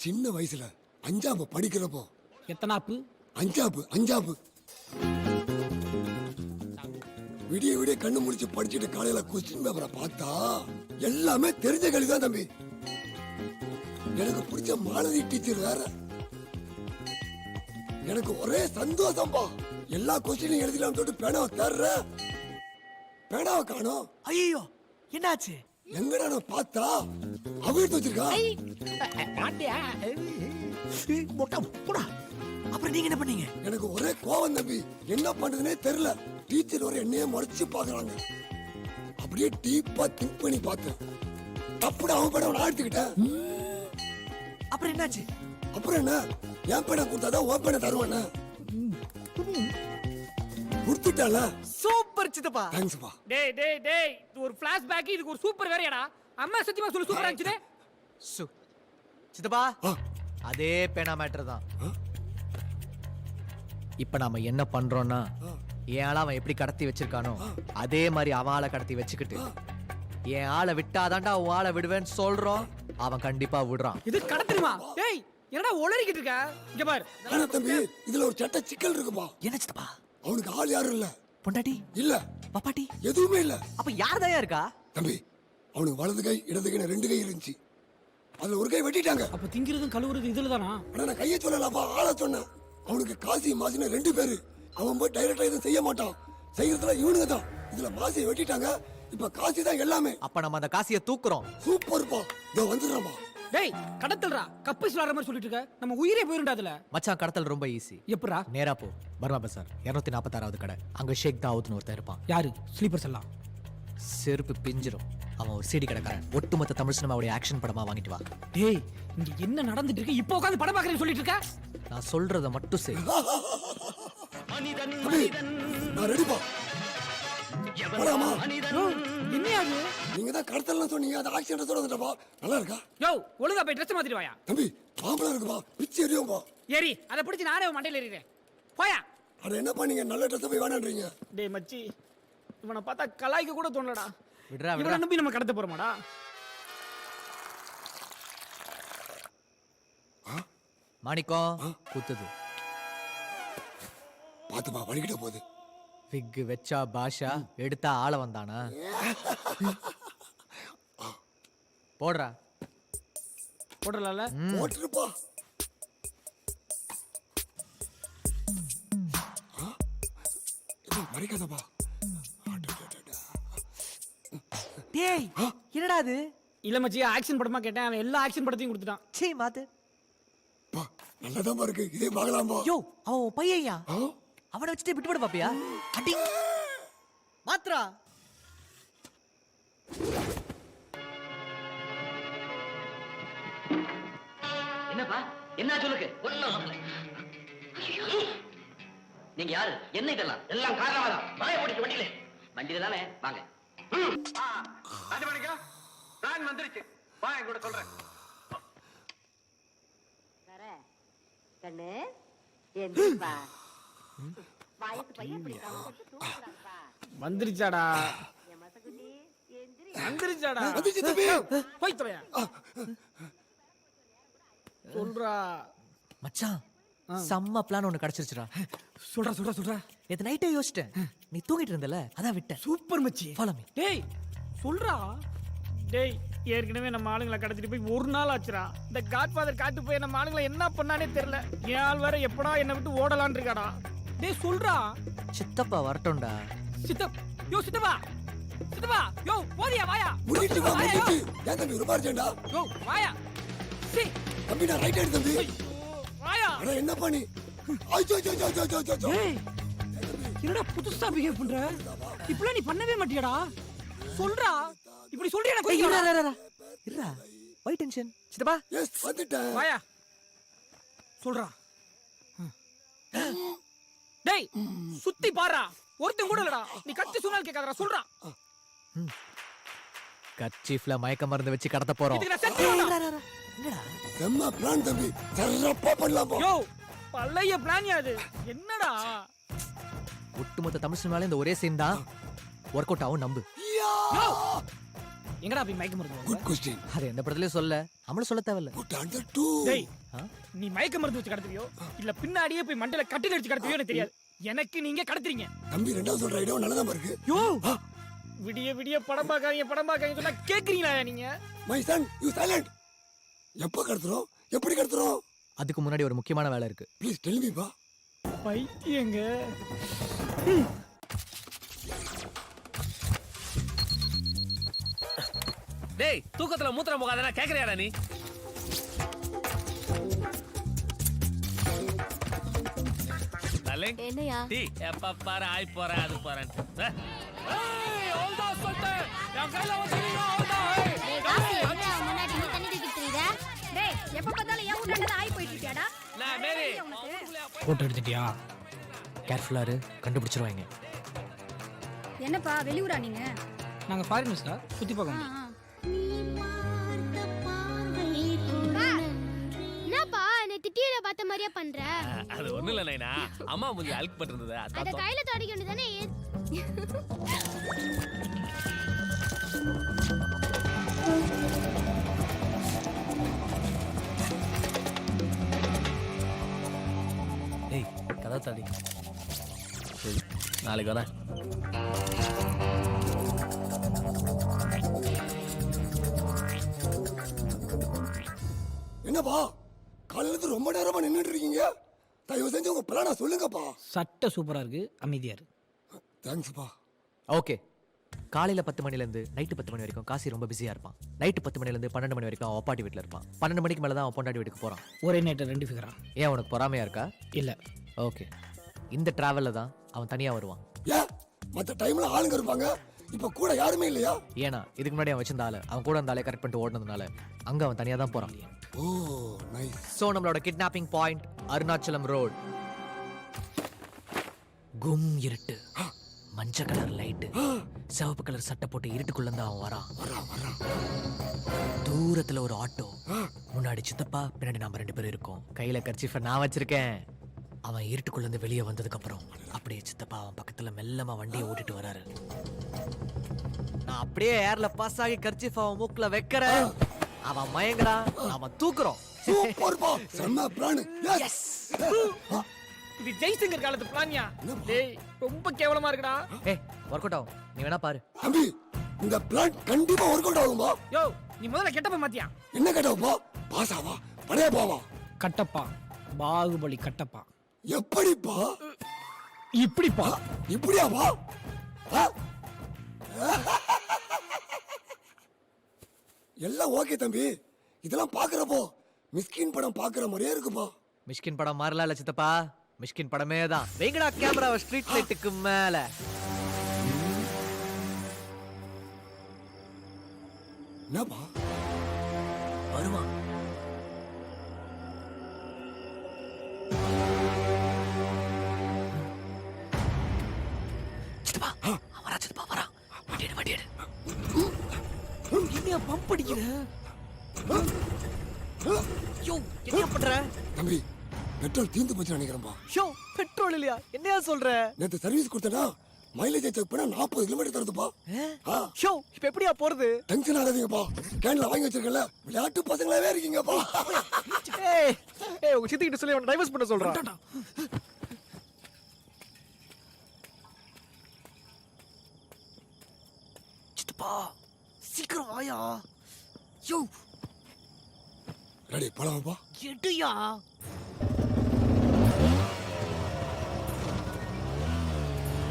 சின்ன வயசுல 5ஆம் படிக்கிறப்போ. எத்தனாப்பு? 5ஆப்பு. விடிய விடிய கண்ணு முடிச்சு படிச்சுட்டு காலையில கொஸ்டின் பேப்பரை பார்த்தா எல்லாமே தெரிஞ்ச கேள்வி தான் தம்பி. எனக்கு பிடிச்ச மாலதி டீச்சர் வேற. எனக்கு ஒரே சந்தோஷம்பா. எல்லா கொஸ்டினையும் எழுதிலாம் சொல்லிட்டு பேனாவை தேடுற, பேனாவை காணோம். ஐயோ, என்னாச்சு? எங்கடா நான் பார்த்தா அவ எடுத்து வச்சிருக்கா. அப்புறம் நீங்க என்ன பண்ணீங்க? எனக்கு ஒரே கோவம் தம்பி. என்ன பண்றதுனே தெரியல. டீச்சர் ஒரு என்னையே முறைச்சு பாக்குறாங்க. அப்படியே டீப்பா திங்க் பண்ணி பார்த்தேன். அப்படி அவன் பேட நான் எடுத்துக்கிட்டேன். அப்புறம் என்னாச்சு? அப்புறம் என்ன, என் பேட கொடுத்தாதான் உன் பேட தருவானே. கொடுத்துட்டால. சூப்பர் சித்தப்பா. தேங்க்ஸ்ப்பா. டேய் டேய் டேய், இது ஒரு ஃபிளாஷ்பேக், இதுக்கு ஒரு சூப்பர் வேறயாடா. அம்மா சத்தியமா சொல்லு, சூப்பரா இருந்துச்சு. சித்தப்பா, அதே பேனா மேட்டர் தான். இப்ப நாம என்ன பண்றோம்னா, என் ஆளை அவன் எப்படி கடத்தி வச்சிருக்கானோ அதே மாதிரி அவன் ஆளை கடத்தி வச்சுக்கிட்டு என் ஆளை விட்டாதான்டா உன் ஆளை விடுவேன்னு சொல்றோம். அவன் கண்டிப்பா விடுறான். இது கடத்துமா? டேய் என்னடா ஒளறிக்கிட்டு இருக்க? இங்க பாரு. ஆனா தம்பி, இதுல ஒரு சட்ட சிக்கல் இருக்குப்பா. என்ன சித்தப்பா? அவனுக்கு ஆள் யாரும் இல்ல. பொண்டாட்டி இல்ல, பாப்பாட்டி எதுவுமே இல்ல. அப்ப யார் தயா இருக்கா? தம்பி, அவனுக்கு வலது கை இடது கை 2 கை இருந்துச்சு. அதுல ஒரு கை வெட்டிட்டாங்க. அப்ப திங்கிறதும் கழுவுறது இதுல தானா? ஆனா நான் கையை சொல்லலப்பா, ஆளை சொன்னேன். அவனுக்கு காசி மாசின 2 பேரு. அவன் போய் டைரக்டா எதுவும் செய்ய மாட்டான். செய்யறதுல இவனுங்க தான். இதுல மாசியை வெட்டிட்டாங்க. இப்ப காசி தான் எல்லாமே. அப்ப நம்ம அந்த காசியை தூக்குறோம். சூப்பர்ப்பா. இதோ வந்துடுறோம்ப்பா. டேய் கடத்தல்றா, கப்பை சுலாற மாதிரி சொல்லிட்டு இருக்க. நம்ம உயிரே போயிருண்டா அதுல. மச்சான், கடத்தல் ரொம்ப ஈஸி. எப்படா? நேரா போ, பர்மா பசார் 246வது கடை. அங்க ஷேக் தாவூத்னு ஒருத்தர் இருப்பான். யாரு? ஸ்லீப்பர்ஸ் எல்லாம் செருப்பு பிஞ்சிரும். அவன் ஒரு சிடி கடைக்காரன். ஒட்டுமொத்த தமிழ் சினிமாவுடைய ஆக்ஷன் படமா வாங்கிட்டு வா. டேய், இங்க என்ன நடந்துட்டு இருக்கு? இப்போ உட்கார்ந்து படம் பார்க்கறேன்னு சொல்லிட்டு இருக்க. நான் சொல்றத மட்டும் செய். நான் ரெடிப்பா. போலாமா? என்னையாது? நீங்க தான் கடத்தல்னு சொன்னீங்க. அது ஆக்சிடென்ட் சொல்றதுப்பா. நல்லா இருக்கா? யோ, ஒழுங்கா போய் ட்ரெஸ் மாத்திட்டு வாயா. தம்பி, பாம்பளா இருக்குப்பா. பிச்சு எரியும்பா. ஏறி, அதை பிடிச்சு நானே மண்டையில ஏறிறேன். போயா. அட என்ன பண்ணீங்க? நல்ல ட்ரெஸ் போய் வேணான்றீங்க. டேய் மச்சி, இவனை பார்த்தா கலாய்க்க கூட தோணலடா. விடுறா இவனை விடுறா. நம்பி நம்ம கடத்த போறோமாடா? மாணிக்கம் குத்துது. பாத்துப்பா, வலிக்கிட்ட போகுது. விக் வெச்சா பாஷா, எடுத்தா ஆள வந்தானா? போடுறா. போடலாம்ல? போட்டுருப்பா. மறிக்காதப்பா. டேய், என்னடா அது? இல்ல மச்சி, ஆக்ஷன் படமா கேட்டேன். அவன் எல்லா ஆக்ஷன் படத்தையும் கொடுத்துட்டான். சீ, மாத்து. நல்லதாமா இருக்கு. இதே பார்க்கலாம்பா. யோ, அவன் உன் பையன்யா. அவனை வச்சுட்டு விட்டு விட பாப்பியா? அடி மாத்ரா. என்னப்பா என்ன சொல்லுக்கு? நீங்க யாரு? என்ன இதெல்லாம்? எல்லாம் காரணமாதான். வாய போட்டு வண்டியில வண்டியில தானே வாங்க. நான் வந்துருச்சு. வா, என் கூட சொல்றேன். கண்ணு எந்திரிப்பா. வயசு பையன் பிடிக்காம தூங்குறாப்பா. வந்துருச்சாடா. வந்துருச்சாடா. வந்துருச்சு தம்பி. போய் தொலையா. சொல்றா மச்சான், செம்ம பிளான் ஒன்னு கிடைச்சிருச்சுடா. சொல்றா சொல்றா சொல்றா. நேத்து நைட்டே யோசிச்சிட்டேன். நீ தூங்கிட்டு இருந்தல, அதான் விட்டேன். சூப்பர் மச்சி. Follow me. டேய் சொல்றா. டேய், ஏற்கனவே நம்ம ஆளுங்களை கடத்திட்டு போய் ஒரு நாள் ஆச்சுடா. இந்த காட்ஃபாதர் காட்டு போய் நம்ம ஆளுங்களை என்ன பண்ணானே தெரியல. என் ஆள் வேற எப்படா என்னை விட்டு ஓடலான்னு இருக்காடா. டேய் சொல்றா. சித்தப்பா வரட்டும்டா. யோ சித்தப்பா, சித்தப்பா, யோ போதியா வாயா. முடிட்டு வா, முடிட்டு. ஏன் தம்பி ரொம்ப அர்ஜென்டா? யோ வாயா. சி தம்பி, நான் ரைட் எடுத்து தம்பி. வாயா. அட என்ன பண்ணி? ஐயோ ஐயோ ஐயோ ஐயோ ஐயோ. டேய் என்னடா புதுசா பிஹேவ் பண்ற? இப்பலாம் நீ பண்ணவே மாட்டியாடா? சொல்றா. இப்படி சொல்றியா நான் கொய்யா. இருடா. வை டென்ஷன். சித்தப்பா. எஸ் வந்துட்டேன். வாயா. சொல்றா. டேய் சுத்தி பாறா. ஒருத்தன் கூட இல்லடா. நீ கத்தி சொன்னால் கேட்காதடா. சொல்றா. கர்ச்சீஃப்ல மயக்க மருந்து வச்சு கடத்த போறோம். இதுக்கு நான் செத்துறேன்டா. என்னடா? செம்ம பிளான் தம்பி. சரப்பா பண்ணலாம் போ. யோ பழைய பிளான் அது. என்னடா? ஒட்டுமொத்த தமிழ் சினிமால இந்த ஒரே சீன் தான் ஒர்க் அவுட் ஆகும் நம்பு. எங்கடா போய் மயக்க மருந்து? Good question. அது எந்த படத்துலயும் சொல்ல. நம்மளும் சொல்ல தேவையில்ல. Good answer 2. டேய் நீ மயக்க மருந்து வச்சு கடத்துவியோ இல்ல பின்னாடியே போய் மண்டல கட்டில அடிச்சு கடத்துவியோ எனக்கு தெரியாது. எனக்கு நீங்க கடத்துறீங்க. தம்பி ரெண்டாவது சொல்ற ஐடியா நல்லதா இருக்கு. யோ விடிய விடிய படம் பார்க்காதீங்க சொன்னா கேக்குறீங்களா நீங்க? My son you silent. எப்ப கடத்துறோம்? எப்படி கடத்துறோம்? அதுக்கு முன்னாடி ஒரு முக்கியமான வேலை இருக்கு. ப்ளீஸ் டெல் மீ பா. பைத்தியங்க. டேய் தூக்கத்துல மூத்திரம் போகாதனா கேக்குறியாடா நீ? டார்லிங் என்னையா? டீ எப்ப பாரு ஆய் போறேன் அது போறேன். ஏய் ஓல்டா சொல்லிட்டு என் கையில வச்சிருக்கீங்க ஓல்டா. டேய் காசி என்ன முன்னாடி நீ தண்ணி தூக்கி திரியுற? டேய் எப்ப பார்த்தாலும் ஏன் உண்டாண்டத ஆயி போயிட்டு இருக்கியாடா? நான் மேரி போட்டோ எடுத்துட்டியா? கேர்ஃபுல்லா இரு, கண்டுபிடிச்சிருவாங்க. என்னப்பா வெளியூரா நீங்க? நாங்க ஃபாரினர்ஸ்டா, சுத்தி பார்க்க. என்னப்பா என்ன திட்டியில பார்த்த மாதிரியா பண்ற? அது ஒண்ணு இல்ல நைனா, அம்மா முந்தி அல்க் பண்றது அத அதான். கையில தடிக்க வேண்டியதானே? டேய் கதை தாடி. சரி நாளைக்கு வரேன். என்னப்பா காலையில இருந்து ரொம்ப நேரமா நின்னுட்டு இருக்கீங்க. தயவு செஞ்சு உங்க பிளான சொல்லுங்கப்பா. சட்டை சூப்பரா இருக்கு, அமைதியா இருக்கு. தேங்க்ஸ்ப்பா. ஓகே. காலையில 10 மணிலேருந்து நைட்டு 10 மணி வரைக்கும் காசி ரொம்ப பிஸியா இருப்பான். நைட்டு 10 மணிலேருந்து 12 மணி வரைக்கும் அவன் அப்பாட்டி வீட்டில் இருப்பான். 12 மணிக்கு மேலே தான் அவன் பொண்டாட்டி வீட்டுக்கு போறான். ஒரே நைட்டு 2 ஃபிகரா? ஏன் உனக்கு பொறாமையா இருக்கா? இல்ல. ஓகே. இந்த டிராவல்ல தான் அவன் தனியா வருவான். ஏன் மற்ற டைம்ல ஆளுங்க இருப்பாங்க, இப்ப கூட யாருமே இல்லையா? ஏன்னா இதுக்கு முன்னாடி அவன் வச்சிருந்த ஆளு அவன் கூட அந்த ஆளை கரெக்ட் பண்ணிட்டு ஓடுனதுனால அங்க அவன் தனியா தான் போறான். ஓ நைஸ். ஸோ நம்மளோட கிட்னாப்பிங் பாயிண்ட் அருணாச்சலம் ரோட். கும் இருட்டு, மஞ்சள் கலர் லைட்டு, சிவப்பு கலர் சட்டை போட்டு இருட்டுக்குள்ள இருந்து அவன் வரான். தூரத்துல ஒரு ஆட்டோ, முன்னாடி சித்தப்பா, பின்னாடி நாம 2 பேரும் இருக்கோம். கையில கர்ச்சீஃபை நான் வச்சிருக்கேன். அவன் இருட்டுக்குள்ள இருந்து வெளியே வந்ததுக்கு அப்புறம் அப்படியே சித்தப்பா அவன் பக்கத்துல மெல்லமா வண்டியை ஓட்டிட்டு வராரு. நான் அப்படியே ஏர்ல பாஸ் ஆகி கர்ச்சீஃப் அவன் மூக்குல வைக்கிறேன். அவன் மயங்கறான், நாம தூக்குறோம். சூப்பர்ப்பா, செம்ம பிளான். எஸ். இது ஜெய்சங்கர் காலத்து பிளான்யா. டேய் ரொம்ப கேவலமா இருக்குடா. ஏய் வொர்க் அவுட் ஆகும், நீ வேணா பாரு. தம்பி இந்த பிளான் கண்டிப்பா ஒர்க் அவுட் ஆகும்பா. யோ நீ முதல்ல கெட்டப்ப மாத்தியா? என்ன கெட்டப்பா? பாசாவா பழைய பாவா? கட்டப்பா, பாகுபலி கட்டப்பா. எப்படிப்பா? இப்படிப்பா. இப்படியாப்பா? எல்லாம் ஓகே தம்பி. இதெல்லாம் பாக்குறப்போ மிஸ்கின் படம் பாக்குற மாதிரியே இருக்குப்பா. மிஷ்கின் படம் மாறல இல்ல சித்தப்பா, மிஷ்கின் படமே தான். வெங்கடா கேமராவை ஸ்ட்ரீட் லைட்டுக்கு மேல. என்னப்பா வருவான். சித்தப்பா வரா, சித்தப்பா வரா. வண்டியடு வண்டியடு. என்ன பம்ப் அடிக்கிற? யோ என்ன பண்ற? தம்பி பெட்ரோல் தீர்ந்து போச்சு நினைக்கிறேன்பா. யோ பெட்ரோல் இல்லையா? என்னையா சொல்ற? நேத்து சர்வீஸ் கொடுத்தனா மைலேஜ் செக் பண்ணா 40 கிலோமீட்டர் தருதுப்பா. ஷோ இப்ப எப்படியா போறது? டென்ஷன் ஆகாதீங்கப்பா, கேன்ல வாங்கி வச்சிருக்கல, விளையாட்டு பசங்களாவே இருக்கீங்கப்பா. ஏய் ஏய் உங்க சித்தி கிட்ட சொல்லி அவனை டைவர்ஸ் பண்ண சொல்றான். சித்தப்பா சீக்கிரம் வாயா. யோ ரெடி போலாமாப்பா? எடுயா.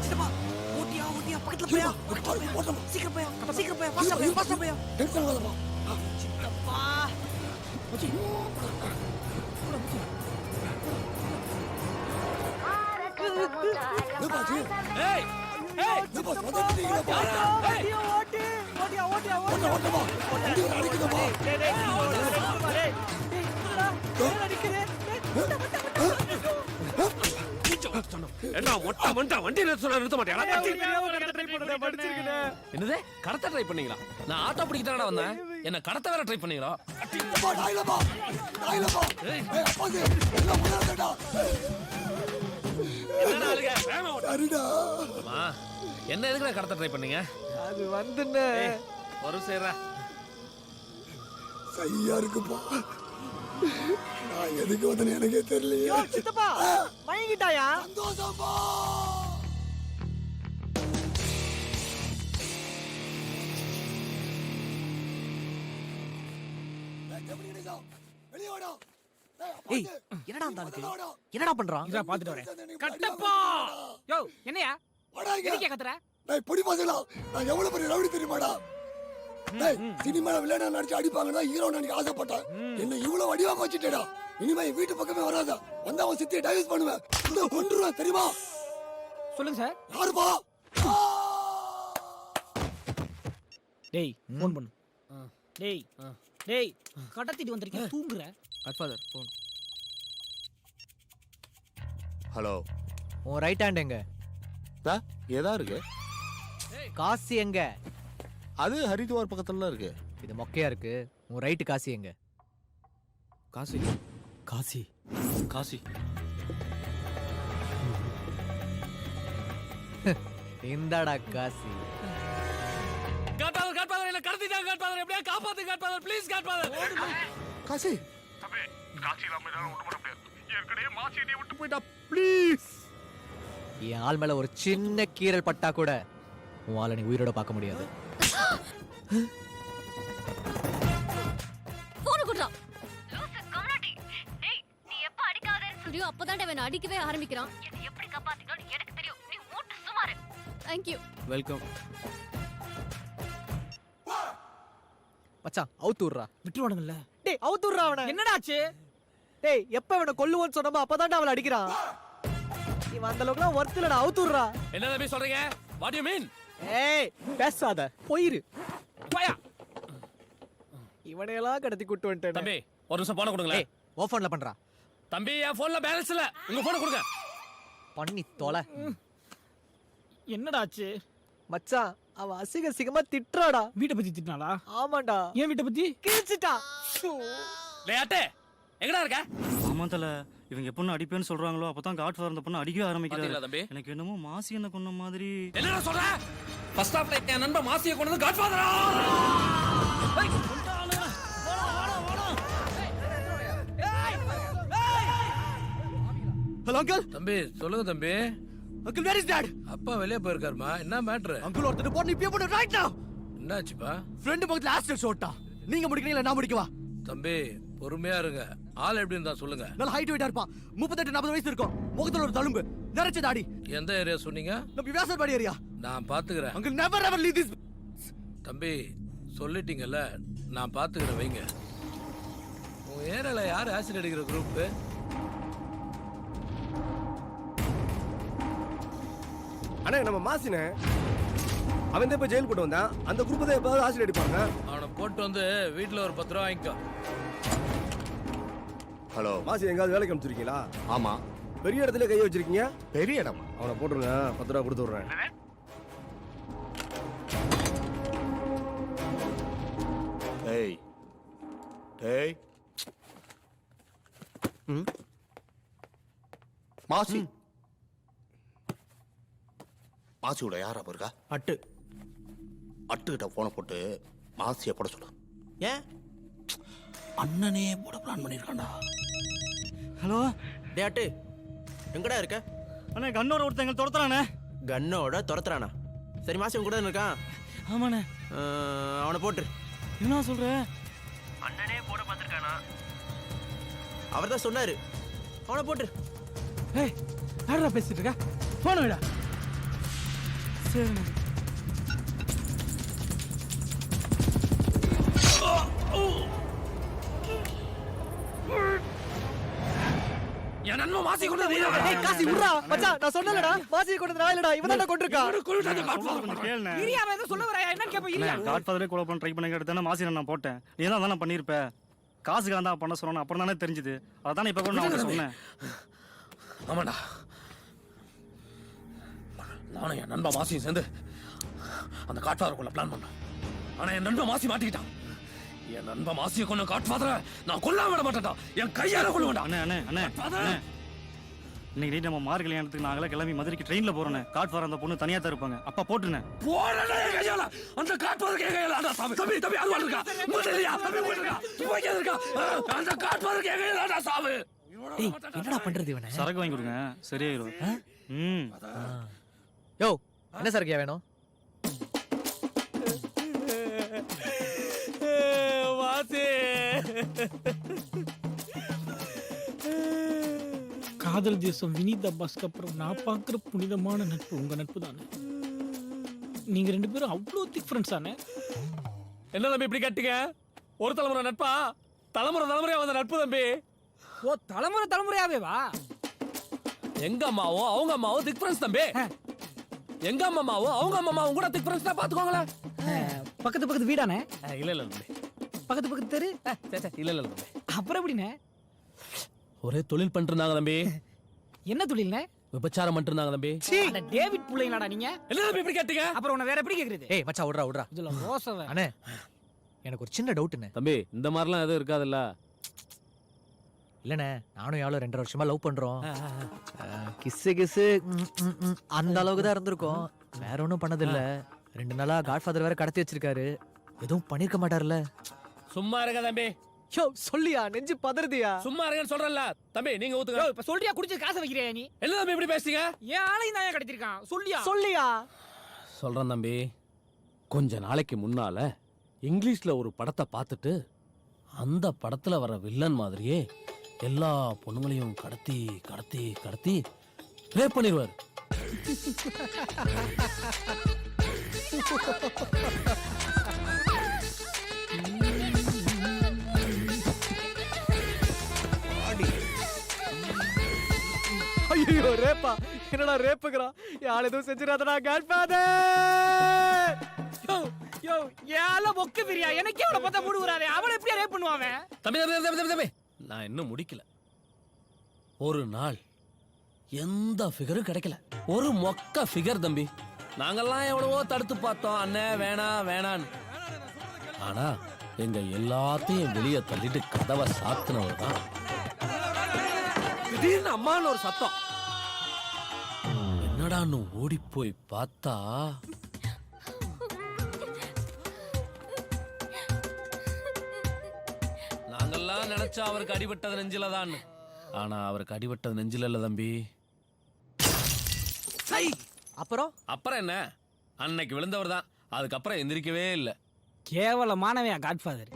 சித்தப்பா ஓட்டியா ஓட்டியா, பக்கத்துல போயா. சீக்கிரம் போயா, சீக்கிரம் போயா, பாஸ்டா போயா, பாஸ்டா போயா. டென்ஷன் ஆகாதப்பா. சித்தப்பா என்னப்பா ஆச்சு? ஏய் ஏய் என்னப்பா சொதப்பிட்டீங்களா? ஓட்ட, ஓட்டமா. வண்டி அடிக்குதப்பா. என்ன மொட்டை மண்டா வண்டி நிறுத்த மாட்டேன். என்னது கடத்த ட்ரை பண்ணீங்களா? நான் ஆட்டோ பிடிக்க தானடா வந்தேன். என்ன கடத்த வேற ட்ரை பண்ணீங்களா? அப்பா, நாயிலப்பா. நாயிலப்பா. ஏய், அப்பாஜி, எல்லாம் முன்னாடிடா. என்னடா ஆளுங்க? சரிடா. அம்மா, என்ன எதுக்குடா கடத்த ட்ரை பண்ணீங்க? அது வந்துன்னு ஒரு சேரா சரியா இருக்குப்பா. நான் எதுக்கு வந்தேன்னு எனக்கே தெரியலையே. சித்தப்பா மயங்கிட்டாயா? சந்தோஷப்பா. வெளியே வாடா. ஏய் என்னடா அந்த ஆளுக்கு என்னடா பண்றான்? இதா பாத்துட்டு வரேன். கட்டப்பா யோ என்னையா எதுக்கு கத்துற? டேய் பொடி பசங்களா, நான் எவ்வளவு பெரிய ரவுடி தெரியுமாடா? டேய் சினிமால வில்லனா நடிச்சு அடிப்பாங்கன்னா ஹீரோ நடிக்க ஆசைப்பட்டேன். என்ன இவ்வளவு அடிவா வச்சிட்டேடா. இனிமே வீட்டு பக்கமே வராத. வந்தா அவன் சித்தியை டைவர்ஸ் பண்ணுவேன். இந்த கொன்றுவேன் தெரியுமா? சொல்லுங்க சார். யாருப்பா? டேய் ஃபோன் பண்ணு. டேய் டேய் கடத்திட்டு வந்திருக்கேன் தூங்குற. Godfather phone. ஹலோ, உன் ரைட் ஹேண்ட் எங்க? ஏதா இருக்கு? காசி எங்க? அது ஹரித்வார் பக்கத்துல இருக்கு. இது மொக்கையா இருக்கு. உன் ரைட் காசி எங்க? காசி காசி காசி இந்தாடா காசி. காட்பாதர் காட்பாதர் என்ன கடத்திட்டாங்க காட்பாதர். எப்படியா காப்பாத்து காட்பாதர். Please godfather. காசி தம்பி, காசி நாம தான் விட்டு போட முடியாது. ஏற்கனவே மாசியை விட்டு போய்டா. ப்ளீஸ். என் ஆள் மேல ஒரு சின்ன கீறல் பட்டா கூட உன் ஆளை நீ உயிரோட பார்க்க முடியாது. போன் குடுறா. லூசு கம்னாட்டி. டேய் நீ எப்ப அடிக்காதன்னு சொல்றியோ அப்பதான் அவன் அடிக்கவே ஆரம்பிக்கிறான். என்ன எப்படி காப்பாத்திக்கணும் எனக்கு தெரியும். நீ மூட்டு சுமாரு. Thank you. வெல்கம். மச்சான் அவுத்துறா. விட்டுருவானுங்கல்ல. டேய் அவுத்துறா அவனை. என்னடா ஆச்சு? டேய் எப்ப அவனை கொல்லுவோன்னு சொன்னமோ அப்பதான் அவளை அடிக்கிறான். இவன் அந்த அளவுக்குலாம் ஒர்த் இல்லடா. அவுத்துறா. என்ன தம்பி சொல்றீங்க? What you mean? ஏய் பேசாத போயிரு. போயா. இவனையெல்லாம் கடத்தி கூட்டு வந்துட்டேன். தம்பி ஒரு நிமிஷம் போன கொடுங்களேன். ஏய் ஓ ஃபோன்ல பண்றா. தம்பி என் போன்ல பேலன்ஸ் இல்ல. உங்க போனை கொடுங்க. பண்ணி தொலை. என்னடா ஆச்சு? மச்சான் அவன் அசிங்க சிகமா திட்டுறாடா. வீட்டை பத்தி திட்டினாளா? ஆமாண்டா. ஏன் வீட்டை பத்தி? கிழிச்சிட்டா. லேட்டே எங்கடா இருக்க? ஆமாந்தல இவங்க எப்பொண்ணு அடிப்பேன்னு சொல்றாங்களோ அப்பதான் காட்ஃபாதர் அந்த பொண்ணு அடிக்கவே ஆரம்பிக்கிறாரு. தம்பி எனக்கு என்னமோ மாசி என்ன கொன்ன மாதிரி. என்னடா சொல்ற? ஃபர்ஸ்ட் ஹாஃப்ல என் நண்பன் மாசியை கொண்டது காட்ஃபாதரா? Hello uncle. தம்பி சொல்லுங்க தம்பி. Uncle where is dad? அப்பா வெளிய போயிருக்காருமா. என்ன மேட்டர்? அங்கிள் ஒருத்தர் போன் இப்பயே போடு ரைட் நவ. என்னாச்சுப்பா? ஃப்ரெண்ட் பக்கத்துல ஆஸ்டர் ஷோட்டா. நீங்க முடிக்கறீங்களா நான் முடிக்கவா? தம்பி பொறுமையா இருங்க. ஆள் எப்படி இருந்தா சொல்லுங்க. நல்ல ஹைட் வெயிட்டா இருப்பான். 38-40 வயசு இருக்கும். முகத்துல ஒரு தழும்பு. நரைச்ச தாடி. எந்த ஏரியா சொன்னீங்க? நம்ம வியாசர்பாடி ஏரியா. நான் பாத்துக்கிறேன். Uncle never ever leave this. தம்பி சொல்லிட்டீங்கல்ல, நான் பாத்துக்கிறேன் வைங்க. உங்க ஏரியால யார் ஆசிட் அடிக்கிற குரூப்? அண்ணா நம்ம மாசினே அவன் தான் இப்ப ஜெயில் போட்டு வந்தான். அந்த குரூப் தான் எப்போது ஆசிட் அடிப்பாங்க. அவனை போட்டு வந்து வீட்டுல ஒரு 10 ரூபா வாங்கிக்கோ. ஹலோ, மாசி எங்காவது வேலைக்கு அனுப்பிச்சிருக்கீங்களா? ஆமா. பெரிய இடத்துல கை வச்சிருக்கீங்க. பெரிய இடமா? அவனை போட்டுருங்க. 10 ரூபா கொடுத்து விடுறேன். டேய் டேய் மாசி மாசியோட யாரா இருக்கா? அட்டு அட்டுக்கிட்ட போனை போட்டு மாசியை போட சொல்லு. ஏன் அண்ணனே போட பிளான் பண்ணிருக்கான்டா. ஹலோ டே அட்டு எங்கடா இருக்க? அண்ணா கண்ணோட ஒருத்தங்க துரத்துறானே. கண்ணோட துரத்துறானா? சரி மாசி உன் கூட இருக்கான். ஆமாண்ணே. அவனை போட்டு. என்ன சொல்ற? அண்ணனே போட பார்த்துருக்கானா? அவர் தான் சொன்னாரு. அவனை போட்டு. ஏய் யாரா பேசிட்டு இருக்க? போன விடா. சரி என் நண்பன் மாசி கொண்டு வந்து ஏய் காசி விட்றா மச்சான் நான் சொன்னலடா மாசியை கொண்டு நான் இல்லடா இவன் தான் கொண்டிருக்கான் கேளுண்ணே இரியா அவன் ஏதோ சொல்ல வராயா என்னன்னு கேப்ப இரியா காட்ஃபாதரே கொலை பண்ண ட்ரை பண்ணி தானே மாசி நான் போட்டேன் நீ தான் தானே பண்ணியிருப்ப காசுக்காக தான் பண்ண சொன்னேன் அப்புறம் தானே தெரிஞ்சுது அதானே இப்போ கூட நான் உனக்கு சொன்னேன் ஆமாண்டா நானும் என் நண்பன் மாசியும் சேர்ந்து அந்த காட்ஃபாதருக்குள்ள பிளான் பண்ணோம் ஆனா என் நண்பன் மாசி மாட்டிக்கிட்டான் என் நண்பன் மாசியை கொண்டு காட்ஃபாதரை நான் கொல்லாம விட மாட்டேன்டா என் கையால கொள்ளுவேன்டா அண்ணே அண்ணே அண்ணே அண்ணே இன்னைக்கு நைட் நம்ம மார் கல்யாணத்துக்கு நாங்களே கிளம்பி மதுரைக்கு ட்ரெயினில் போகிறோண்ணே காட்ஃபாதர் அந்த பொண்ணு தனியாக தான் இருப்பாங்க அப்பா போட்டுண்ணே போடா என் கையால அந்த காட்ஃபாதர் என் கையால அடா சாமி தம்பி தம்பி அது இருக்கா முதலியா தம்பி இருக்கா துவைக்க இருக்கா அந்த காட்ஃபாதர் என் கையால அடா சாமி ஏய் என்னடா பண்றது இவனை சரக்கு வாங்கி கொடுங்க சரியாயிரும் ம் யோ என்ன சரக்கியா வேணும் வாசி காதல் தேசம் வினீத் அப்பாஸ்க்கு அப்புறம் நான் பார்க்குற புனிதமான நட்பு உங்க நட்பு தானே நீங்க 2 பேரும் அவ்வளோ திக் ஃப்ரெண்ட்ஸ் தானே என்ன தம்பி இப்படி கட்டுங்க ஒரு தலைமுறை நட்பா தலைமுறையா வந்த நட்பு தம்பி ஓ தலைமுறையாவே வா எங்க அம்மாவும் அவங்க அம்மாவும் திக் ஃப்ரெண்ட்ஸ் தம்பி எங்க அம்மாவும் அவங்க அம்மாவும் கூட திக் ஃப்ரெண்ட்ஸ் தான் பாத்துக்கோங்களேன் பக்கத்து வீடானே இல்ல தம்பி பக்கத்து தெரு இல்ல தம்பி அப்புறம் எப்படிண்ணே ஒரே தொழில் பண்ணிட்டு இருந்தாங்க தம்பி என்ன தொழில்ண்ணே விபச்சாரம் பண்ணிட்டு இருந்தாங்க தம்பி அந்த டேவிட் புள்ளைங்களாடா நீங்க என்ன தம்பி இப்படி கேட்டீங்க அப்புறம் உன்னை வேற எப்படி கேக்குறது ஏய் மச்சான் விட்றா இதுல ரோசவ அண்ணே எனக்கு ஒரு சின்ன டவுட்ண்ணே தம்பி இந்த மாதிரிலாம் எதுவும் இருக்காதுல்ல இல்லண்ணே நானும் யாரும் 2.5 வருஷமா லவ் பண்றோம் கிஸ்ஸு அந்த அளவுக்கு தான் இருந்திருக்கோம் வேற ஒன்றும் பண்ணதில்ல 2 நாளா காட்ஃபாதர் வேற கடத்தி வச்சிருக்காரு எதுவும் பண்ணிருக்க மாட்டார்ல சும்மா இருங்க தம்பி யோ சொல்லியா நெஞ்சு பதறதியா சும்மா இருங்கன்னு சொல்றேன்ல தம்பி நீங்க ஊத்துங்க இப்ப சொல்றியா குடிச்சு காசை வைக்கிறியா நீ என்ன தம்பி இப்படி பேசுறீங்க ஏன் ஆளையும் தான் கிடைச்சிருக்கான் சொல்லியா சொல்றேன் தம்பி கொஞ்ச நாளைக்கு முன்னால இங்கிலீஷ்ல ஒரு படத்தை பார்த்துட்டு அந்த படத்துல வர வில்லன் மாதிரியே எல்லா பொண்ணுங்களையும் கடத்தி கடத்தி கடத்தி ரேப் பண்ணிடுவார் ஐயோ ரேப்பா என்னடா ரேப்புக்குறான் யார் எதுவும் செஞ்சிடாதடா காட்ஃபாதர் யோ ஏல மொக்க பிரியா எனக்கே அவளை பார்த்தா மூடு வராதே அவளை எப்படியா ரேப் பண்ணுவான் தம்பி தம்பி தம்பி தம்பி தம்பி நான் இன்னும் முடிக்கல ஒரு நாள் எந்த ஃபிகரும் கிடைக்கல ஒரு மொக்க ஃபிகர் தம்பி நாங்கெல்லாம் எவ்வளவோ தடுத்து பார்த்தோம் அண்ணே வேணாம் வேணான்னு ஆனா எங்க எல்லாத்தையும் வெளியே தள்ளிட்டு கதவை சாத்தினவர் தான் திடீர்னு அம்மான்னு ஒரு சத்தம் என்னடான்னு ஓடி போய் பார்த்தா நாங்கெல்லாம் நினைச்சா அவருக்கு அடிபட்டது நெஞ்சில தான் ஆனா அவருக்கு அடிபட்டது நெஞ்சில இல்ல தம்பி அப்புறம் என்ன அன்னைக்கு விழுந்தவர் தான் அதுக்கப்புறம் எந்திரிக்கவே இல்லை கேவலமானவன் காட்ஃபாதர்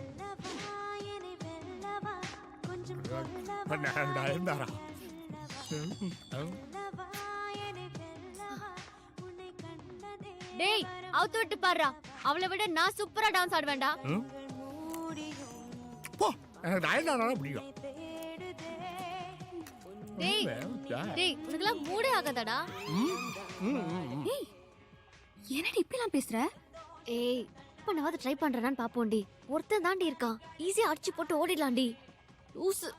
டேய் அவுத்து விட்டு பாருடா அவளை விட நான் சூப்பரா டான்ஸ் ஆடுவேன்டா எனக்கு நயன்தாரா பிடிக்கும் டேய் டேய் உனக்குலாம் மூடே ஆகாதடா ஏய் என்னடி இப்படிலாம் பேசுற ஏய் இப்ப நான் ட்ரை பண்றேன்னு பாப்போம்டி ஒருத்தன் தாண்டி இருக்கான் ஈஸியா அடிச்சு போட்டு ஓடிடலாம்டி லூசு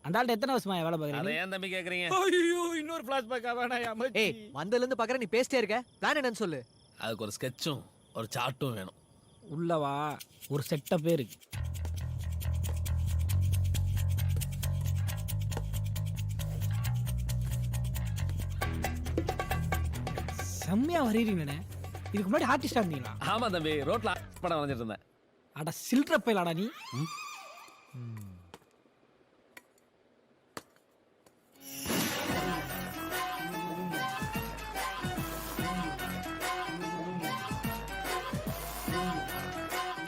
அந்த ஆள்கிட்ட எத்தனை வருஷமா வேலை அதை பார்க்குறீங்க ஏன் தம்பி கேக்குறீங்க ஐயோ இன்னொரு ஃபிளாஷ்பேக்கா வேணாம் ஏய் வந்ததுல இருந்து பாக்குற நீ பேசிட்டே இருக்க பிளான் என்னன்னு சொல்லு அதுக்கு ஒரு ஸ்கெட்சும் ஒரு சார்ட்டும் வேணும் உள்ளவா ஒரு செட்டப்பே இருக்கு செம்மையா வரையறீங்கண்ணே இதுக்கு முன்னாடி ஆர்டிஸ்டா இருந்தீங்களா ஆமா தம்பி ரோட்ல படம் வரைஞ்சிட்டு இருந்தேன் அட சில்ட்ர பையலாடா நீ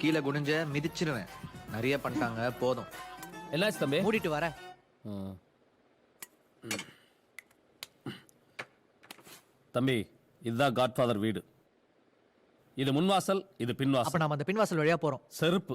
கீழே குனிஞ்ச மிதிச்சிருவேன் நிறைய பண்ணிட்டாங்க போதும் என்னாச்சு தம்பி மூடிட்டு வர தம்பி இதுதான் காட்ஃபாதர் வீடு இது முன்வாசல் இது பின்வாசல் அப்ப நாம அந்த பின்வாசல் வழியா போறோம் செருப்பு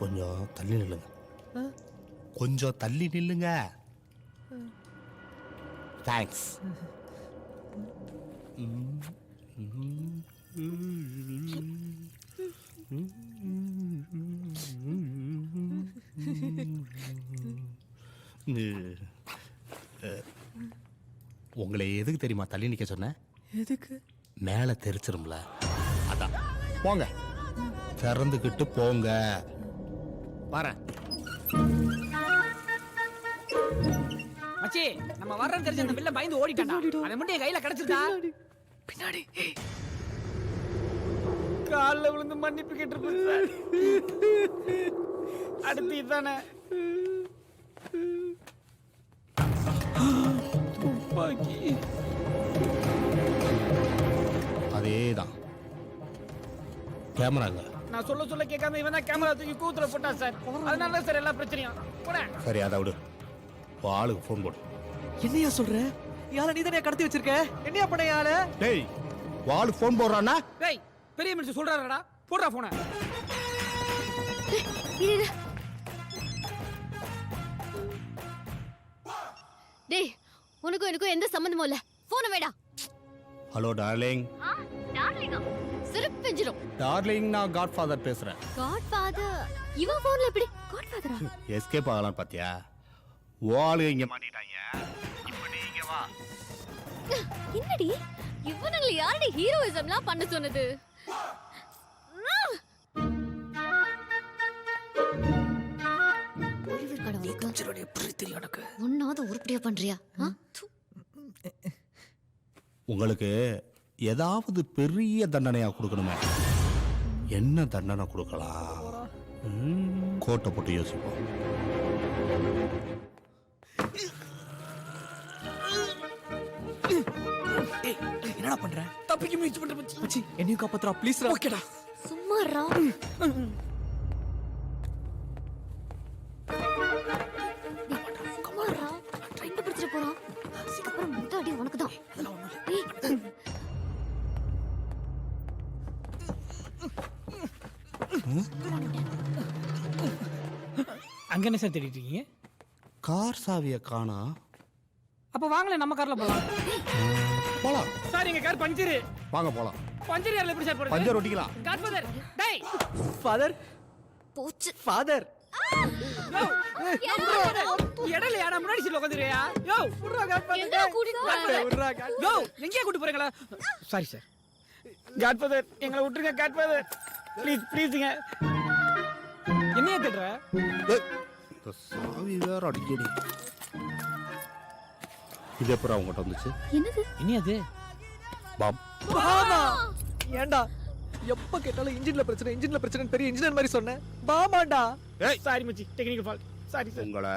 கொஞ்சம் தள்ளி நில்லுங்க. கொஞ்சம் தள்ளி நில்லுங்க. தேங்க்ஸ். உங்களை எதுக்கு தெரியுமா தள்ளி நிக்க சொன்னேன்? எதுக்கு? மேலே தெரிச்சிரும்ல, அதான். போங்க, திறந்துக்கிட்டு போங்க. வரேன். மச்சி, நம்ம வர்றோம் தெரிஞ்ச அந்த பிள்ளை பயந்து ஓடிட்டான்டா. அதை மட்டும் என் கையில கிடைச்சிருக்கா. பின்னாடி. காலில் விழுந்து மன்னிப்பு கேட்டிருப்பேன் சார். அடுத்து இதானே துப்பாக்கி. அதேதான். கேமராங்க. நான் சொல்ல கேட்காம இவன் தான் கேமரா தூக்கி கூத்துல போட்டா சார். அதனால தான் சார் எல்லா பிரச்சனையும். போட. சரி, அதை விடு. ஆளுக்கு ஃபோன் போடு. என்னையா சொல்ற? யாரை நீ தானே கடத்தி வச்சிருக்க? என்னையா பண்ண யாரு? டேய், ஆளுக்கு ஃபோன் போடுறானா? டேய், பெரிய மனுஷன் சொல்றாருடா. போடுறா போன. டேய், உனக்கும் எனக்கும் எந்த சம்பந்தமும் இல்ல. போன வேடா. Hello darling. டார்லிங்கா? சிரிப்பெஞ்சிரும். டார்லிங், நான் காட்ஃபாதர் பேசுறேன். காட்ஃபாதர்? இவன் போன்ல எப்படி காட்ஃபாதரா? எஸ்கேப் ஆகலாம் பாத்தியா? ஆளு இங்க மாட்டிட்டாங்க. இப்போ நீ இங்க வா. என்னடி இவனுங்களை யாரடி ஹீரோயிசம்லாம் பண்ண சொன்னது? ஒன்னாவது உருப்படியா பண்றியா? உங்களுக்கு ஏதாவது பெரிய தண்டனையா கொடுக்கணுமே. என்ன தண்டனை கொடுக்கலாம்? கோட்டை போட்டு யோசிப்போம். என்னடா பண்ற? தப்பிக்க முயற்சி பண்ற மச்சி. மச்சி, என்னையும் காப்பாத்துறா ப்ளீஸ். ஓகேடா. சும்மா ரா. கமாரா. ட்ரெயின் பிடிச்சிட்டு போறான். சீக்கிரம் முட்ட அடி உனக்கு தான். அங்க என்ன சார் தேடிட்டு இருக்கீங்க? கார் சாவியை காணா. அப்ப வாங்களே நம்ம கார்ல போலாம். போலாம் சார், எங்க கார் பஞ்சர். வாங்க போலாம். பஞ்சர் யாரல எப்படி சார் போறது? பஞ்சர் ஒட்டிக்கலாம். காட்ஃபாதர். டேய், ஃபாதர். போச்சு. ஃபாதர். எடல யாரா முன்னாடி சீட்ல உட்கார்ந்திருயா? யோ, புர்ரா காட்ஃபாதர். எங்க கூட்டிட்டு புர்ரா. யோ, எங்க கூட்டி போறீங்களா? Sorry sir. காட்ஃபாதர், எங்களை விட்டுருங்க காட்ஃபாதர். ப்ளீஸ் ப்ளீஸ்ங்க. என்னைய தேடுற? இந்த சாவி வேற அடிக்கடி. இது எப்பறம் அவங்ககிட்ட வந்துச்சு? என்னது? என்னது? பாம். பாமா. ஏண்டா எப்ப கேட்டாலும் இன்ஜின்ல பிரச்சனை பெரிய இன்ஜினியர் மாதிரி சொன்னேன். பாமாடா. சாரி மச்சி, டெக்னிக்கல் ஃபால்ட். Sorry sir. உங்களை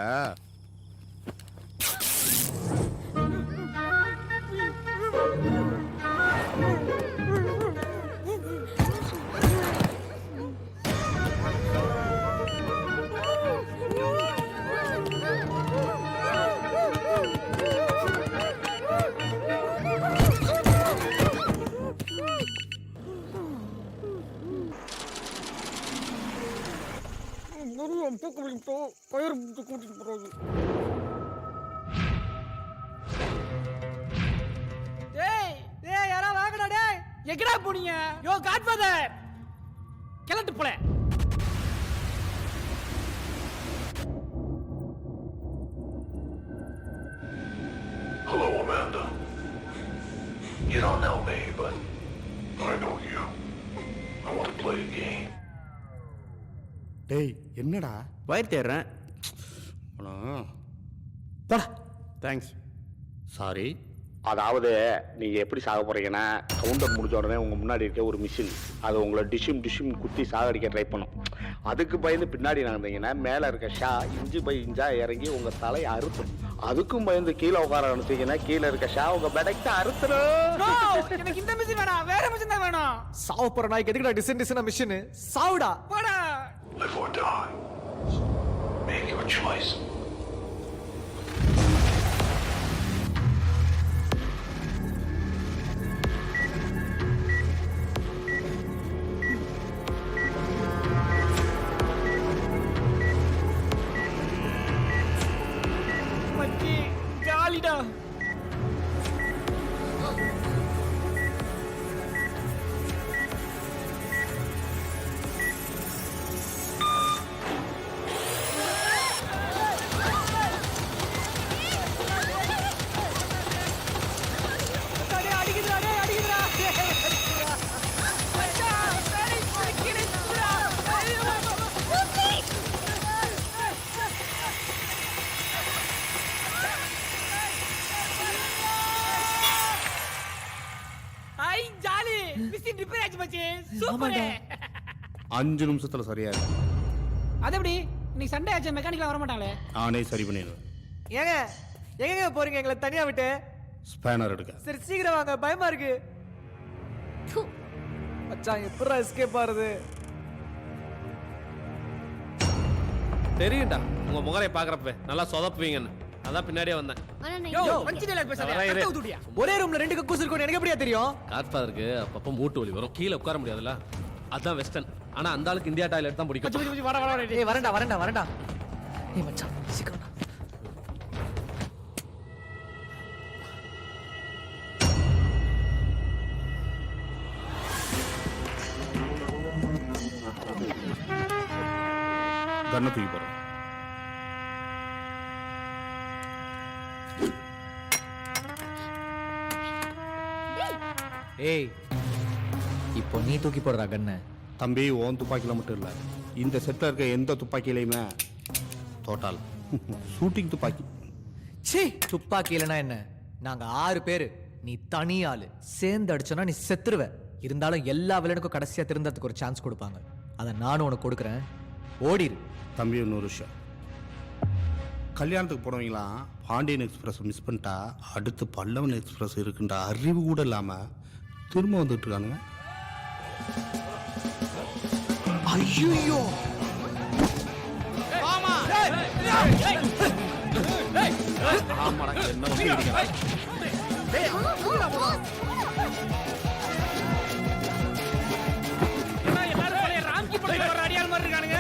கூட்டிட்டு போறது. டேய், டேய், யாரா வாங்கடா டேய். எங்கடா போனீங்க? யோ காட்ஃபாதர், கிளட்டு போல. Hello, Amanda. You don't know me, but I know you. I want to play a game. டேய், என்னடா? வயிறு தேடுறேன். தேங்க்ஸ். சாரி. அதாவது நீங்கள் எப்படி சாக போகிறீங்கன்னா, கவுண்டர் முடிஞ்ச உடனே உங்கள் முன்னாடி இருக்க ஒரு மிஷின் அது உங்களை டிஷ்யூம் குத்தி சாகடிக்க ட்ரை பண்ணும். அதுக்கு பயந்து பின்னாடி நடந்தீங்கன்னா மேலே இருக்க ஷா இன்ச்சு பை இன்ச்சா இறங்கி உங்கள் தலையை அறுத்துடும். அதுக்கும் பயந்து கீழே உட்கார அனுப்பிச்சிங்கன்னா கீழே இருக்க ஷா உங்கள் பெடக்ட அறுத்துடும். எனக்கு இந்த மிஷின் வேணாம், வேற மிஷின் தான் வேணும். சாவ போற நாய்க்கு எதுக்குடா டிசைன் மிஷின்? சாவுடா. போடா. Live or die. Make your choice. Repair ஆச்சு மச்சி சூப்பர் 5 நிமிஷத்துல சரியாயிடும். அது எப்படி இன்னைக்கு சண்டே ஆச்சு மெக்கானிக்கலா வர மாட்டாங்களே நானே சரி பண்ணிடுவேன். ஏங்க எங்க போறீங்க எங்களை தனியா விட்டு? ஸ்பேனர் எடுக்க. சரி சீக்கிரம் வாங்க, பயமா இருக்கு. மச்சான் எப்படா எஸ்கேப் ஆறது? தெரியும்டா உங்க முகரை பாக்குறப்ப நல்லா சொதப்புவீங்கன்னு அதான் பின்னாடியே வந்தேன். ஒரே ரூம்ல 2 கக்கூஸ் இருக்கும், எனக்கு எப்படியா தெரியும்? காட்ஃபாதருக்கு அப்பப்போ மூட்டு வலி வரும், கீழே உட்கார முடியாதுல்ல, அதான் வெஸ்டர்ன். ஆனா அந்த ஆளுக்கு இந்தியா டாய்லெட் தான் பிடிக்கும். ஏய் வரேன்டா. ஏய் மச்சான் சீக்கிரம். கண்ணை தூக்கி போறேன். ஏய் இப்போ நீ தூக்கி போடுறா கண்ணை. தம்பி ஓன் துப்பாக்கியில் மட்டும் இல்லை, இந்த செட்டில் இருக்க எந்த துப்பாக்கியிலையுமே டோட்டல் ஷூட்டிங் துப்பாக்கி. சீ துப்பாக்கி இல்லைனா என்ன? நாங்க 6 பேரு, நீ தனி ஆளு. சேர்ந்து அடிச்சோன்னா நீ செத்துருவ. இருந்தாலும் எல்லா வில்லனுக்கும் கடைசியா திருந்தறதுக்கு ஒரு சான்ஸ் கொடுப்பாங்க, அதை நானும் உனக்கு கொடுக்குறேன். ஓடிரு. தம்பி இன்னொரு விஷயம், கல்யாணத்துக்கு போனவங்களாம் பாண்டியன் எக்ஸ்பிரஸ் மிஸ் பண்ணிட்டா அடுத்து பல்லவன் எக்ஸ்பிரஸ் இருக்குன்ற அறிவு கூட இல்லாமல் திரும்ப வந்துட்டு இருக்கானுங்க. ஐயோ ராம்கி படத்துல வர அடியாள் மாதிரி இருக்கானுங்க.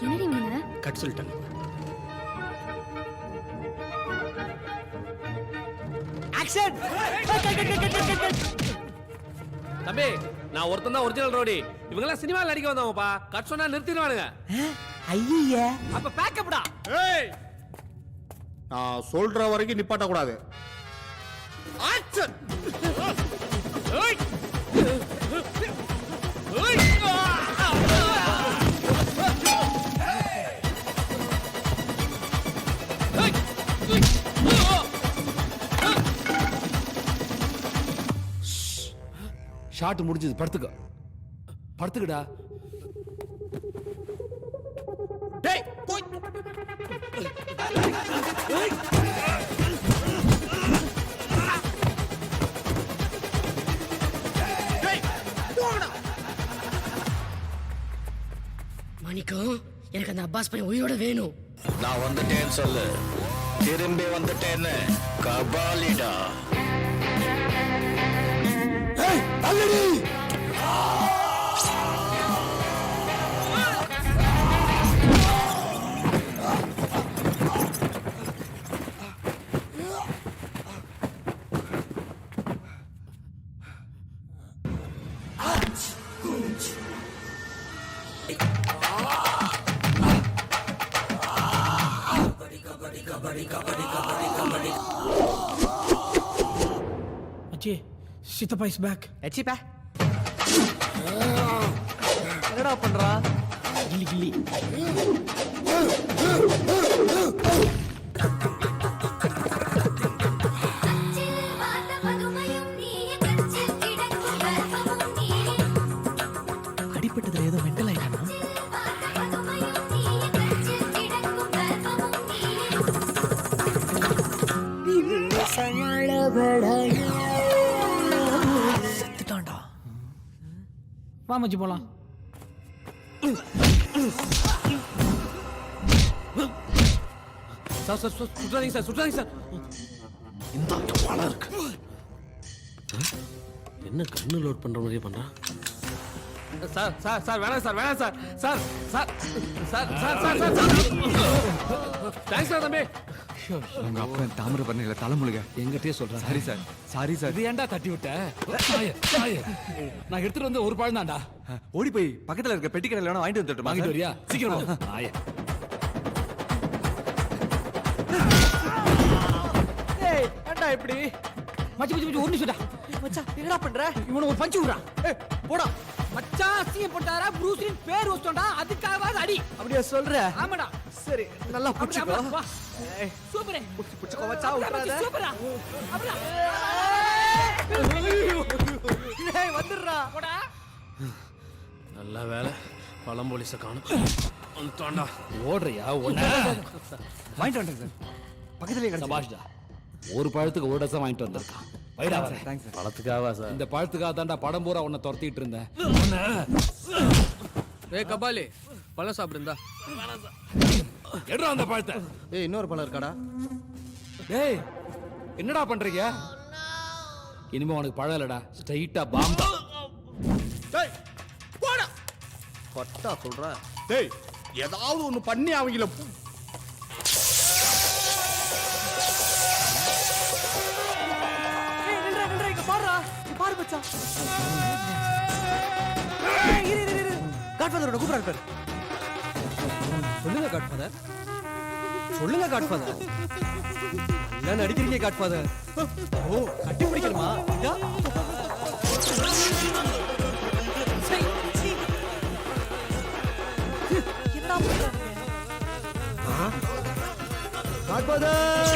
என்னடி மீனா? கட் சொல்லிட்டேன். ஆக்ஷன். தம்பி நான் ஒருத்தன் தான் ஒரிஜினல் ரோடி, இவங்கெல்லாம் சினிமாவில் நடிக்க வந்தவங்கப்பா. கட் சொன்னா நிறுத்திடுவானுங்க. ஐயா அப்ப பேக்கப்டா. ஏய் நான் சொல்ற வரைக்கும் நிப்பாட்ட கூடாது. ஆக்ஷன். ஷாட் முடிஞ்சது, படுத்துக்கடா. டேய் போய். மணிக்கம் எனக்கு அந்த அப்பாஸ் பையன் உயிரோட வேணும். நான் வந்துட்டேன்னு சொல்லு, திரும்பி வந்துட்டேன்னு கபாலிடா. தள்ளடி. அச்சே சித்தப்பா இஸ் பேக். எச்சிப்பா என்னடா பண்றா? கில்லி கில்லி. அடிப்பட்டதுல ஏதோ மெண்டல் ஆயிட்டானா? செத்துட்டான்டா. வா மச்சி போலாம். சார் சுற்றாதீங்க சார். இந்த பழம் இருக்கு. என்ன கண்ணு லோட் பண்ற மாதிரியே பண்றான். சார் சார் சார் வேணாம் சார் வேணாம் sir sir sir sir sir sir sir thanks sir தம்பி. உங்க அப்பன் தாமிரபரணியில தலைமுழுக எங்கிட்டயே சொல்றேன். Sorry sir sorry sir. இது ஏன்டா தட்டி விட்ட? நான் எடுத்துட்டு வந்து ஒரு பழம் தான்டா. ஓடி போய் பக்கத்துல இருக்க பெட்டி கடையில வேணா வாங்கிட்டு வந்துட்டு வாங்கிட்டு வரியா? சீக்கிரம் வா. ஆயா. ஏய் ஏன்டா இப்படி மச்சி மச்சி மச்சி ஒரு நிமிஷம்டா. மச்சான் என்னடா பண்ற? இவனை ஒரு பஞ்சு விடுறா. ஏய் போடா. மச்சான் அசிங்கப்பட்டாரா ப்ரூஸ்லின் பேர் வச்சோம்டா, அதுக்காகவாது அடி. அப்படியே சொல்ற? ஆமாடா. சரி நல்லா புடிச்சுக்கோ. சூப்பரே. புடிச்சுக்கோ மச்சான் விட்டுறாத. சூப்பரா. அப்படியே. ஏய் வந்துடுறா. போடா. நல்ல வேலை பழம் போலீஸை காணும். வந்துட்டான்டா. ஓடுறியா? ஒண்ணு வாங்கிட்டு வந்துட்டேன் சார். பக்கத்துலயே கிடைச்சு. சபாஷ்டா. ஒரு பழத்துக்கு ஒரு டசன் வாங்கிட்டு வந்திருக்கான். வைடா வர. Thanks sir. பழத்துக்காவா சார்? இந்த பழத்துக்காக தான்டா படம் பூரா உன்னை துரத்திட்டு இருந்தேன். ஏய் கபாலி பழம் சாப்பிடுந்தா. எடுறா அந்த பழத்தை. ஏய் இன்னொரு பழம் இருக்காடா? டேய் என்னடா பண்றீங்க? இனிமே உனக்கு பழம் இல்லடா, ஸ்ட்ரைட்டா பாம் தான். டேய் போடா. பட்டா சொல்ற. டேய் ஏதாவது ஒண்ணு பண்ணி அவங்கள ஏய் நில்றா நில்றா இங்க பாருடா. இங்க பாரு மச்சான். இரு காட்ஃபாதரோட கூப்பிடுறாரு பாரு. சொல்லுங்க காட்ஃபாதர். சொல்லுங்க காட்ஃபாதர். நல்லா நடிக்கிறீங்க காட்ஃபாதர். ஓ கட்டி பிடிக்கணுமா? என்ன பண்ற? காட்ஃபாதர்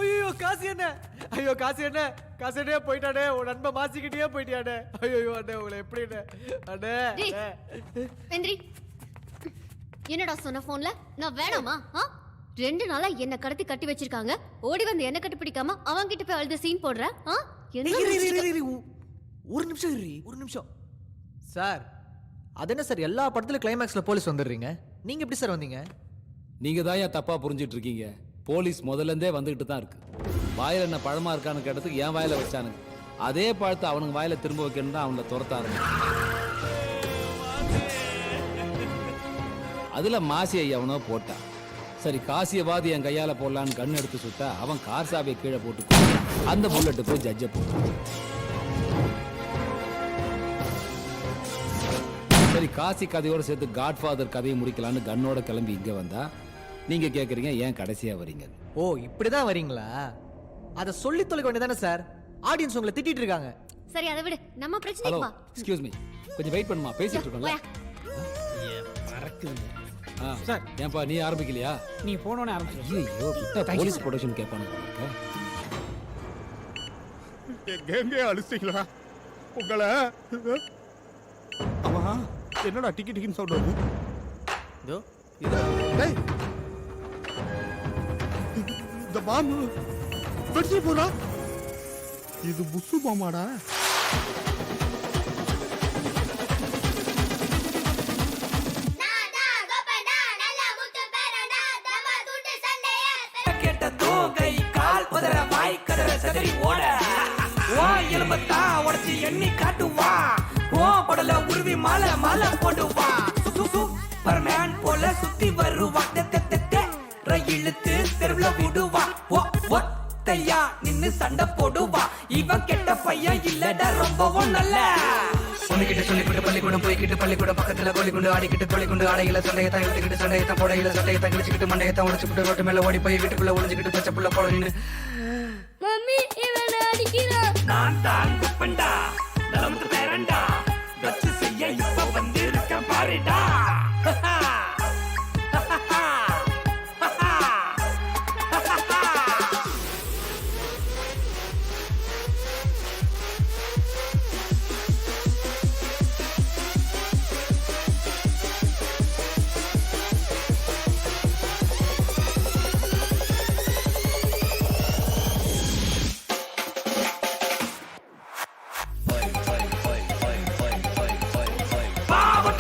ஐயோ காசு என்ன? ஐயோ காசு என்ன? காசு என்ன போயிட்டானே. உன் நண்பன் மாசிக்கிட்டே போயிட்டியானே. ஐயோ அண்ணே உங்களை எப்படி அண்ணே? வெந்திரி என்னடா சொன்ன போன்ல? நான் வேணாமா? 2 நாளா என்ன கடத்தி கட்டி வச்சிருக்காங்க. ஓடி வந்து என்ன கட்டி பிடிக்காம அவங்க கிட்ட போய் அழுத சீன் போடுற. ஒரு நிமிஷம் இரு. ஒரு நிமிஷம் சார். அது என்ன சார் எல்லா படத்துல கிளைமேக்ஸ்ல போலீஸ் வந்துடுறீங்க? நீங்க எப்படி சார் வந்தீங்க? நீங்க தான் ஏன் தப்பா புரிஞ்சிட்டு இருக்கீங்க. போலீஸ் முதல்ல இருந்தே வந்துகிட்டு தான் இருக்கு. வாயில என்ன பழமா இருக்கான்னு கேட்டதுக்கு என் வாயில வச்சானுங்க. அதே பழத்தை அவனுங்க வாயில திரும்ப வைக்கணும் தான் அவனை துரத்தாரு. அதுல மாசி ஐயாவனோ போட்டான். சரி காசியவாதி என் கையால போடலான்னு கண் எடுத்து சுட்டா அவன் கார் சாவியை கீழே போட்டு அந்த புல்லட்டு போய் ஜட்ஜை போட்டான். சரி காசி கதையோட சேர்த்து காட்ஃபாதர் கதையை முடிக்கலான்னு கண்ணோட கிளம்பி இங்க வந்தா நீங்க கேக்குறீங்க ஏன் கடைசியா வரீங்க? ஓ இப்படிதான் வரீங்களா? அத சொல்லி தொலைக்க வேண்டியதானே சார். ஆடியன்ஸ் உங்களை திட்டிட்டு இருக்காங்க. சரி அதை விடு, நம்ம ஹலோ பிரச்சனைக்கு வா. எக்ஸ்கியூஸ் மீ, கொஞ்சம் வெயிட் பண்ணுமா, பேசிட்டு இருக்கோம்ல. சார் ஏன்பா நீ ஆரம்பிக்கலையா? நீ போனோனே ஆரம்பிச்சு. ஐயோ விட்டா போலீஸ் ப்ரொடக்ஷன் கேட்பானுங்க. எங்க அழிச்சிங்களா உங்களை? ஆமா என்னடா டிக்கி டிக்கின்னு சவுண்ட் வருது? இதோ டேய் இந்த பாம்பு வெடிச்சு போறா. இது புசு பாமாடா. உடச்சி எண்ணி காட்டுவா. படல உருவி மாலை மாலை போடுவா. சூப்பர்மேன் போல சுத்தி வருவா. இழுத்து தெருவுல விடுவா. ஒத்தையா நின்னு சண்டை போடுவா. இவன் கெட்ட பையன் இல்லடா ரொம்பவும் நல்ல. ஒண்ணுகிட்ட சொல்லிக்கிட்டு பள்ளிக்கூடம் போய்கிட்டு பள்ளிக்கூடம் பக்கத்துல கோழிக்குண்டு ஆடிக்கிட்டு கோழிக்குண்டு ஆடையில சண்டையத்தான் இழுத்துக்கிட்டு சண்டையத்தான் போடையில சண்டையத்தான் கிழிச்சுக்கிட்டு மண்டையத்தான் உடச்சுக்கிட்டு ரோட்டு மேல ஓடி போய் வீட்டுக்குள்ள ஒளிஞ்சுக்கிட்டு பச்சை புள்ள போல நின்று மம்மி இவன் அடிக்கிறான். நான் தான் குப்பண்டா நமக்கு பேரண்டா வச்சு செய்ய இப்ப வந்து இருக்க பாருடா.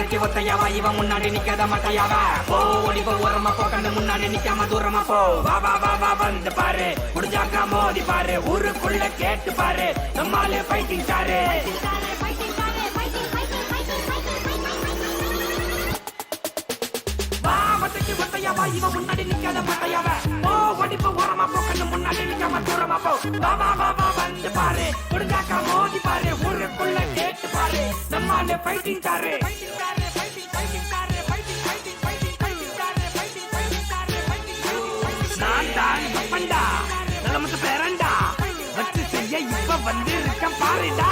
ஒத்தைக்கு ஒத்தையாவா இவன் முன்னாடி நிக்காத மட்டையாவா போ ஓடி போ ஓரமா போ கண்ணு முன்னாடி நிக்காம தூரமா போ வா வா வா வா வந்து பாரு முடிஞ்சாக்கா மோதி பாரு ஊருக்குள்ள கேட்டு பாரு நம்மாலே ஃபைட்டிங் ஸ்டாரு வா ஒத்தைக்கு ஒத்தையாவா இவன் முன்னாடி நிக்காத மட்டையாவா போ ஓடி போ ஓரமா போ கண்ணு முன்னாடி நிக்காம தூரமா போ வா வா வா வா வந்து பாரு முடிஞ்சாக்கா மோதி பாரு ஊருக்குள்ள கேட்டு பாரு நம்மாலே ஃபைட்டிங் ஸ்டாரு நான் தான் அப்பண்டா நிலமத்து பேரண்டா வச்சு செய்ய இப்ப வந்து இருக்க பாருடா